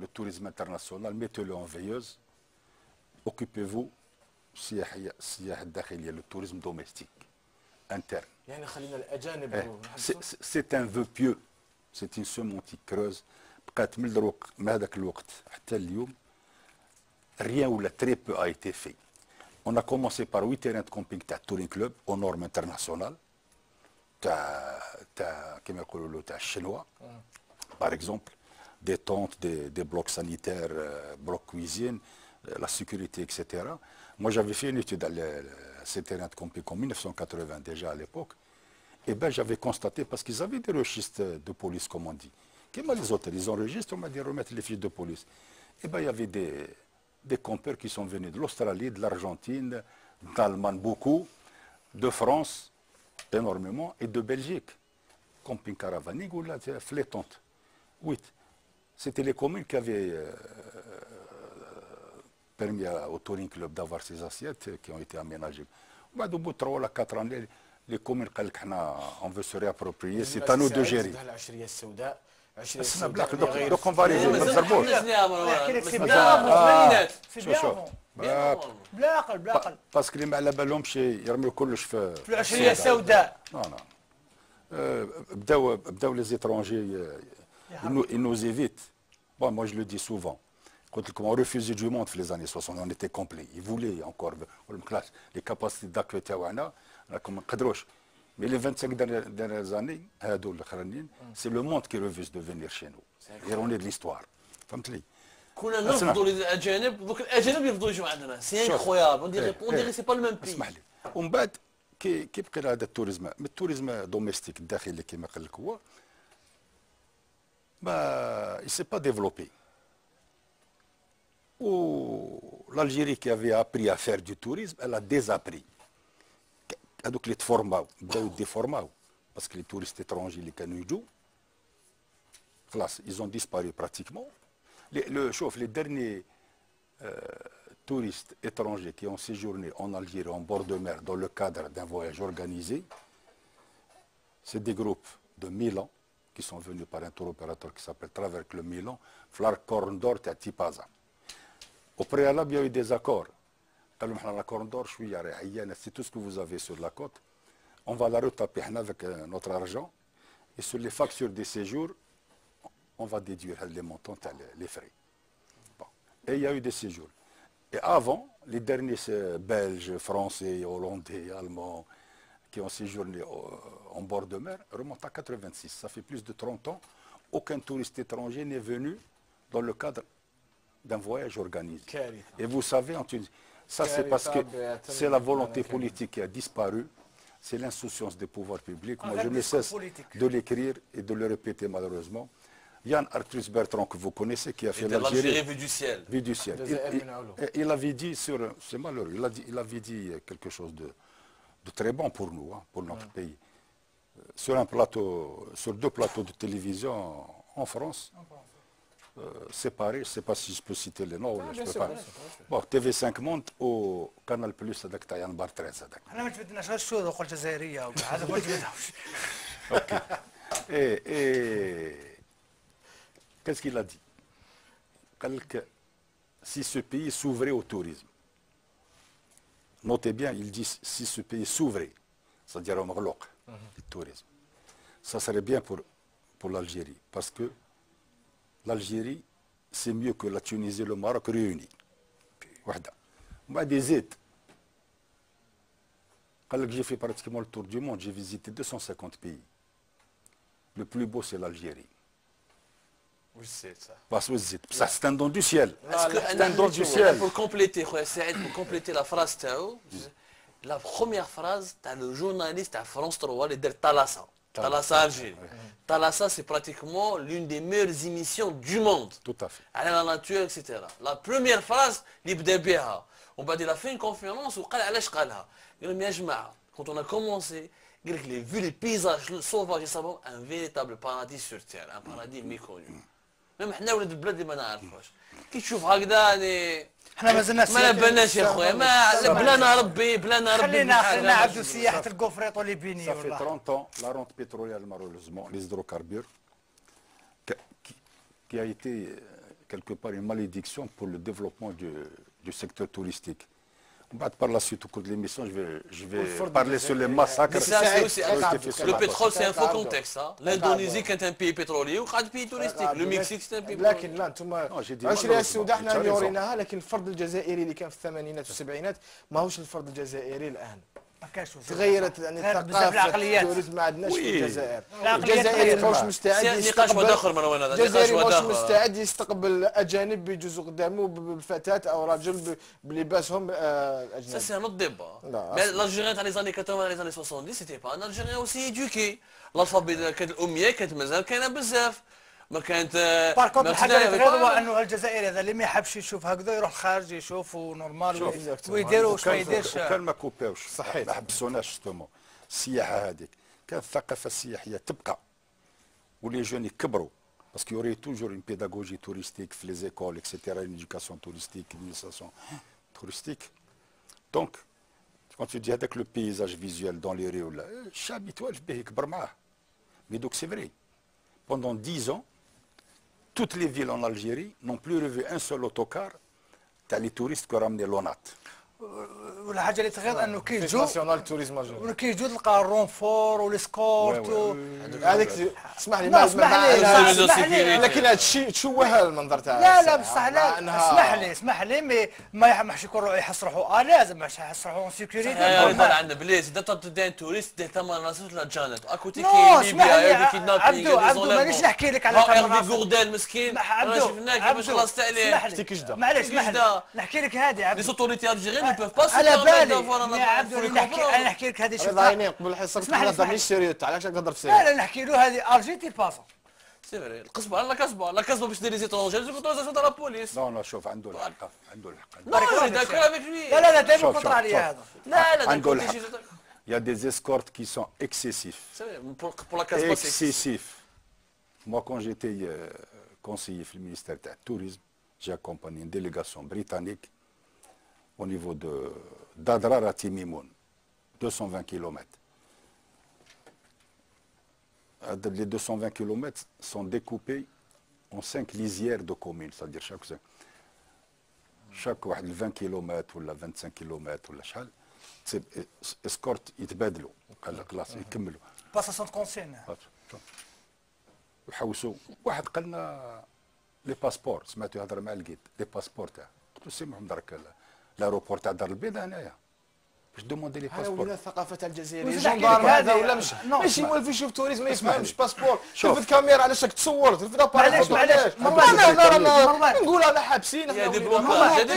le tourisme international, mettez-le en veilleuse. Occupez-vous السياحه الداخليه, le tourisme domestique interne. يعني خلينا الاجانب. C'est un vœu pieux, c'est une sémantique creuse. بقات من هذاك الوقت حتى اليوم rien ou très peu a été fait. On a commencé par 8 terrains de camping تاع Touring Club aux normes internationales. تاع كما يقولوا له تاع الشنوا par exemple des tentes, des blocs sanitaires, blocs cuisine, la sécurité, etc. Moi, j'avais fait une étude à ces terrains de Compiègne en 1980 déjà à l'époque. Et bien, j'avais constaté, parce qu'ils avaient des registres de police, comme on dit. Comme les autres, ils enregistrent, on m'a dit remettre les fiches de police. Et bien, il y avait des compères qui sont venus de l'Australie, de l'Argentine, d'Allemagne beaucoup, de France, énormément, et de Belgique. Camping Caravaning ou la Flétante. Oui. C'était les communes qui avaient permis au Touring Club d'avoir ces assiettes qui ont été aménagées. Au bout de 3 ou 4 années, les communes, on veut se réapproprier, c'est à nous de gérer. Donc on va arriver, ما تزربوش. باسكو اللي ما على بالهمش يرميو كلش في العشرية السوداء. بداو les étrangers, ils nous évitent. Bon, moi je le dis souvent. Quand on refusait du monde dans les années 60, on était complet. Ils voulaient encore les capacités d'accueil تاعنا راكم ما نقدروش. Mais les 25 dernières années, c'est le monde qui refuse de venir chez nous. Et on est de l'histoire. فهمت لي؟ كنا نرفضوا الاجانب دوك الاجانب يرفضوا يجوا عندنا سي انكرويابل اون ديري سي با لو ميم بي. اسمح لي ومن بعد كي بقينا هذا التوريزم دوميستيك الداخلي كما قال لك هو ما il s'est pas développé. L'Algérie qui avait appris à faire du tourisme, elle a désappris. هذوك اللي تفورماو بداو يديفورماو باسكو لي توريست étrangers اللي كانوا يجوا خلاص ils ont disparu pratiquement. شوف les derniers touristes étrangers qui ont séjourné en Algérie en bord de mer dans le cadre d'un voyage organisé, c'est des groupes de Milan qui sont venus par un tour opérateur qui s'appelle Traverse le Milan, Flar Corne d'Or et Tipaza. Au préalable, il y a eu des accords. La Corne d'Or, c'est tout ce que vous avez sur la côte. On va la retaper avec notre argent et sur les factures des séjours, on va déduire les montants, les frais. Bon. Et il y a eu des séjours. Et avant, les derniers Belges, Français, Hollandais, Allemands qui ont séjourné en bord de mer remontent à 86. Ça fait plus de 30 ans. Aucun touriste étranger n'est venu dans le cadre d'un voyage organisé. Et vous savez, en Tunisie, ça c'est parce que c'est la volonté politique qui a disparu. C'est l'insouciance des pouvoirs publics. Moi, je ne cesse de l'écrire et de le répéter malheureusement. Yann Arthus Bertrand, que vous connaissez, qui a fait l'Algérie vue du ciel. Vue du ciel. Il avait dit sur... C'est malheureux. Il avait dit quelque chose de très bon pour nous, hein, pour notre pays. Sur un plateau, sur 2 plateaux de télévision en France, séparés, je ne sais pas si je peux citer les noms, je peux pas. Bon, TV5 Monde au Canal Plus هذاك تاع يان بار 13 هذاك. احنا ما تبدلناش غير الشهود وقال الجزائريه وهذا ما تبدلوش. Ok. Et qu'est-ce qu'il a dit? Si ce pays s'ouvrait au tourisme, notez bien, il dit si ce pays s'ouvrait, c'est-à-dire au Maroc, le tourisme, ça serait bien pour l'Algérie, parce que l'Algérie, c'est mieux que la Tunisie et le Maroc réunis. Moi, des aides. Quand j'ai fait pratiquement le tour du monde, j'ai visité 250 pays. Le plus beau, c'est l'Algérie. Oui, c'est ça. Parce que c'est un don du ciel. C'est un don du ciel. Pour compléter, pour compléter la phrase, la première phrase, tu as le journaliste à France 3, le Talassa. Talassa Algérie. Talassa, c'est pratiquement l'une des meilleures émissions du monde. Tout à fait. À la nature, etc. La première phrase, on va dire, il a fait une conférence, quand on a commencé, il a vu les paysages sauvages, un véritable paradis sur terre, un paradis méconnu. Même nous, ولاد البلاد ما نعرفوش. كي تشوف هكذا احنا مازلنا ما بناش يا خويا ما بلانا ربي خلينا عبدو سياحة الكوفريط والليبيني. Ça fait 30 ans, la rente pétrolière, malheureusement, les hydrocarbures, qui a été quelque part une malédiction pour le développement du secteur touristique. Par la suite, au cours de l'émission, je vais parler sur les massacres. Le pétrole, c'est un faux contexte. L'Indonésie, qui est un pays pétrolier, ou un pays touristique. Le Mexique, c'est un pays pétrolier. لكن لا انتم العشريه السوداء احنا اللي وريناها، لكن الفرد الجزائري اللي كان في الثمانينات والسبعينات ماهوش الفرد الجزائري الان. ما كانش تغيرت يعني ثقافه التوريزم ما عندناش في الجزائر. الجزائري ماهوش مستعد يستقبل داخل مروان هذا الجزائري ماهوش مستعد يستقبل اجانب يجوزوا قدامه بفتاه او رجل بلباسهم اجنبي. Ça c'est un autre débat. Mais l'Algérien dans les années 80 les années 70 c'était pas un Algérien aussi éduqué. الالفابي كانت الاميه كانت مازال كاينه بزاف. ما كانت باركونت الحاجه اللي تغير هو انه الجزائري هذا اللي ما يحبش يشوف هكذا يروح الخارج يشوفوا نورمال ويديروا واش ما يديرش. وكان ما كوباوش صحيح ما حبسوناش ستومون السياحه هذيك كانت الثقافه السياحيه تبقى ولي جون يكبروا باسكو يوري توجور اون بيداغوجي توريستيك في لي زيكول اكسيتيرا اون ايديوكاسيون توريستيك ادمينستراسيون توريستيك دونك كون تو دي هذاك لو بيزاج فيزوال دون لي ريو الشعب يتوالف به يكبر معاه مي دوك سي فري pendant 10 ans toutes les villes en Algérie n'ont plus revu un seul autocar تاع لي توريست كو رامني لونات. والحاجه اللي تغير انه كيجوا ناسيونال توريزم الجزائري كيجوا تلقى الرونفور والسكورت هذاك اسمح لي لكن هذا الشيء تشوه المنظر تاعها. لا بصح لا اسمح لي مي ما يحمحش يكون يحس روحو لازم باش يحس روحو اون سيكوريتي. عندنا بليس اذا تدين توريست دي تما ناس لا جانت اكوتي كاين ليبيا دي كيدنابينغ عبدو مانيش نحكي لك على هيرفي غوردال مسكين انا شفناه كيفاش خلصت عليه شتي كجده معليش نحكي لك هذه عبدو لي سوتوريتي الجيريين ne peuvent pas على بالي يا عبدو انا نحكي لك هذه شوف ضايعين قبل الحصه كنت نهضر مش سيريوت علاش نهضر في لا نحكي له هذه الجيتي باسون سي فري القصبه لا كسبه باش دير لي زيترونجي جو اوتوريزاسيون تاع لا بوليس. لا شوف عنده الحق لا داكور افيك لوي لا دائما كونتر عليا هذا لا عنده الحق. Il y a des escortes qui sont excessifs. Pour la casse excessifs. Moi quand j'étais conseiller في ministère du tourisme, j'ai accompagné une délégation britannique au niveau de d'Adrar à Timimoun, 220 km. Les 220 km sont découpés en 5 lisières de communes, c'est-à-dire chaque 20 km ou 25 km ou شحال اسكورت يتبادلوا قال لك خلاص يكملوا باساسون كونسين ويحوسوا. واحد قال لنا لي باسبور سمعتو يهضر مع الكيد لي باسبور تاعو قلت له سمعهم درك لاروبور تاع دار البيضاء هنايا باش دوموندي لي باسبور. هذا الثقافه تاع الجزائري الجندارم هذا ولا ماشي مولف يشوف توريزم ما يفهمش باسبور شوف الكاميرا علاش راك تصور تلفت ابارات معليش نقول انا حابسين يا دي بلوكاج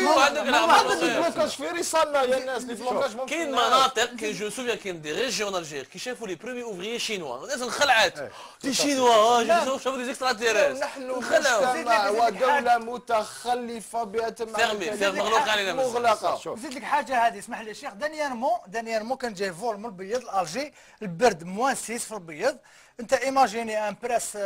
في رسالنا يا الناس لي بلوكاج كاين مناطق كاين جو سوفيان كاين دي ريجيون الجير كي شافوا لي برومي اوفريي شينوا الناس انخلعت دي شينوا شافوا دي زيكسترا تيريس نحن مجتمع ودوله متخلفه مغلقه. نزيد لك حاجه هذه اسمح لي الشيخ دانييرمون كان جاي فول من البيض الجي البرد موان 6 في البيض. انت ايماجيني ان بريس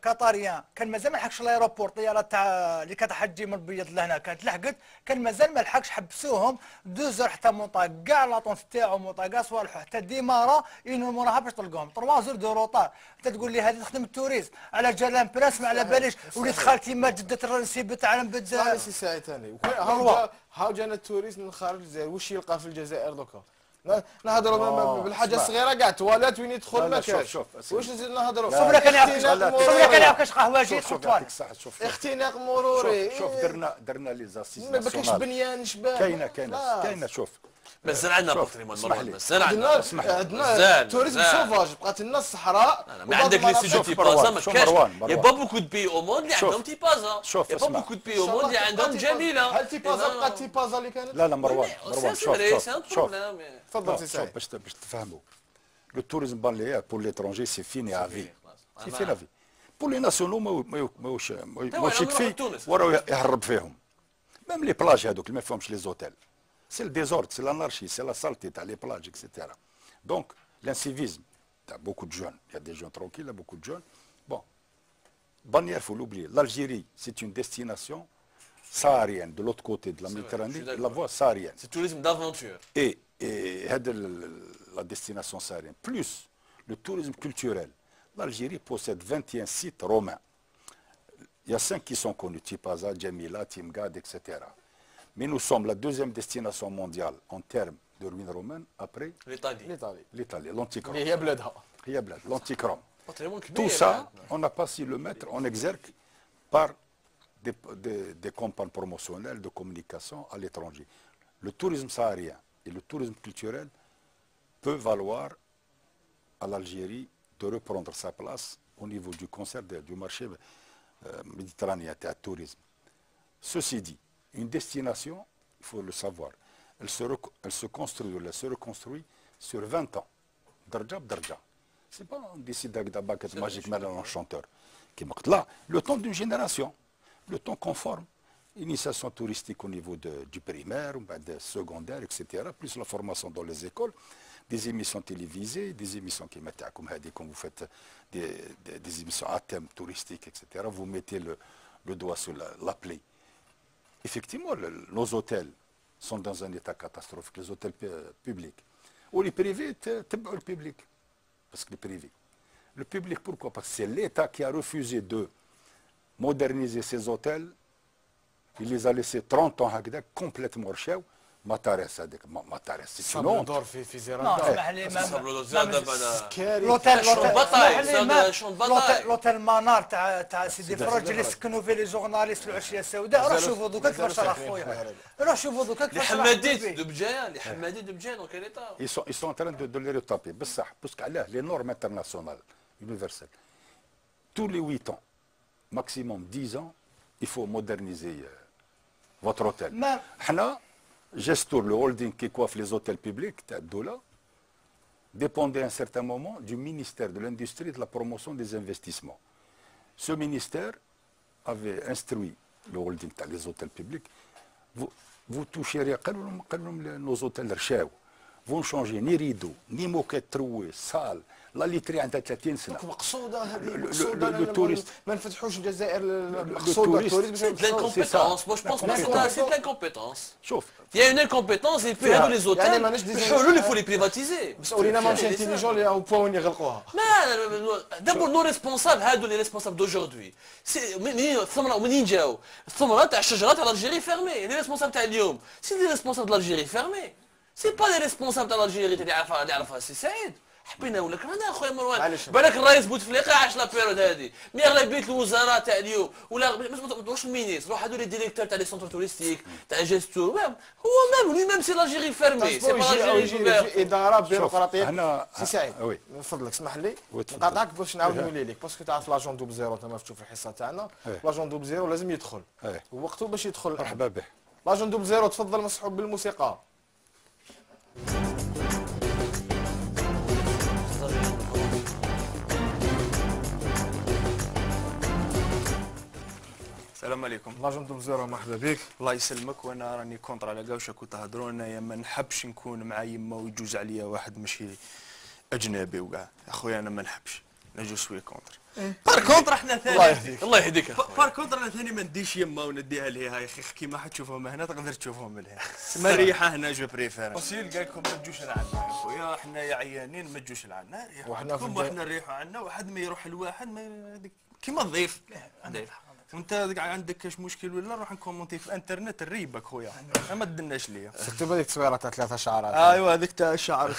قطريان كان مازال ما لحقش لايروبور طياره تاع اللي كتحجي من البيض لهنا كانت لحقت كان مازال ما لحقش حبسوهم 2 زور حتى مونطا كاع لاطونس تاعو مونطا كاع صوالحو حتى ديمارا ينورموا راها باش تلقاهم 3 زور دو روطار. انت تقول لي هذه تخدم التوريزم على جال بريس ما على باليش وليت خالتي ما جدت الرنسيب تاع بدا سي ساعه ثاني هاو جانا التوريزم من الخارج الجزائر واش يلقى في الجزائر دوكا نهضروا بالحاجه الصغيره كاع تواليت وين يدخل ما كاش واش نزيد نهضروا صبرا كان يعرفش قهوجي اختناق مروري شوف درنا لي زاسيز ما بكاش بنيان شباب كاينه شوف مازال عندنا باتريمون مازال عندنا توريزم سوفاج بقات لنا الصحراء ما عندك لي سيجو تي بازا ما كاش يا با بوكو دو بي او موند اللي عندهم تي بازا يا با بوكو دو بي او موند اللي عندهم جميله. هل تي بازا بقات تي بازا اللي كانت؟ لا مروان شوف تفضل سي باش تفهموا لو توريزم باليير بور ليترونجي سي فيني افي سي فيني افي بور لي ناسيونو ماهوش يكفي وراو يهرب فيهم ميم لي بلاج هذوك اللي ما فيهمش لي زوتيل c'est le désordre, c'est l'anarchie, c'est la saleté, t'as les plages, etc. Donc, l'incivisme, t'as beaucoup de jeunes, il y a des jeunes tranquilles, il y a beaucoup de jeunes. Bon, Bannière, il faut l'oublier, l'Algérie, c'est une destination saharienne, de l'autre côté de la Méditerranée, la voie saharienne. C'est tourisme d'aventure. Et la destination saharienne, plus le tourisme culturel. L'Algérie possède 21 sites romains. Il y a 5 qui sont connus, Tipaza, Djamila, Timgad, etc. Mais nous sommes la 2e destination mondiale en termes de ruines romaines après l'Italie, l'Antichrome. L'Antichrome. Tout ça, on n'a pas su le mettre en exergue par des campagnes promotionnelles de communication à l'étranger. Le tourisme saharien et le tourisme culturel peut valoir à l'Algérie de reprendre sa place au niveau du concert du marché méditerranéen du tourisme. Ceci dit, une destination, il faut le savoir, elle se reconstruit sur 20 ans. Darja b'darja. C'est pas on décide d'un baguette magique maintenant un chanteur. Là, le temps d'une génération, le temps conforme, initiation touristique au niveau du primaire, du secondaire, etc., plus la formation dans les écoles, des émissions télévisées, des émissions qui mettent à comme vous faites des émissions à thème touristique, etc. Vous mettez le doigt sur la plaie. Effectivement, nos hôtels sont dans un état catastrophique, les hôtels publics. Ou les privés, le public. Parce que les privés. Le public, pourquoi? Parce que c'est l'État qui a refusé de moderniser ces hôtels. Il les a laissés 30 ans complètement رشاو. ما تارس هذاك ما تارس شنو دور في زيراندا اسمح لي لوتيل مانار تاع سيدي فرج اللي سكنوا فيه لي جورناليست العشيه السوداء روح شوفوا دوكا كيفاش راه خويا روح شوفوا دوكا كيفاش راه حماديت دو بجايه لي حماديت دو بجايه دونك ليتا ils sont en train de les retaper بصح باسكو علاه les normes internationales universelles tous les 8 ans maximum 10 ans il faut moderniser votre hôtel. حنا gestor le holding qui coiffe les hôtels publics تاع الدولة dépendait à un certain moment du ministère de l'Industrie et de la Promotion des Investissements. Ce ministère avait instruit le holding تاع les hôtels publics. Vous touchez rien, nos hôtels رشاو. Vous ne changez ni rideau, ni moquette trouée, salle. لا ليتري عندها 30 سنه مقصوده لو توريست ما نفتحوش الجزائر مقصوده التوريست l'incompétence moi je pense que c'est de l'incompétence شوف il y a une incompétence et puis هذو les hôtels الحلول il faut les privatiser مسؤولين ماشي انتيليجون اللي او بوين يغلقوها دابور نو ريسبونسابل هادو لي ريسبونسابل دوجوردي الثمره منين جاو الثمره تاع الشجره تاع الجيري فيرمي لي ريسبونسابل تاع اليوم سي لي ريسبونسابل تاع الجيري فيرمي سي با لي ريسبونسابل تاع الجيري اللي يعرفها سي سعيد حبينا ولا كرهنا اخويا مروان بالك الرئيس بوتفليقه عاش لا بيريود هذه مي اغلبيه الوزراء تاع اليوم ولا واش المينيستر روح هذو لي ديريكتور تاع لي سونتر توريستيك تاع جيستور هو ميم سي لاجيري فيرمي سي با لاجيري اداره بيروقراطيه سي سعيد من فضلك اسمح لي نقاطعك باش نعاود نولي لك باسكو تعرف لاجون دوب زيرو انت ما فتشوف في الحصه تاعنا لاجون دوب زيرو لازم يدخل وقته باش يدخل مرحبا به لاجون دوب زيرو تفضل مصحوب بالموسيقى السلام عليكم. لاجون دوب زيرو مرحبا بك. الله يسلمك وانا راني كونتر على كاع واش راكو تهضروا انايا ما نحبش نكون مع يما ويجوز عليا واحد ماشي اجنبي وكاع اخويا انا ما نحبش انا جو سوي كونتر. بار كونتر احنا ثاني الله يهديك بار كونتر انا ثاني ما نديش يما ونديها ليها يا اخي كيما حتشوفهم هنا تقدر تشوفهم لها مريحه هنا جو بريفير وسيل قال لكم ما تجوش لعنا يا خويا احنا يا عيانين ما تجوش لعنا وحنا نريحوا عنا واحد ما يروح لواحد ما كيما الضيف وانت عندك كاش مشكل ولا نروح نكومونتي في الانترنت نريبك خويا ما تدناش ليا سكتب هذيك التصويره تاع 3 شعرات ايوا هذيك تاع الشعر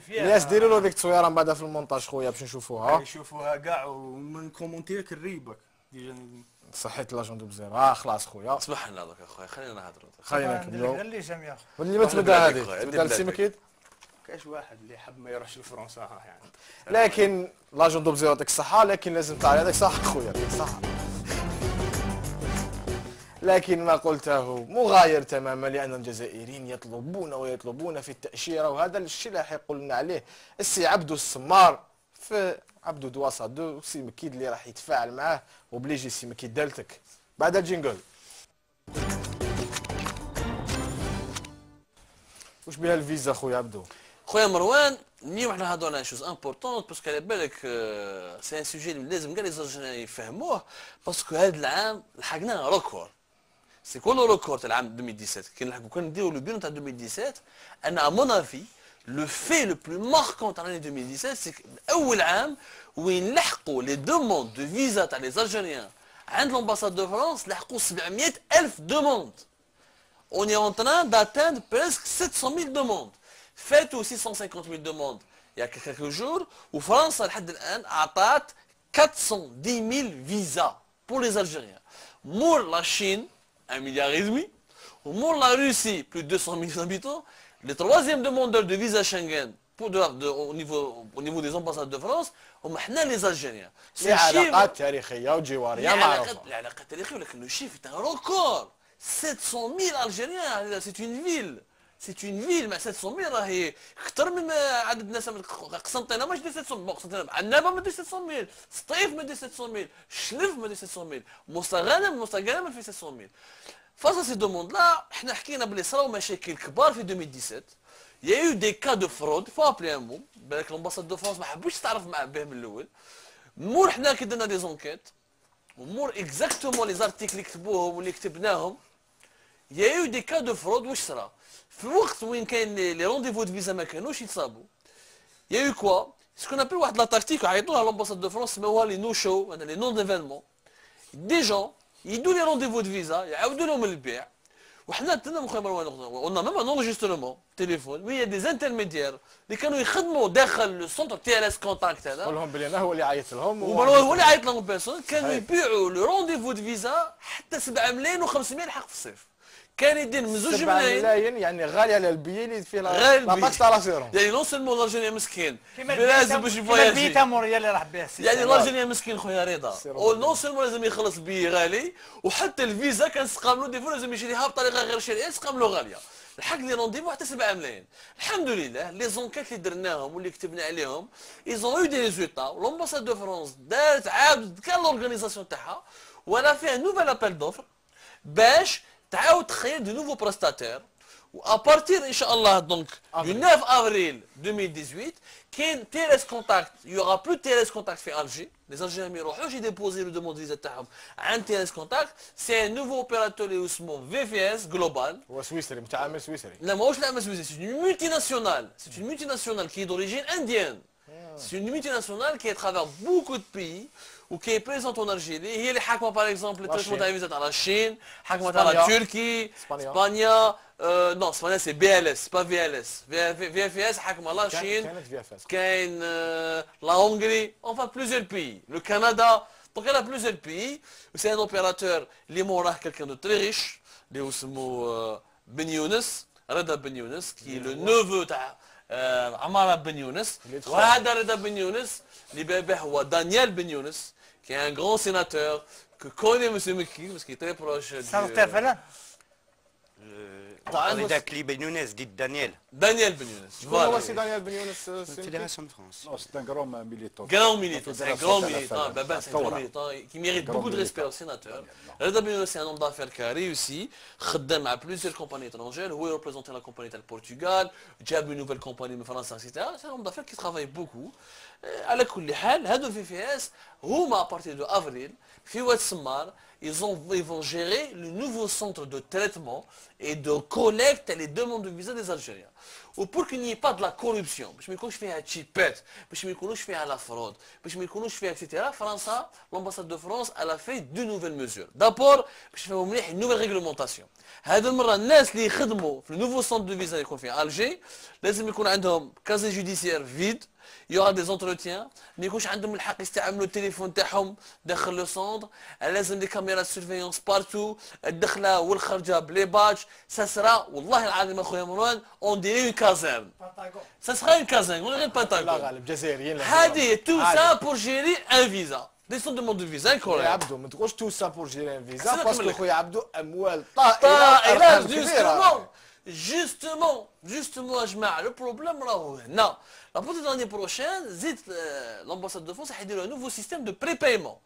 الناس ديروا له هذيك التصويره من بعد في المونتاج خويا باش نشوفوها نشوفوها كاع ومن كومونتيك نريبك صحيت لاجون دوب زيرو خلاص خويا اسمح لنا دوك اخويا خلينا نهضروا خلينا نكملوا غير لي جام يا اخو واللي ما تبدا هذه تبدا السيمكيد كاش واحد اللي حب ما يروحش لفرنسا يعني لكن لاجون دوب زيرو يعطيك الصحه لكن لازم تعرف هذاك صح خويا يعطيك الصحه لكن ما قلته مغاير تماما لان الجزائريين يطلبون في التاشيره وهذا الشيء اللي حيقول لنا عليه السي عبدو السمار في عبدو دواسا دو سي مكيد اللي راح يتفاعل معاه وبليجي سي مكيد دالتك بعد الجينجل واش بها الفيزا خويا عبدو خويا مروان اليوم احنا هضرنا على شوز امبورطون باسكو على بالك سي ان سوجي اللي لازم كاع لي زوجنا يفهموه باسكو هذا العام لحقنا ريكورد سي كل ريكورد تاع العام 2017 كي نلحقوا كان نديروا لو بيلون تاع 2017 انا مون افي لو في لو بلو ماركون تاع لاني 2017 سي اول عام وين لحقوا لي دوموند دو فيزا تاع لي الجيريان عند لامباساد دو فرانس لحقوا 700,000 دوموند on est en train d'atteindre presque 700,000 demandes. Faites aussi 650,000 demandes il y a quelques jours où France لحد الآن أعطت 410,000 visas pour les Algériens. Pour la Chine 1,5 milliard ou pour la Russie plus de 200,000 habitants Les troisièmes demandeurs de visa Schengen au niveau des ambassades de France هم احنا les Algériens. ليه علاقات تاريخيه وجواريه معروفه. العلاقات التاريخيه ولكن لو شيف est un record. 700 000 Algériens, c'est une ville. C'est une ville مع 700 000 راهي اكثر من عدد الناس. قسنطينه ماشي 700 000، قسنطينه عنابه ما 700 000، سطيف ما 700 000، شلف ما 700 000، مستغانم ما في 700 000. Face à ces demandes-là, احنا حكينا بلي صراو مشاكل كبار في 2017. Il y a eu des cas de fraude, il faut appeler un mot. بالك l'ambassade de France ما حبوش تتعرف به من الاول. مور حنا كي درنا دي زونكيت ومور اكزاكتومون لي زارتيكل اللي كتبوهم واللي كتبناهم. Il y a eu des cas de fraude. واش صرا؟ في الوقت وين كاين لي رونديفو دو فيزا ما كانوش يتصابوا. Il y a eu quoi؟ سكون ابل واحد لا تاكتيك عيطوها l'ambassade de France سموها لي نو شو، لي نون ديفينمون. دي جون يدوا لي رونديفو دو فيزا يعاودوا لهم البيع. وحنا تنا مخي مروان قلنا ميم ان انجسترمون تليفون وي دي انترميديير اللي كانوا يخدموا داخل لو سونتر تي ال اس كونتاكت هذا. قول لهم بلي انا هو اللي عيط لهم هو اللي عيط لهم بيرسون. كانوا يبيعوا لو رونديفو دو فيزا حتى 7 ملايين و500 الحق في الصيف. كان يدير من 2 ملايين يعني غالي على البي اللي فيه لا باكس تاع لاسيرون. يعني نون سيلمون الالجيريان مسكين لازم باش يفواياجي. البيتا موريا اللي راح بها السي. يعني الالجيريان مسكين خويا رضا نون سيلمون لازم يخلص بي غالي، وحتى الفيزا كان سقام له ديفو لازم يشريها بطريقه غير شرعيه سقام له غاليه. الحق لي رونديفو حتى 7 ملايين. الحمد لله لي زونكات اللي درناهم واللي كتبنا عليهم ايزون او دي ريزولتا. والامباساد دو فرونس دارت عاود كان لورغانيزاسيون تاعها ولا فيها نوفيل ابل دوفر باش تعاود تخيل دي نوفو بريستاتير. وابارتير ان شاء الله دونك دو 9 افريل 2018 كاين تي اس كونتاكت. يوغا بلو تي اس كونتاكت في الجي. لي زالجيريان ما يروحوش يديبوزي لو دوموند فيزا تاعهم عند تي اس كونتاكت. سي ان نوفو اوبيراتور اللي اسمه في في اس جلوبال. هو سويسري متعامل سويسري. لا ماهوش العمل سويسري. سي اون مولتي ناسيونال. سي اون مولتي ناسيونال كي دوريجين انديان. سي اون مولتي ناسيونال كي ترافير بوكو دو بيي وكي بريزونت اون الجيري. هي اللي حاكمه باغ اكزومبل التريتمون تاع الفيزا تاع الصين، حاكمه تاع تركي، اسبانيا. نو اسبانيا سي بي ال اس با في ال اس. في اف اس حاكمه لا الصين، كاين لا هونغري، اونفا بلوزيور بيي، لو كندا. دونك انا بلوزيور بيي. وسي ان اوبيراتور اللي موراه كالكان دو تري ريش اللي هو سمو بن يونس، رضا بن يونس كي لو نوفو تاع عمارة بن يونس. وهذا رضا بن يونس اللي باباه هو دانيال بن يونس qui est un grand sénateur que connaît M. Mekki parce qu'il est très proche du... sénateur فعلا؟ هذاك اللي بن يونس ديت دانيال بن يونس. شكون هو سي دانيال بن يونس؟ Fédération de France. Non, c'est un grand militant. Grand militant, c'est un grand militant. Baba, c'est un grand militant qui mérite beaucoup de respect au sénateur. Reda Ben Younes, c'est un homme d'affaires qui a réussi. خدم مع plusieurs compagnies étrangères. هو représentait la compagnie du Portugal. جاب une nouvelle compagnie من فرنسا etc. C'est un homme d'affaires qui travaille beaucoup. على كل حال هادو في في اس هما à partir de avril في واد سمار ils vont gérer le nouveau centre de traitement et de collecte les demandes de visa des Algériens. Ou pour qu'il n'y ait pas de la corruption, باش ما يكونش فيها تشيبات، باش ما يكونوش فيها لا فرود، باش ما يكونوش فيها etc. فرنسا l'ambassade de France elle a fait deux nouvelles mesures. D'abord باش نفهموا مليح une nouvelle réglementation. هذه المره الناس اللي يخدموا في النوفو سونتر دو فيزا يكون في الجي لازم يكون عندهم كازي جوديسيير فيد. يوغا دي زونتروتيان ما يكونش عندهم الحق يستعملوا التليفون تاعهم داخل لو سونتر. لازم دي كاميرا سيرفيونس بارتو الدخله والخرجه بلي باتش. سا سرا والله العظيم اخويا مروان اون ديري اون كازيرن. سا سرا اون كازيرن ولا غير بانتاغون. لا غالب جزائريين. هذه تو سا بور جيري ان فيزا. دي سون دوموند دو فيزا كوريا. يا عبدو ما تقولش تو سا بور جيري ان فيزا باسكو خويا عبدو اموال طائره جوستومون جوستومون يا جماعه لو بروبليم راهو هنا. La pour l'année prochaine, l'ambassade de France a un nouveau système de prépaiement.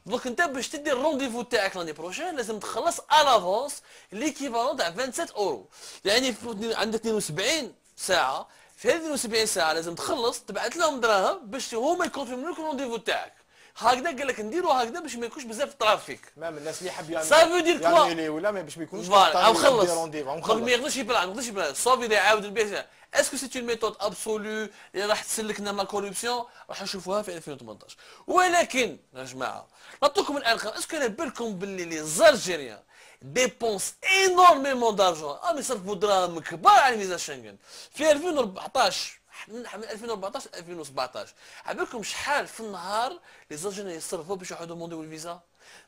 Donc, tu as des rendez-vous l'année prochaine, لازم تخلص à l'avance l'équivalent de 27 €. يعني عندك 72 ساعة، في هذه 72 ساعة لازم تخلص تبعث لهم دراهم باش هما يكونفيرموا لك الرونديفو تاعك. هكذا قال لك نديروا هكذا باش ما يكونش بزاف الترافيك. مام الناس اللي يحب يعمل سا فو دير كوا ولا باش ما يكونوش مخلص. دونك ما يقدرش يبلع، ما يقدرش يبلع. صافي اللي يعاود البيع. اسكو سي اون ميثود ابسولو اللي راح تسلكنا من لا كوربسيون؟ راح نشوفوها في 2018. ولكن يا جماعه نعطيكم الارقام. اسكو على بالكم باللي لي زالجيريان ديبونس انورميمون دارجون يصرفوا دراهم كبار على فيزا شنغن في 2014 من 2014 ل 2017. على بالكم شحال في النهار لي زالجيريان يصرفوا باش يروحوا دومونديو الفيزا؟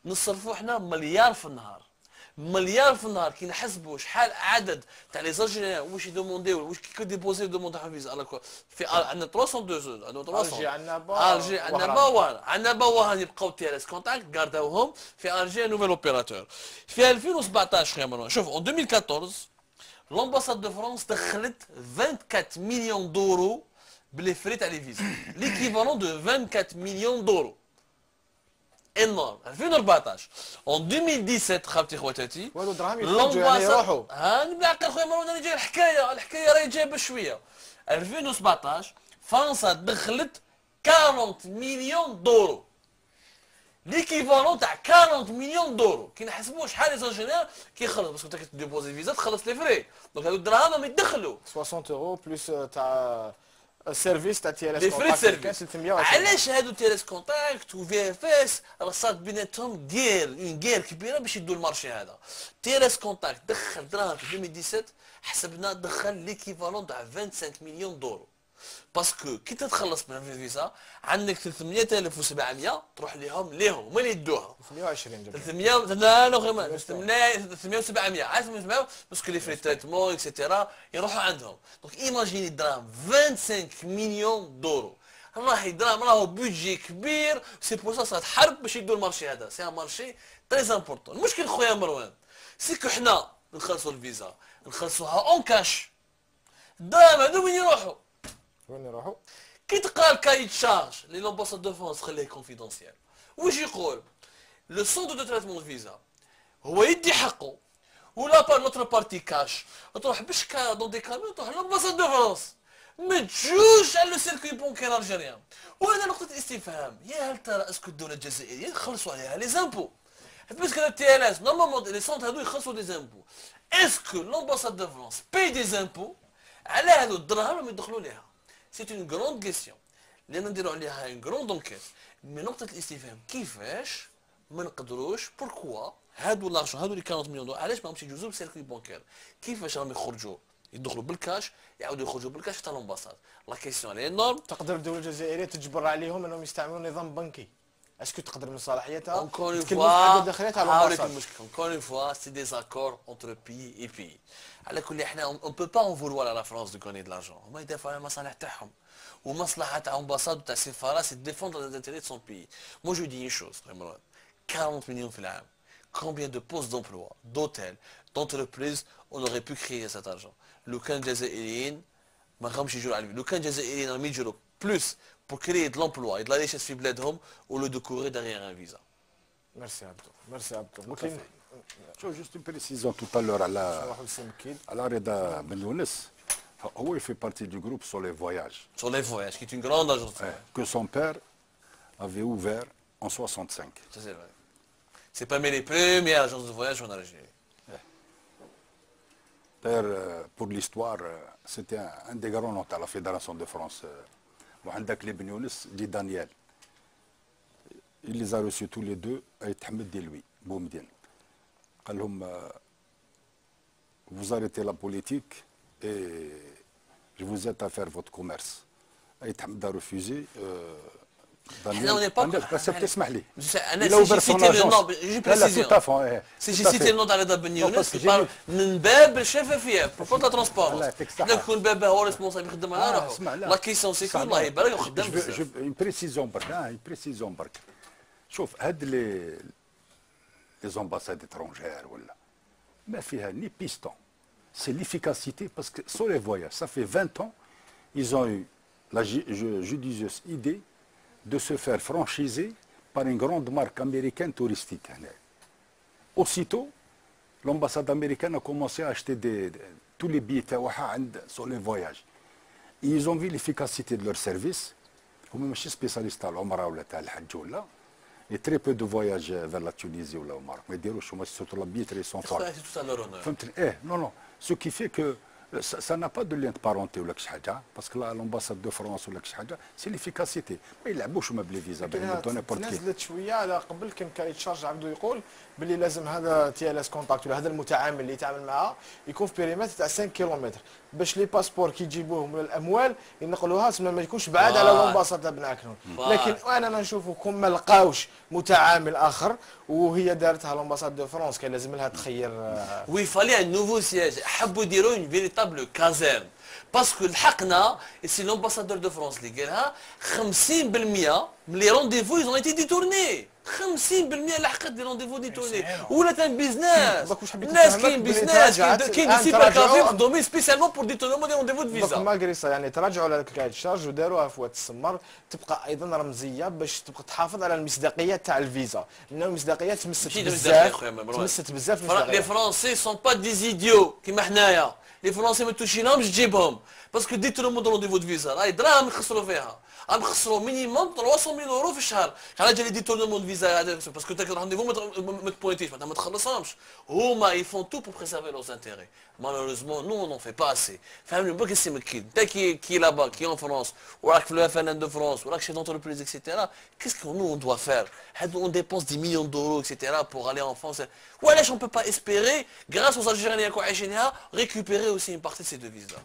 نصرفوا حنا مليار في النهار. مليار في النهار كي نحسبوا شحال عدد تاع لي زالجيريان واش يدومونديو واش كي ديبوزي دوموند تاع فيزا على في عندنا 302 عندنا 300 الجي عندنا با الجي عندنا باوان عندنا باوان يبقاو تي ال اس كونتاكت غارداوهم في الجي نوفيل اوبيراتور في 2017 يا مروان شوف en 2014 l'ambassade de France دخلت 24 مليون دورو بلي فري تاع لي فيزا ليكيفالون دو 24 مليون دورو énorme 2014 en 2017 خالتي خواتاتي والو دراهم يروحوا نبدا خويا مروان انا جاي الحكايه راهي جايه بشويه 2017 فرنسا دخلت 40 مليون دورو ليكيفالون تاع 40 مليون دورو كي نحسبوا شحال لي زانجينير كيخلص باسكو انت كتديبوزي فيزا تخلص لي فري دونك هادو الدراهم راهم يدخلوا 60 اورو بلس تاع السيرفيس تاع تي ال اس لي فري سيرفيس 320 علاش هادو تي ال اس كونتاكت و في اف اس راه صارت بيناتهم غير كبيره باش يدوا المارشي هذا تي ال اس كونتاكت دخل دراهم في 2017 حسبنا دخل ليكيفالون تاع 25 مليون دورو باسكو كي تتخلص من الفيزا عندك 300,700 تروح لهم هما اللي يدوها 320 300 لا لا غير 300 700 عارف 700 باسكو لي فري تريتمون اكسيتيرا يروحوا عندهم دونك ايماجيني الدراهم 25 مليون دورو راهي دراهم راهو بودجي كبير سي بور سا صارت حرب باش يدوا المارشي هذا سي ان مارشي تري امبورطون المشكل خويا مروان سيكو حنا نخلصوا الفيزا نخلصوها اون كاش الدراهم هذو وين يروحوا وين يروحوا؟ كي تقرا الكاي تشارج لي لومباساد دو فرانس خليه كونفيدونسيال واش يقول لو سونتر دو تريتمون دو فيزا هو يدي حقه ولا با نوتر بارتي كاش تروح بشكا دون دي كاميون تروح لومباساد دو فرانس ما تجوش على لو سيركوي بونكير الجيريان وهذا نقطة استفهام يا هل ترى اسكو الدولة الجزائرية يخلصوا عليها لي زامبو باسكو تي ال اس نورمالمون لي سونتر هذو يخلصوا دي زامبو اسكو لومباساد دو فرانس باي دي زامبو على هذو الدراهم اللي يدخلوا ليها سي اون غروند كيسيون اللي نديروا عليها اون غروند انكيت مي نقطة الاستفهام كيفاش ما نقدروش بوركوا هادو لارجون هادو اللي 40 مليون دولار علاش ما همش يجوزوا بالسيركوي بونكير كيفاش راهم يخرجوا يدخلوا بالكاش يعاودوا يخرجوا بالكاش حتى لومباساد لا كيسيون لي نورم تقدر الدولة الجزائرية تجبر عليهم انهم يستعملوا نظام بنكي اسكو تقدر من صلاحيتها اونكور اون فوا داخليات على لومباساد اونكور اون فوا سي دي زاكور اونتر بي اي بي على كل حال اون بو با اون فولوار على فرنسا دو كوني دو لارجون هما يدافعوا على المصالح تاعهم ومصلحه تاع امباساد وتاع السفاره سي ديفوندر لي انتيري دو سون بي مو جو دي اون شوز 40 مليون في العام combien de postes d'emploi d'hôtels d'entreprises on aurait pu créer cet argent لو كان جزائريين ما غامش يجروا على لو كان جزائريين راهم يجروا بلوس pour créer de l'emploi et de la richesse في بلادهم au lieu de courir derrière un visa. Merci Abdou. Merci Abdou. Juste une précision tout à l'heure à la Reda Ben Younes. Il fait partie du groupe sur les voyages. Sur les voyages, qui est une grande agence. Que son père avait ouvert en 65. Ça c'est vrai. C'est parmi les premières agences de voyage en Algérie. D'ailleurs, pour l'histoire, c'était un des grands noms à la Fédération de France. وعندك لي بن يونس دي دانيال. Il les a reçus tous les deux avec Ahmed Deloui, Boumdien. قال لهم vous arrêtez la politique et je vous aide à faire votre commerce. Et Ahmed a refusé. احنا pas تسمح لي. انا سي سيتي النوض على رضا بن يونس من باب الشفافيه بروبو لا ترونسبارونس حنا نكون بابا هو ريسبونسابل يخدم على روحو لا كيسيون سي كو الله يبارك وخدام بزاف. اون بريسيزيون برك اون بريسيزيون برك. شوف هاد لي زامباساد اترونجير ولا ما فيها ني بيستون. سي ليفيكاسيتي باسكو سو لي فواياج ça fait 20 ans ils ont eu la judicieuse idée de se faire franchiser par une grande marque américaine touristique. Aussitôt, l'ambassade américaine a commencé à acheter tous les billets sur les voyages. Et ils ont vu l'efficacité de leur service. Ils sont spécialistes à l'Omra ou à l'Hajj. Et très peu de voyages vers la Tunisie ou au Maroc. Mais surtout la billetterie sont forts. C'est tout à leur honneur. Non, non. Ce qui fait que Ça n'a pas de lien de parenté ولا شي حاجه باسكو l'ambassade de France ولا شي حاجه سي ليفيكاسيتي ما يلعبوش هما بلي فيزا نزلت شويه على قبل كان يتشارج عبدو يقول باللي لازم هذا تي ال اس كونتاكت ولا هذا المتعامل اللي يتعامل معاه يكون في بيريمتر تاع 5 كيلومتر باش لي باسبور كي يجيبوهم ولا الاموال ينقلوها تما ما يكونش بعاد على الامباساد تاع بن عكنون لكن انا ما نشوفوا كون ما لقاوش متعامل اخر وهي دارتها الامباساد دو فرنسا كان لازم لها تخير وي فالي ان نوفو سياج حبوا يديروا اون فيريتابل كازيرن باسكو لحقنا سي لامباسادور دو فرنسا اللي قالها 50% من لي رونديفو يزون ايتي ديتورني 50% لحقت دي رونديفو ديتورني ولات ان بيزنس الناس كاين بيزنس كاين دي سيبر كافي خدومين سبيسيالمون بور ديتورنمون دي رونديفو دو فيزا مالغري سا يعني تراجعوا على الكايد شارج وداروها في وقت السمر تبقى ايضا رمزيه باش تبقى تحافظ على المصداقيه تاع الفيزا لانه المصداقيه تمست بزاف لي فرونسي سون با دي زيديو كيما حنايا لي فرونسي ما توشيناهمش تجيبهم باسكو ديتورمون دو رونديفو دو فيزا راهي دراهم يخسروا فيها نخسروا مينيموم 300,000 اورو في الشهر على جال ديتورمون دو فيزا باسكو تاك رونديفو ما تبوينتيش معناتها ما تخلصهمش هما يفون تو بور بريسيرفي لوز انتيري مالوروزمون نو نون في با اسي فهمني باك السي مكيد انت كي لابا كي اون فرونس وراك في الاف ان دو فرونس وراك شي دونتربريز اكسيتيرا كيسكو نو اون دوا فير هادو اون ديبونس 10 مليون دورو اكسيتيرا بور الي ان فرونس وعلاش اون بو با اسبيري غراس aux Algériens اللي راكو عايشينها récupérer aussi une partie de ces devises là.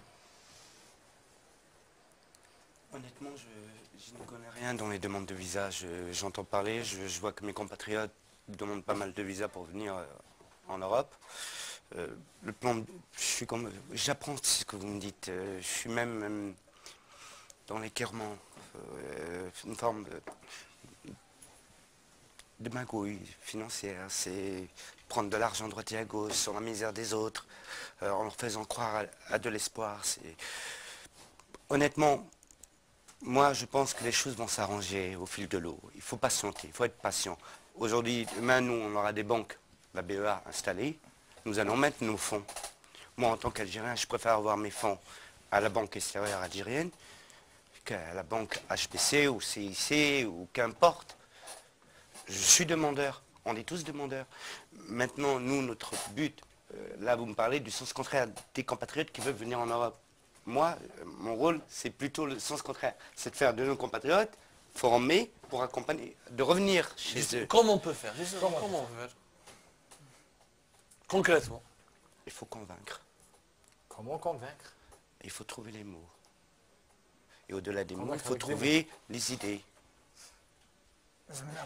Honnêtement, je ne connais rien dans les demandes de visa. J'entends parler, je vois que mes compatriotes demandent pas mal de visas pour venir en Europe. Le plan, j'apprends ce que vous me dites. Je suis même dans l'équerrement, une forme de magouille financière. C'est prendre de l'argent droite et à gauche sur la misère des autres, en leur faisant croire à de l'espoir. Honnêtement, moi, je pense que les choses vont s'arranger au fil de l'eau. Il faut patienter, il faut être patient. Aujourd'hui, demain, nous, on aura des banques, la BEA installée. Nous allons mettre nos fonds. Moi, en tant qu'Algérien, je préfère avoir mes fonds à la banque extérieure algérienne qu'à la banque HBC ou CIC ou qu'importe. Je suis demandeur. On est tous demandeurs. Maintenant, nous, notre but, là, vous me parlez du sens contraire des compatriotes qui veulent venir en Europe. Moi, mon rôle, c'est plutôt le sens contraire. C'est de faire de nos compatriotes formés pour accompagner, de revenir chez eux. Comment on peut faire Comment on peut faire Concrètement. Il faut convaincre. Comment convaincre? Il faut trouver les mots. Et au-delà des mots, il faut trouver les idées.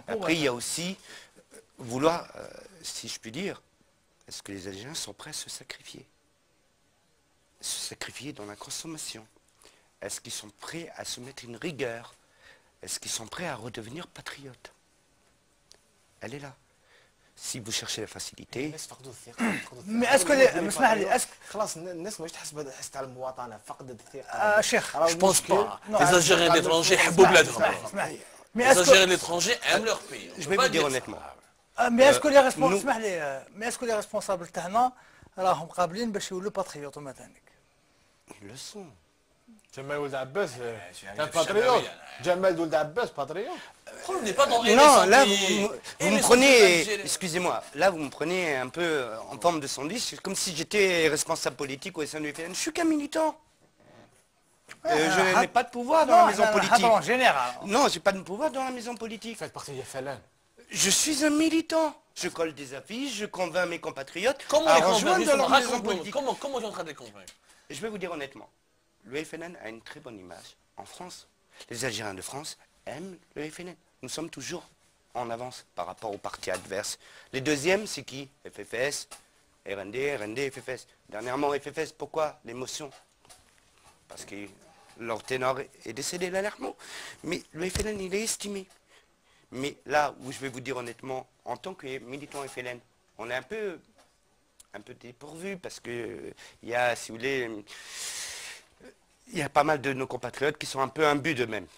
Après, il y a aussi vouloir, si je puis dire, est-ce que les Algériens sont prêts à se sacrifier? Se sacrifier dans la consommation? Est-ce qu'ils sont prêts à se mettre une rigueur? Est-ce qu'ils sont prêts à redevenir patriotes? Elle est là. Si vous cherchez la facilité. Mais est-ce que خلاص الناس مش تحس تاع المواطنه فقدت الثقه شيخ Je pense pas. Les Algériens de l'étranger يحبوا بلادهم. Les Algériens de l'étranger aiment leur pays. Je vais vous dire honnêtement. Mais est-ce que les responsables اسمح لي mais est-ce que les responsables تاعنا راهم قابلين باش يولوا باتريوت وما تانيك؟ Ils le sont. جمال ولد عباس باتريوت جمال ولد عباس باتريوت On n'est pas dans Non, là, vous me prenez, excusez-moi, là, vous me prenez un peu en forme de sandwich, comme si j'étais responsable politique au SNUFN. Je suis qu'un militant. Je n'ai pas de pouvoir dans la maison politique. En général. Non, j'ai pas de pouvoir dans la maison politique. Faites partie des FLN. Je suis un militant. Je colle des affiches, je convainc mes compatriotes Comment à les rejoindre convaincre leur maison politique. Comment tu es en train de les convaincre? Je vais vous dire honnêtement, le FNN a une très bonne image en France. Les Algériens de France aiment le FNN. Nous sommes toujours en avance par rapport aux partis adverses. Les deuxièmes, c'est qui? FFS, RND, FFS. Dernièrement, FFS, pourquoi l'émotion? Parce que leur ténor est décédé dernièrement. Mais le FNN, il est estimé. Mais là où je vais vous dire honnêtement, en tant que militant FNN, on est un peu dépourvu parce que il y a, si vous voulez, il y a pas mal de nos compatriotes qui sont un peu imbus d'eux-mêmes,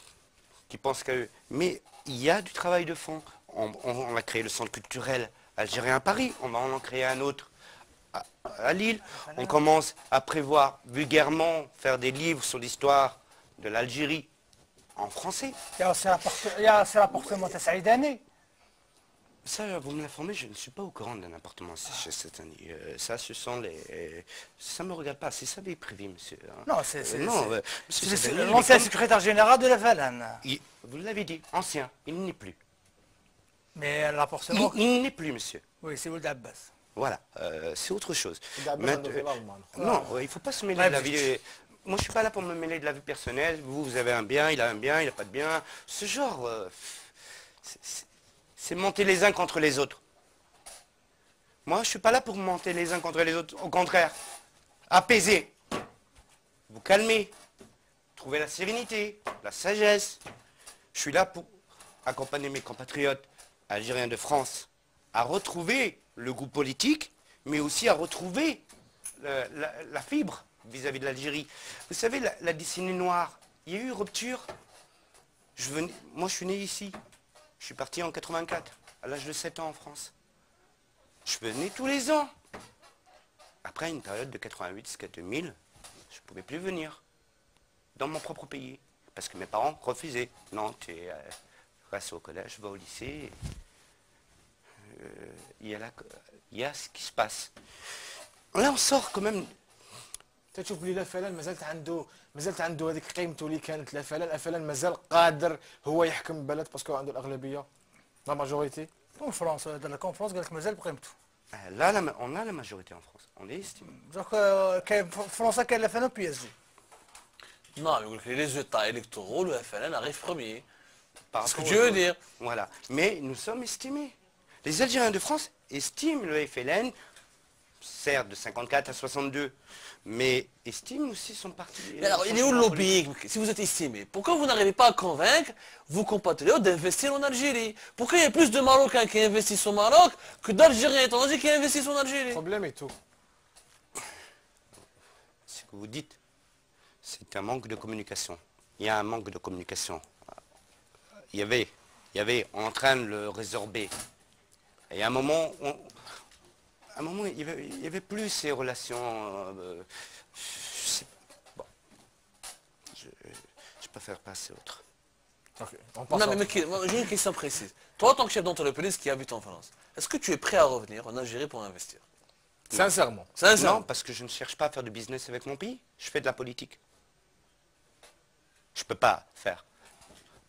qui pensent qu'à eux. Mais il y a du travail de fond. On a créé le centre culturel algérien à Paris, on va en créer un autre à Lille. On commence à prévoir vulgairement faire des livres sur l'histoire de l'Algérie en français. Il y a aussi l'appartement de Saïdani. Ça, vous me l'informez, je ne suis pas au courant d'un appartement chez cette année. Ça, ce sont les... Ça ne me regarde pas, c'est ça des privés, monsieur. Hein. Non, monsieur, c'est l'ancien secrétaire général de la Valane. Vous l'avez dit, ancien, il n'est plus. Mais là, forcément... Il n'est plus, monsieur. Oui, c'est Ould Abbas. Voilà, c'est autre chose. Non, il ne faut pas se mêler de la vie... Moi, je ne suis pas là pour me mêler de la vie personnelle. Vous avez un bien, il a un bien, il n'a pas de bien. Ce genre... c'est monter les uns contre les autres. Moi, je ne suis pas là pour monter les uns contre les autres. Au contraire, apaiser, vous calmer, trouver la sérénité, la sagesse. Je suis là pour accompagner mes compatriotes algériens de France à retrouver le goût politique, mais aussi à retrouver la fibre vis-à-vis de l'Algérie. Vous savez, la décennie noire, il y a eu rupture. Moi, je suis né ici. Je suis parti en 84, à l'âge de 7 ans en France. Je venais tous les ans. Après une période de 88 jusqu'à 2000, je ne pouvais plus venir dans mon propre pays. Parce que mes parents refusaient. Non, tu restes au collège, va au lycée. Il y a ce qui se passe. Là, on sort quand même. تشوف بلي لا فلان مازالت عنده هذيك قيمته اللي كانت. لا فلان مازال قادر هو يحكم البلد باسكو عنده الاغلبيه لا ماجوريتي. فرنسا دار لا كونفرنس قال لك مازال بقيمته. لا on a la majorité en France, on est estimé. دونك كاين فرنسا كاين لا فلان بي اس جي. Non, يقول لك les résultats électoraux, le FLN arrive premier. C'est ce que tu veux dire. Voilà. Mais nous sommes estimés. Les Algériens de France estiment le FLN, certes de 54 à 62, mais estiment aussi son parti. Alors, il est où le lobbying? Si vous êtes estimé, pourquoi vous n'arrivez pas à convaincre vos compatriotes d'investir en Algérie? Pourquoi il y a plus de Marocains qui investissent au Maroc que d'Algériens étrangers qui investissent en Algérie? Le problème est tout. Ce que vous dites, c'est un manque de communication. Il y a un manque de communication. Il y avait, on est en train de le résorber. Et à un moment, il n'y avait plus ces relations. Je préfère passer autre. Okay. Non, mais j'ai une question précise. Toi, en tant que chef d'entreprise qui habite en France, est-ce que tu es prêt à revenir en Algérie pour investir? Sincèrement. Non, parce que je ne cherche pas à faire du business avec mon pays. Je fais de la politique. Je ne peux pas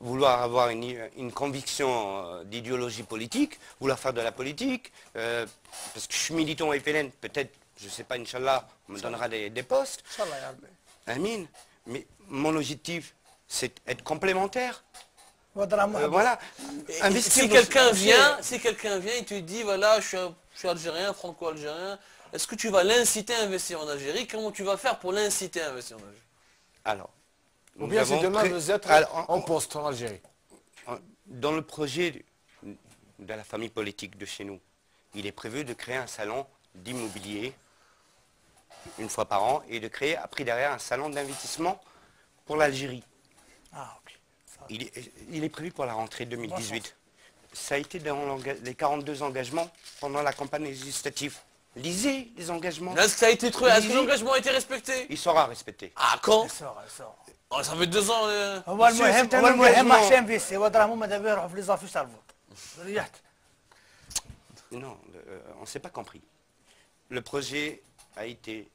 vouloir avoir une conviction d'idéologie politique, vouloir faire de la politique, parce que je suis militant au FLN, peut-être, je ne sais pas, Inch'Allah, on me donnera des postes. Amin. Mais mon objectif, c'est être complémentaire. Voilà. Si quelqu'un vient, et te dit, voilà, je suis algérien, franco-algérien, est-ce que tu vas l'inciter à investir en Algérie? Comment tu vas faire pour l'inciter à investir en Algérie? Alors, ou bien si demain vous êtes en poste en Algérie. Dans le projet de la famille politique de chez nous, il est prévu de créer un salon d'immobilier une fois par an et de créer après derrière un salon d'investissement pour l'Algérie. Ah, ok. Il est prévu pour la rentrée 2018. Ça a été dans les 42 engagements pendant la campagne législative. Lisez les engagements. Est-ce que ça a été trouvé? Est-ce que l'engagement a été respecté? Il sera respecté. Ah, quand? Elle sort. Oh, ça fait 2 ans. هو المهم ما حشام فيسي هو دراهم هما دابا يروحوا في لي زافيش تاع الفوت. ريحت. Non, on ne s'est pas compris. Le projet a été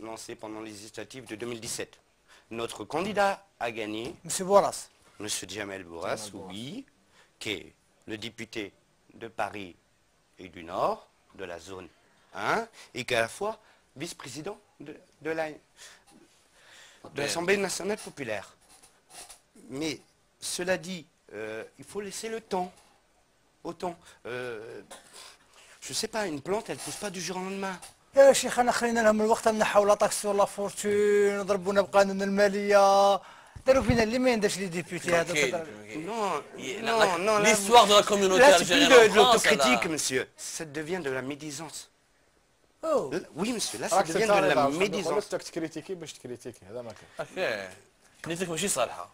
lancé pendant les législatives de 2017. Notre candidat a gagné. Monsieur Bourras. Monsieur Jamel Bourras, oui, qui est le député de Paris et du Nord, de la zone 1, et qui est à la fois vice-président de l'Assemblée nationale populaire. Mais cela dit, il faut laisser le temps. Autant. Je sais pas, une plante, elle ne pousse pas du jour au lendemain. يا شيخ انا خلينا لهم الوقت نحاو لا طاكس ولا فورتون ضربونا بقانون الماليه داروا فينا اللي ما يندرش لي ديبيوتي هذا. Non, l'histoire de la communauté algérienne. Là, c'est plus de l'autocritique, monsieur. Ça devient de la médisance. Oh. Oui, monsieur, là, ça devient de la médisance. تكريتيكي باش تكريتيكي هذا ما كان. اوكي. نيتك ماشي صالحه.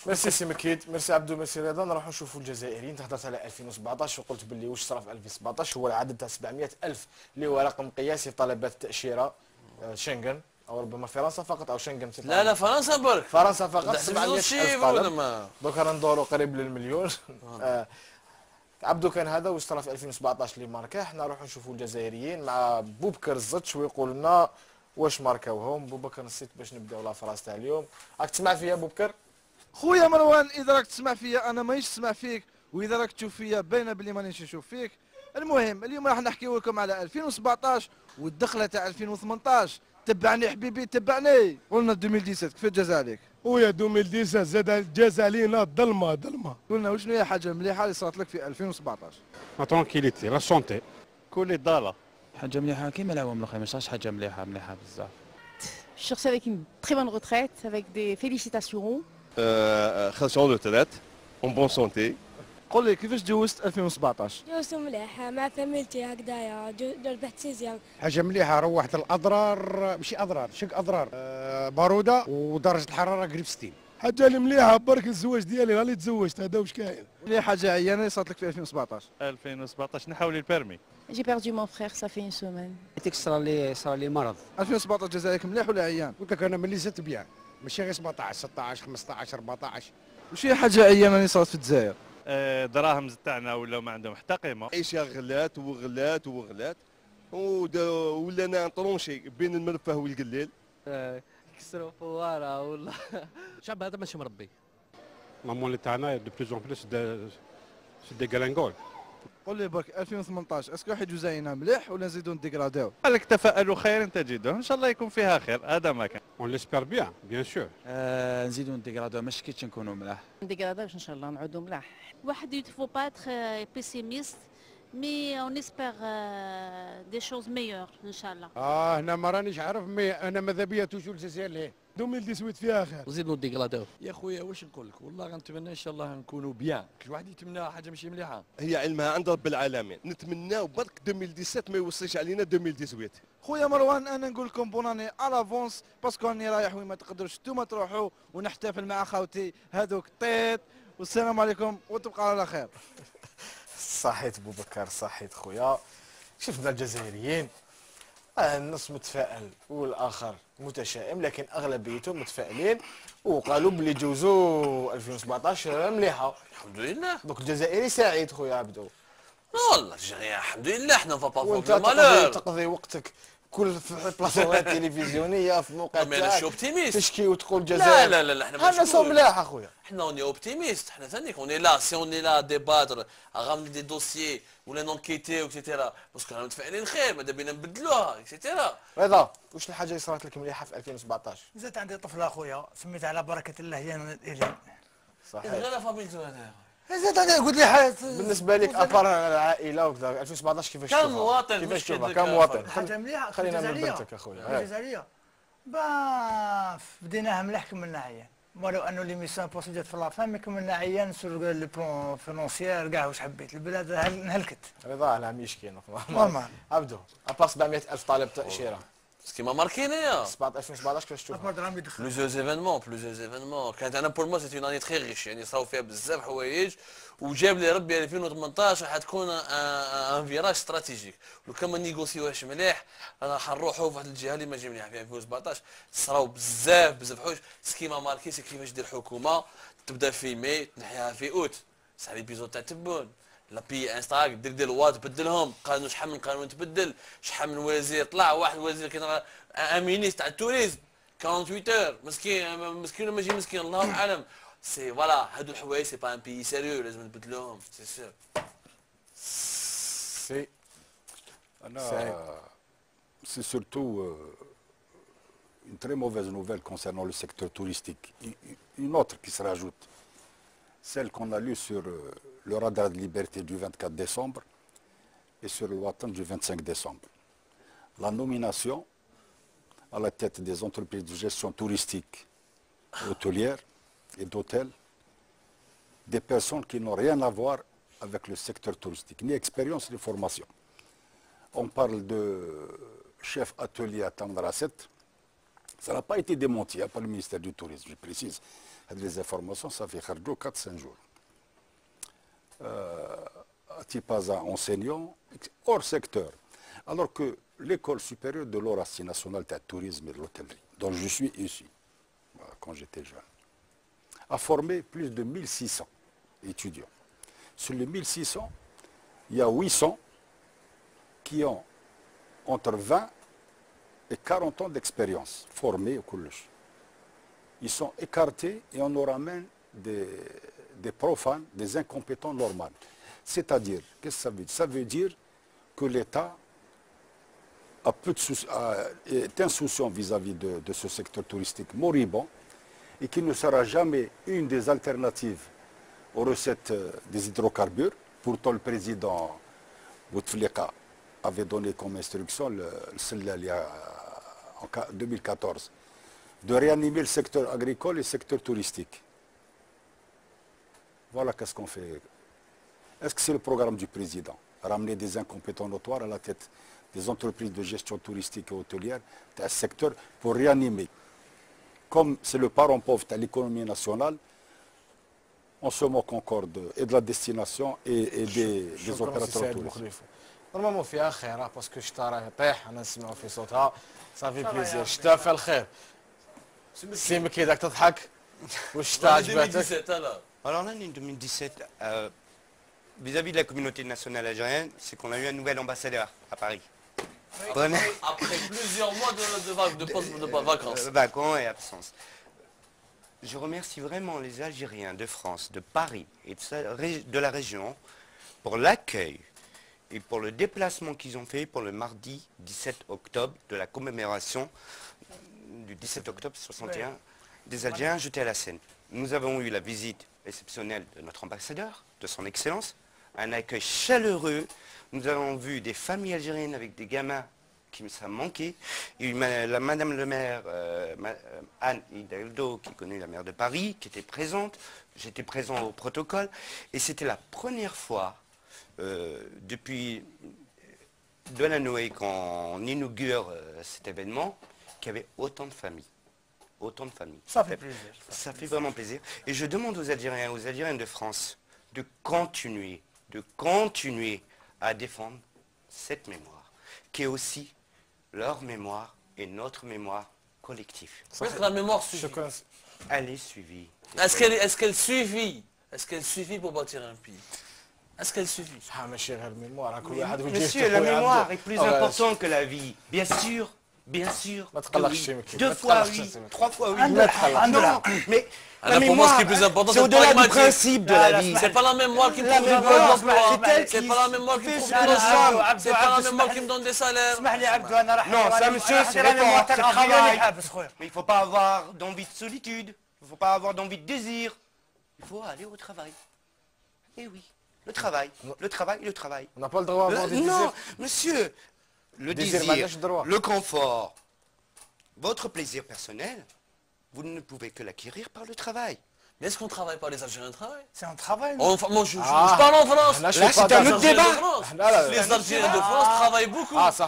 ميرسي سي مكيد، ميرسي عبدو، ميرسي رضا. نروحوا نشوفوا الجزائريين. انت هضرت على 2017 وقلت باللي واش صرا في 2017 هو العدد تاع 700,000 اللي هو رقم قياسي في طلبات التأشيرة شنغن او ربما فرنسا فقط او شنغن. لا فرنسا برك. فرنسا فقط 700,000 طلب. دوكا ندوروا قريب للمليون. عبدو كان هذا واشترى في 2017 اللي ماركاه. حنا نروحوا نشوفوا الجزائريين مع بوبكر الزتش ويقول لنا واش ماركاوهم. بوبكر نسيت باش نبداو لا فراس تاع اليوم. راك تسمع فيا بوبكر؟ خويا مروان، اذا راك تسمع فيا انا مانيش تسمع فيك، واذا راك تشوف فيا باينه بلي مانيش نشوف فيك. المهم اليوم راح نحكيو لكم على 2017 والدخله تاع 2018. تبعني حبيبي تبعني. قلنا 2017 كيف جاز عليك؟ ويا 2017 زاد جاز علينا ظلمه. قلنا وشنو هي حاجه مليحه اللي صارت لك في 2017؟ لا ترونكيليتي، لا سونتي، كل ضاله. حاجه مليحه كيما العوام الاخرين، ما صارش حاجه مليحه بزاف. Je suis sortie avec une très bonne retraite, avec des félicitations. خلص عمر ثلاث اون بون سونتي. قول لي كيفاش جوزت 2017؟ جوزت مليح مع فاميلتي هكذايا، ربحت سيزيام. حاجه مليحه، روحت الاضرار ماشي اضرار، شق اضرار باروده ودرجه الحراره قريب 60. حاجه المليحه برك الزواج ديالي راني تزوجت، هذا واش كاين. اللي حاجه عيانه اللي صارت لك في 2017؟ 2017 نحاول البيرمي. J'ai perdu mon frère, ça fait une semaine. صار لي مرض. 2017 جزائرك مليح ولا عيان؟ قلت لك انا ملي زدت بيان، ماشي غير 17 16 15 14. وش هي حاجه عيانه اللي صارت في الجزائر؟ دراهم تاعنا ولاو ما عندهم حتى قيمه. عيشه غلات وغلات وغلات ولنا نطرونشي بين المرفه والقليل. كسروا فواره والله. الشعب هذا ماشي مربي. المامون تاعنا دو بلوز اون بلوس دي غالانغول. قول لي برك 2018 اسكو راح يجوا زينا مليح ولا نزيدو نديغراديو؟ قالك تفائلوا خير تجدوه، ان شاء الله يكون فيها خير، هذا ما كان. اون ليسبير بيان سور. نزيدو نديغراديو، ماشي كيتش نكونوا ملاح. نديغراديوش ان شاء الله نعودوا ملاح. واحد il faut pas être pessimiste mais on espère des choses meilleures ان شاء الله. هنا ما رانيش عارف، مي انا ماذا بيا توجور الجزائر ليه 2018 فيها خير. نزيدو نديغراديو. يا خويا واش نقول لك، والله غنتمنى ان شاء الله نكونوا بيان. كل واحد يتمنى حاجه ماشي مليحه. هي علمها عند رب العالمين، نتمناو برك 2017 ما يوصلش علينا 2018. خويا مروان انا نقول لكم بوناني الافونس، باسكو راني رايح وين ما تقدروش انتوما تروحوا، ونحتفل مع خاوتي هذوك طيط. والسلام عليكم وتبقى على خير. صحيت بوبكر، صحيت خويا. شفنا الجزائريين النص متفائل والاخر متشائم، لكن اغلبيتهم متفائلين وقالوا بلي جوزوا 2017 مليحه. الحمد لله. دوك الجزائري سعيد خويا عبدو. والله الجزائري الحمد لله حنا فابا وانت تقضي وقتك كل في بلاصات تلفزيونيه في موقع تاعك تشكي وتقول الجزائر. لا لا لا احنا ناس ملاح اخويا. احنا اوني اوبتيميست، احنا ثانيك اوني لا سي اوني لا ديباتر اغامل دي دوسيي ولا نونكيتي اكسيتيرا، باسكو رانا متفائلين خير، ماذا بينا نبدلوها اكسيتيرا. رضا واش الحاجه اللي صارت لك مليحه في 2017؟ زادت عندي طفل اخويا سميتها على بركه الله يانا الين. صحيح. غير فاميلتو هذا. زاد انا قلت لي حياه. بالنسبه لك ابار العائله وكذا 2017 كيفاش تشوفها؟ كمواطن كيفاش تشوفها كمواطن؟ حاجه مليحه. خلينا من بنتك اخويا. الجزائريه بديناها مليح كملنا عيان، ولو انه ليميسيون بوسيل جات في لافان مي كملنا عيان سور لو بلون فينونسيير كاع واش حبيت. البلاد انهلكت. رضا على مشكين نورمال. عبدو ابار 700,000 طالب تاشيره. كيما ماركينيا 2017 كيفاش تشوفها؟ بلوزيوز ايفينمون كانت انا بور مو سيت اون اني تري ريش، يعني صراو فيها بزاف حوايج، وجاب لي ربي 2018 حتكون ان فيراج استراتيجيك. لو كان ما نيغوسيوهاش مليح راح نروحوا في واحد الجهه اللي ما جي مليح فيها 2017. صراو بزاف حوايج. سكيما ماركي سي كيفاش دير حكومه تبدا في مي تنحيها في اوت. صح لي بيزود تاع تبون لا بي انستغرام دير الواد تبدلهم، قانون شحال من قانون تبدل، شحال من وزير طلع، واحد وزير كي ان مينيستر تاع التوريزم 48 اور مسكين ماشي مسكين الله اعلم. سي فوالا هادو الحوايج سي با ان بي سيريو لازم نبدلوهم سي سور. سي c'est surtout une très mauvaise nouvelle concernant le secteur touristique. Une autre qui se rajoute, celle qu'on a lue sur le radar de liberté du 24 décembre et sur le Watan du 25 décembre. La nomination à la tête des entreprises de gestion touristique, hôtelière et d'hôtels, des personnes qui n'ont rien à voir avec le secteur touristique, ni expérience ni formation. On parle de chef atelier à Tandraset. Ça n'a pas été démenti par le ministère du Tourisme, je précise. Les informations, ça fait 4-5 jours. Tipaza enseignant, hors secteur. Alors que l'école supérieure de l'Orassi nationale de tourisme et de l'hôtellerie, dont je suis issu, quand j'étais jeune, a formé plus de 1600 étudiants. Sur les 1600, il y a 800 qui ont entre 20 et 40 ans d'expérience, formés au collège. Ils sont écartés et on nous ramène des profanes, des incompétents normaux. C'est-à-dire, qu'est-ce que ça veut dire? Ça veut dire que l'État est insouciant vis-à-vis de ce secteur touristique moribond et qui ne sera jamais une des alternatives aux recettes des hydrocarbures. Pourtant, le président Bouteflika avait donné comme instruction, en 2014, de réanimer le secteur agricole et le secteur touristique. Voilà qu'est-ce qu'on fait. Est-ce que c'est le programme du président? Ramener des incompétents notoires à la tête des entreprises de gestion touristique et hôtelière, un secteur pour réanimer. Comme c'est le parent pauvre à l'économie nationale, on se moque encore de la destination et des opérateurs touristiques. نورمالمون فيها خير باسكو الشتا راه يطيح انا نسمعوا في صوتها صافي بليزير الشتا فيها الخير سي مكي داك تضحك والشتا عجباتك. Alors l'année 2017, vis-à-vis de la communauté nationale algérienne, c'est qu'on a eu un nouvel ambassadeur à Paris. Après plusieurs mois de vacances. Vacances et absence. Je remercie vraiment les Algériens de France, de Paris et de la région pour l'accueil et pour le déplacement qu'ils ont fait pour le mardi 17 octobre de la commémoration du 17 octobre 61 des Algériens jetés à la Seine. Nous avons eu la visite exceptionnelle de notre ambassadeur, de son Excellence, un accueil chaleureux. Nous avons vu des familles algériennes avec des gamins qui me sont manqués. Il y a eu Madame le maire, Anne Hidalgo, qui connaît la maire de Paris, qui était présente. J'étais présent au protocole. Et c'était la première fois, depuis de la Noé, quand on inaugure cet événement, qu'il y avait autant de familles. Autant de familles. Ça fait plaisir. Ça fait vraiment plaisir. Et je demande aux Algériens de France de continuer à défendre cette mémoire, qui est aussi leur mémoire et notre mémoire collective. Est-ce que la mémoire suffit? Elle est suivie. Est-ce qu'elle suffit? Est-ce qu'elle suffit pour bâtir un pays? Est-ce qu'elle suffit? Monsieur, la mémoire est plus importante que la vie. Bien sûr. Bien sûr. Oui. 2 fois oui, 3 fois oui. Non, mais la mémoire, c'est au-delà du principe de la vie. C'est pas la mémoire qui me prouve l'emploi. C'est pas la mémoire qui me prouve le champ. C'est pas la mémoire qui me donne des salaires. Non, ça monsieur, c'est réponse, c'est travail. Mais il ne faut pas avoir d'envie de solitude. Il ne faut pas avoir d'envie de désir. Il faut aller au travail. Eh oui, le travail. Le travail, le travail. On n'a pas le droit d'avoir des désirs. Non, monsieur. Le désir, le confort, votre plaisir personnel, vous ne pouvez que l'acquérir par le travail. Mais est-ce qu'on travaille pas? Les Algériens travaillent? C'est un travail. Moi, je parle en France. Là, c'est un autre débat. Les Algériens de France travaillent beaucoup. France,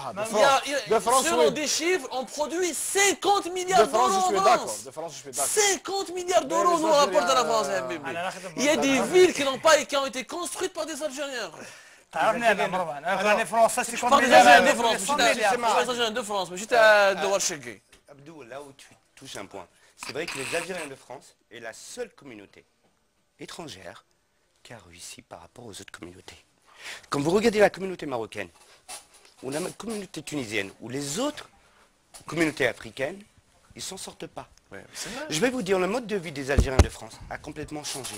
selon des chiffres, on produit 50 milliards d'euros en France. 50 milliards d'euros nous rapporte à la France. Il y a des villes qui n'ont pas et qui ont été construites par des Algériens. تعرفني انا مروان انا فرنسا سي كوم de France mais j'étais à Douarchegui. Abdou, là où tu touches un point, c'est vrai que les Algériens de France est la seule communauté étrangère qui a réussi par rapport aux autres communautés. Quand vous regardez la communauté marocaine ou la communauté tunisienne ou les autres communautés africaines, ils s'en sortent pas. Je vais vous dire, le mode de vie des Algériens de France a complètement changé.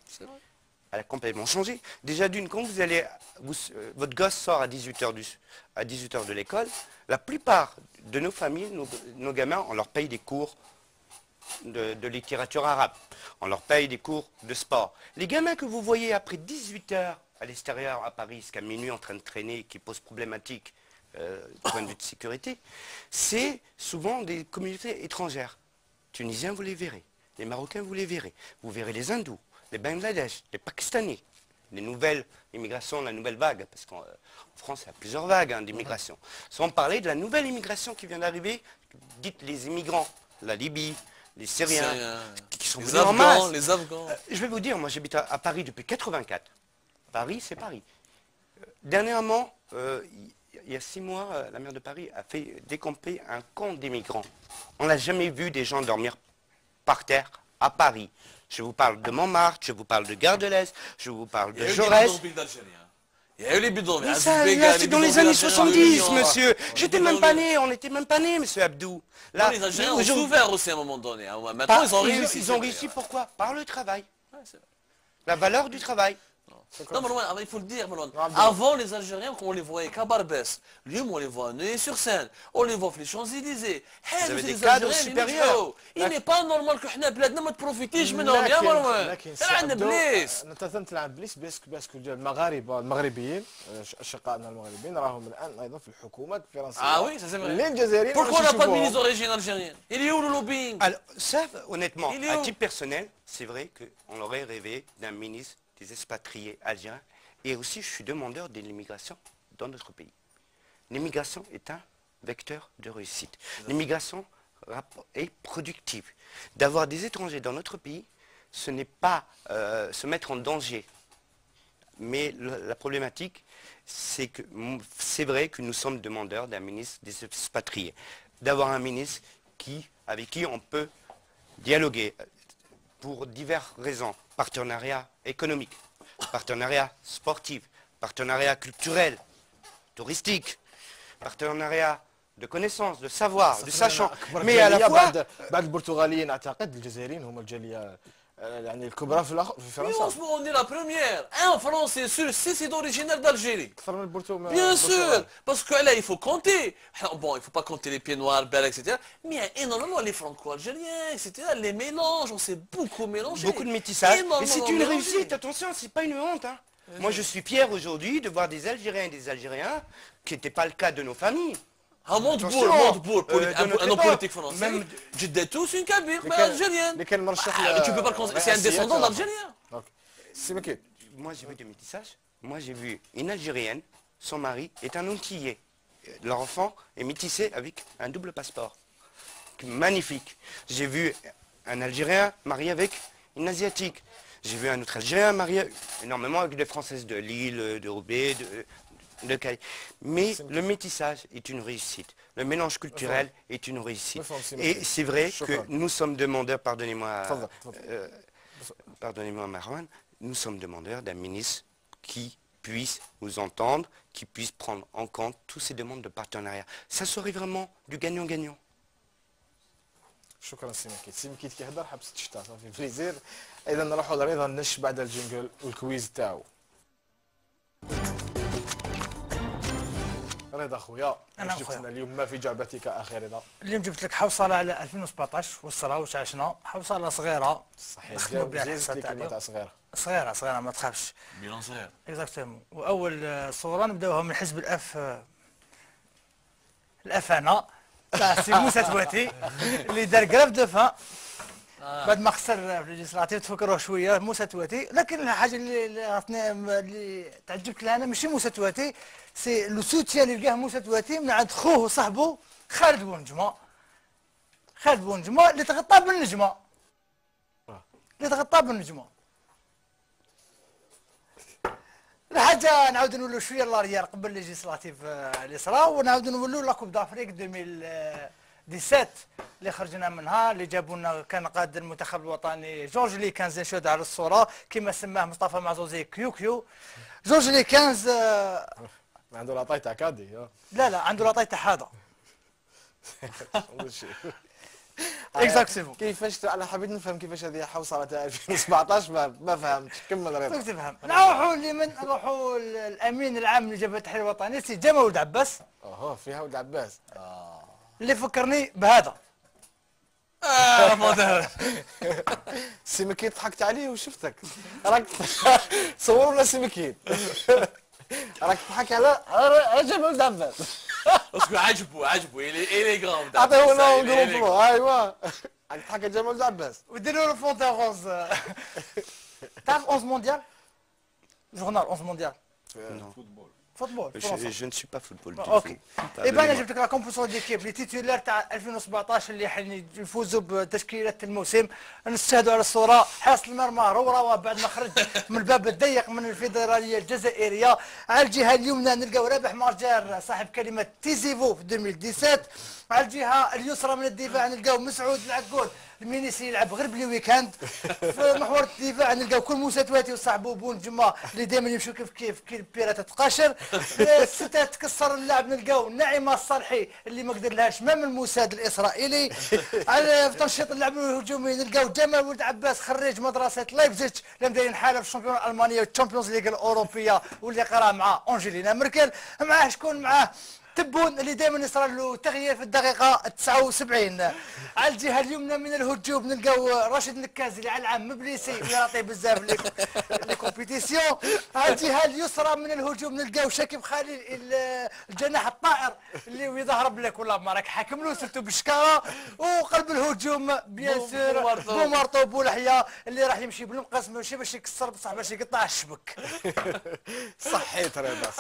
C'est vrai. Elle a complètement changé. Déjà d'une, quand vous allez, votre gosse sort à 18h de l'école, la plupart de nos familles, nos gamins, on leur paye des cours de littérature arabe. On leur paye des cours de sport. Les gamins que vous voyez après 18h à l'extérieur à Paris, jusqu'à minuit en train de traîner, qui posent problématique du point de vue de sécurité, c'est souvent des communautés étrangères. Tunisiens, vous les verrez. Les Marocains, vous les verrez. Vous verrez les Hindous, les Bangladesh, les Pakistanais, les nouvelles immigrations, la nouvelle vague, parce qu'en France, il y a plusieurs vagues d'immigration. Sans parler de la nouvelle immigration qui vient d'arriver, dites les immigrants, la Libye, les Syriens, qui sont venus en masse. Les Afghans. Je vais vous dire, moi j'habite à Paris depuis 84. Paris, c'est Paris. Dernièrement, il y a 6 mois, la maire de Paris a fait décamper un camp d'immigrants. On n'a jamais vu des gens dormir par terre à Paris. Je vous parle de Montmartre, je vous parle de Gare de l'Est, je vous parle de Jaurès. Il Il y a eu les bidons. Mais ça, là, c'est dans les années 70, monsieur. J'étais même pas né, on n'était même pas né, monsieur Abdou. Là, les Algériens ont souffert aussi à un moment donné. Maintenant, ils ont réussi. Ils ont réussi pourquoi? Par le travail. La valeur du travail. Non, Marouane, il faut le dire, Marouane. Avant, les Algériens, quand on les voyait qu'à Barbès, on les voit à Neuilly-sur-Seine, on les voit les Champs-Élysées. Vous avez des cadres supérieurs. Il n'est pas normal que حنا بلادنا ما تبروفيتيش منهم يا مروان. عندنا بليس. نتظن تلعب بليس باسكو المغاربيين اشقائنا المغربيين راهم الان ايضا في الحكومات الفرنسيه. Oui, ça c'est vrai. اللي الجزائريين. Pourquoi on n'a pas de ministre d'origine algérienne? Il est où le lobbying? Alors, ça, honnêtement, à titre personnel, c'est vrai qu'on aurait rêvé d'un ministre des expatriés algériens. Et aussi, je suis demandeur de l'immigration dans notre pays. L'immigration est un vecteur de réussite. L'immigration est productive. D'avoir des étrangers dans notre pays, ce n'est pas se mettre en danger. Mais la problématique, c'est que c'est vrai que nous sommes demandeurs d'un ministre des expatriés. D'avoir un ministre avec qui on peut dialoguer pour diverses raisons. Partenariat économique, partenariat sportif, partenariat culturel, touristique, partenariat de connaissances, de savoir, de sachant. Mais à la fois بعد البرتغاليين اعتقد الجزائريين هم الجاليه يعني الكبرى في فرنسا. On est la première. Un Français sur 6 est originaire d'Algérie. اكثر من البرتغال. Bien sûr, parce que là il faut compter. Bon, il faut pas compter les pieds noirs, belles, etc. Mais il y a énormément les franco-algériens, etc. Les mélanges, on s'est beaucoup mélangé. Beaucoup de métissage. Et c'est une réussite, attention, c'est pas une honte. Hein. Moi je suis fier aujourd'hui de voir des Algériens et des Algériens, qui n'était pas le cas de nos familles. Un monde pour un homme politique français. Jeddah tous une Kabyle, mais algérienne. Tu peux pas le considérer, c'est un descendant d'Algérien. Moi j'ai vu des métissages. Moi j'ai vu une Algérienne, son mari est un Antillais. Leur enfant est métissé avec un double passeport. Magnifique. J'ai vu un Algérien marié avec une Asiatique. J'ai vu un autre Algérien marié énormément avec des Françaises de Lille, de Roubaix, de Calais. Mais le métissage est une réussite. Le mélange culturel est une réussite. Et c'est vrai que nous sommes demandeurs, pardonnez-moi Marouane, nous sommes demandeurs d'un ministre qui puisse nous entendre, qui puisse prendre en compte toutes ces demandes de partenariat. Ça serait vraiment du gagnant-gagnant. شكرا سيمكيت كيهضر حبست الشتا صافي بليزير. اذا نروحوا لرضا النش بعد الجينجل والكويز تاعو. رضا خويا انا جبت لنا اليوم ما في جعبتك اخي رضا. اليوم جبت لك حوصله على 2017 والصرا واش عشنا حوصله صغيره صحيح نخدموا بها الحصه تاع صغيره ما تخافش بيلون صغير اكزاكتومون. واول صوره نبداوها من حزب الافانه تاع سي موسى تواتي اللي دار كراف دو فان بعد ما خسر في الليجيسلاتيف تفكروه شويه موسى تواتي. لكن الحاجه اللي تعجبت لها انا ماشي موسى تواتي، سي لو سوتيان اللي لقاه موسى تواتي من عند خوه وصاحبه خالد بونجما. خالد بونجما اللي تغطى بالنجمه الحاجه نعاود نولوا شويه لاريير قبل ليجيسلاتيف اللي صرا، ونعاود نولوا لا كوب دافريك 2017 اللي خرجنا منها، اللي جابوا لنا كان قائد المنتخب الوطني جورج لي كانز نشهد على الصوره كما سماه مصطفى معزوزي كيو. جورج لي كانز عنده لاطاي تاع كادي. لا عنده لاطاي تاع حاضر. اكزاكتومون. كيفاش انا حبيت نفهم كيفاش هذه حوصله تاع 2017 ما فهمتش. كمل رضا. تفهم. نروحوا الامين العام لجبهه التحرير الوطني سي جمال ولد عباس. فيها ولد عباس. اللي فكرني بهذا. سي مكيت ضحكت عليه وشفتك راك صوروا لنا سي مكيت راك تضحك على جمال ولد عباس. باسكو عجبو إلي غراند. عطيوه لهم جروب ايوا راك تضحك على جمال ولد عباس. وديروا له فونتان روز. تعرف 11 مونديال؟ جورنال 11 مونديال. فوتبول. Je ne suis pas football du اوكي. tout. ايبا انا جبت لك لا كومبوزيسيون ديكيب لي تيتولار تاع 2017 اللي حيفوزوا بتشكيله الموسم. نستشهدوا على الصوره حارس المرمى روراوا بعد ما خرج من الباب الضيق من الفيدراليه الجزائريه. على الجهه اليمنى نلقاو رابح مارجار صاحب كلمه تيزيفو في 2017. على الجهه اليسرى من الدفاع نلقاو مسعود العقود المينيسي يلعب غير بلي ويكاند. في محور الدفاع نلقاو كل موسى تواتي وصاحبو بونجما اللي دائما يمشيو كيف البيرة تتقاشر. الستة تكسر اللاعب نلقاو نعيمه الصالحي اللي ما قدر لهاش مام الموساد الاسرائيلي. على في تنشيط اللعب الهجومي نلقاو جمال ولد عباس خريج مدرسه لايبزيج اللي مدايرين حاله في الشامبيون الالمانيه والتشامبيونز ليغ الاوروبيه واللي قرا مع انجلينا ميركل. معاه شكون معاه تبون اللي دائما يصرى له تغيير في الدقيقه 79. على الجهه اليمنى من الهجوم نلقاو راشد النكازي اللي على العام مبليسي ويعطي بزاف لي كومبيتيسيون. على الجهه اليسرى من الهجوم نلقاو شاكيب خليل الجناح الطائر اللي يضرب لك والله ما راك حاكم له سيرتو بالشكاره. وقلب الهجوم بيان سور بومارطو بولحيا اللي راح يمشي بالمقص ماشي باش يكسر بصح باش يقطع الشبك. صحيت رضا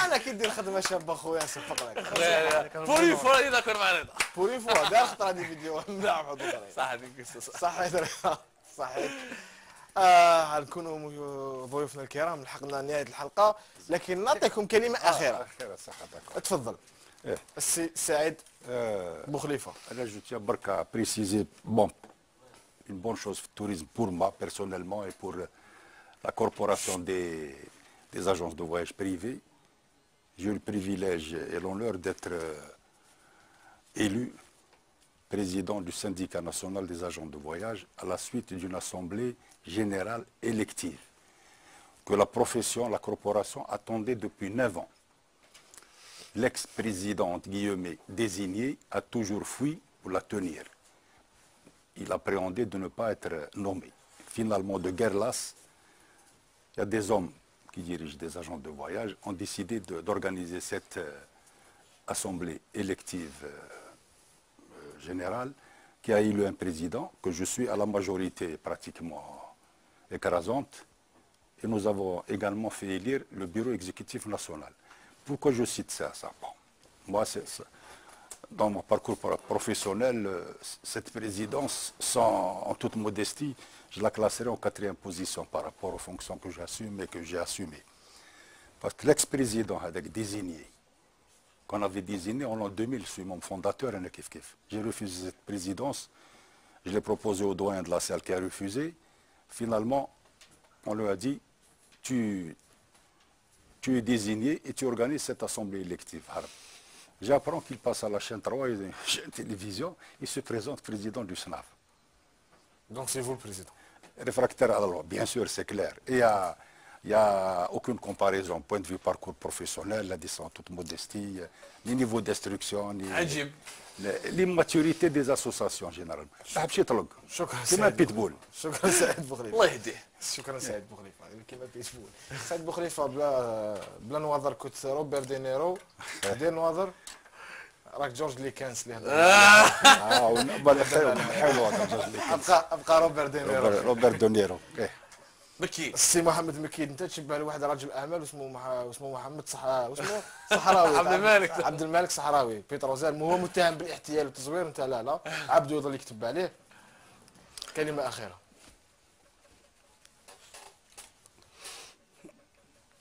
انا كي ندير خدمه شابه خويا نصفق لك. بوري فوري داكور مع رضا. بوري فوا دار خطره هذه فيديو نعم صحيت رضا صحيت. غنكونوا ضيوفنا الكرام لحقنا نهايه الحلقه لكن نعطيكم كلمه اخيره. تفضل السي سعيد بوخليفه. Je tiens برك à préciser bon une bonne chose pour le tourisme pour moi personnellement et pour la corporation des agences de voyage privées. J'ai eu le privilège et l'honneur d'être élu président du syndicat national des agents de voyage à la suite d'une assemblée générale élective que la profession, la corporation attendait depuis 9 ans. L'ex-président, entre guillemets, désigné a toujours fui pour la tenir. Il appréhendait de ne pas être nommé. Finalement, de guerre lasse, il y a des hommes qui dirigent des agents de voyage ont décidé d'organiser cette assemblée élective générale qui a élu un président que je suis à la majorité pratiquement écrasante et nous avons également fait élire le bureau exécutif national. Pourquoi je cite ça, bon, moi, dans mon parcours professionnel, cette présidence, en toute modestie, je la classerai en 4e position par rapport aux fonctions que j'assume et que j'ai assumées. Parce que l'ex-président a désigné, qu'on avait désigné en l'an 2000, je suis mon fondateur, j'ai refusé cette présidence, je l'ai proposé au doyen de la salle qui a refusé. Finalement, on lui a dit, tu es désigné et tu organises cette assemblée élective. J'apprends qu'il passe à la chaîne 3, une chaîne télévision, il se présente président du SNAF. Donc c'est vous le président? Réfractaire à la loi, bien sûr, c'est clair. Et il n'y a aucune comparaison, point de vue parcours professionnel, la descente, toute modestie, ni niveau d'instruction, ni l'immaturité des associations généralement. شكرا كما بيتبول. شكرا سعيد بوخليفه. الله يهديه. شكرا سعيد بوخليفه كما بيتبول. سعيد بوخليفه بلا نواظر كنت روبير دينيرو دير نواظر راك جورج لي كانس اللي ابقى روبير دينيرو. روبير دينيرو. مكي. السي محمد مكيد انت تشبه لواحد رجل اعمال واسمه محمد واسمه صحراوي. عبد الملك صحراوي بيتروزال هو متهم بالاحتيال والتزوير انت لا عبده يظل يكتب عليه. كلمه اخيره.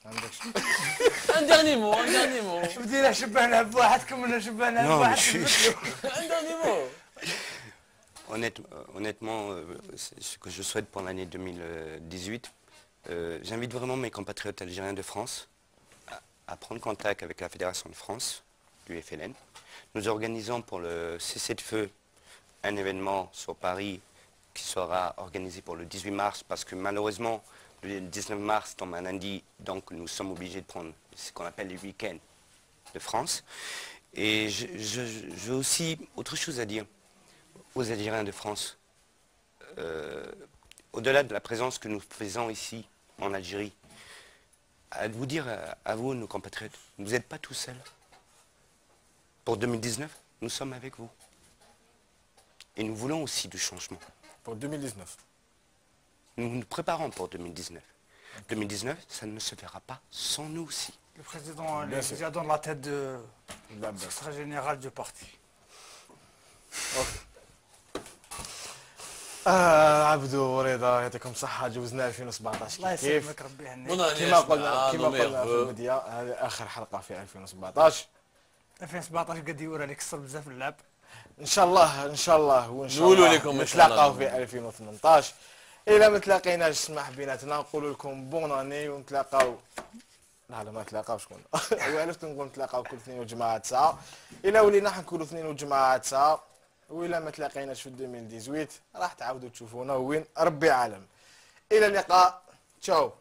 عندك ان ديرني مو ان ديرني مو بدينا شبهنا بواحد كملنا شبهنا بواحد. ان ديرني مو. Honnêtement, ce que je souhaite pour l'année 2018, j'invite vraiment mes compatriotes algériens de France à prendre contact avec la Fédération de France, du FLN. Nous organisons pour le cessez-le-feu un événement sur Paris qui sera organisé pour le 18 mars parce que malheureusement, le 19 mars tombe un lundi, donc nous sommes obligés de prendre ce qu'on appelle les week-ends de France. Et j'ai aussi autre chose à dire aux Algériens de France. Au-delà de la présence que nous faisons ici, en Algérie, à vous dire à vous, nos compatriotes, vous n'êtes pas tout seuls. Pour 2019, nous sommes avec vous. Et nous voulons aussi du changement. Pour 2019 ? Nous nous préparons pour 2019. 2019, ça ne se fera pas sans nous aussi. Le président est déjà dans la tête de secrétaire général du parti. عبدو ورضا يعطيكم الصحة جوزنا 2017 الله يسلمك ربي يهنيك. كما قلنا في البداية هذه آخر حلقة في 2017 2017 قد يورى لك كسر بزاف اللعب. ان شاء الله ان شاء الله وان شاء نقولوا الله لكم إن شاء الله. نتلاقاو في 2018. الا ما تلاقيناش اسمح بيناتنا نقول لكم بون اني ونتلاقاو. لا ما تلاقاوش كنا عرفت نقول نتلاقاو كل اثنين وجمعة 9. الا ولينا حنكونوا اثنين وجمعة 9 والا ما تلاقيناش في 2018 راح تعاودوا تشوفونا وين ربي عالم. الى اللقاء. تشاو.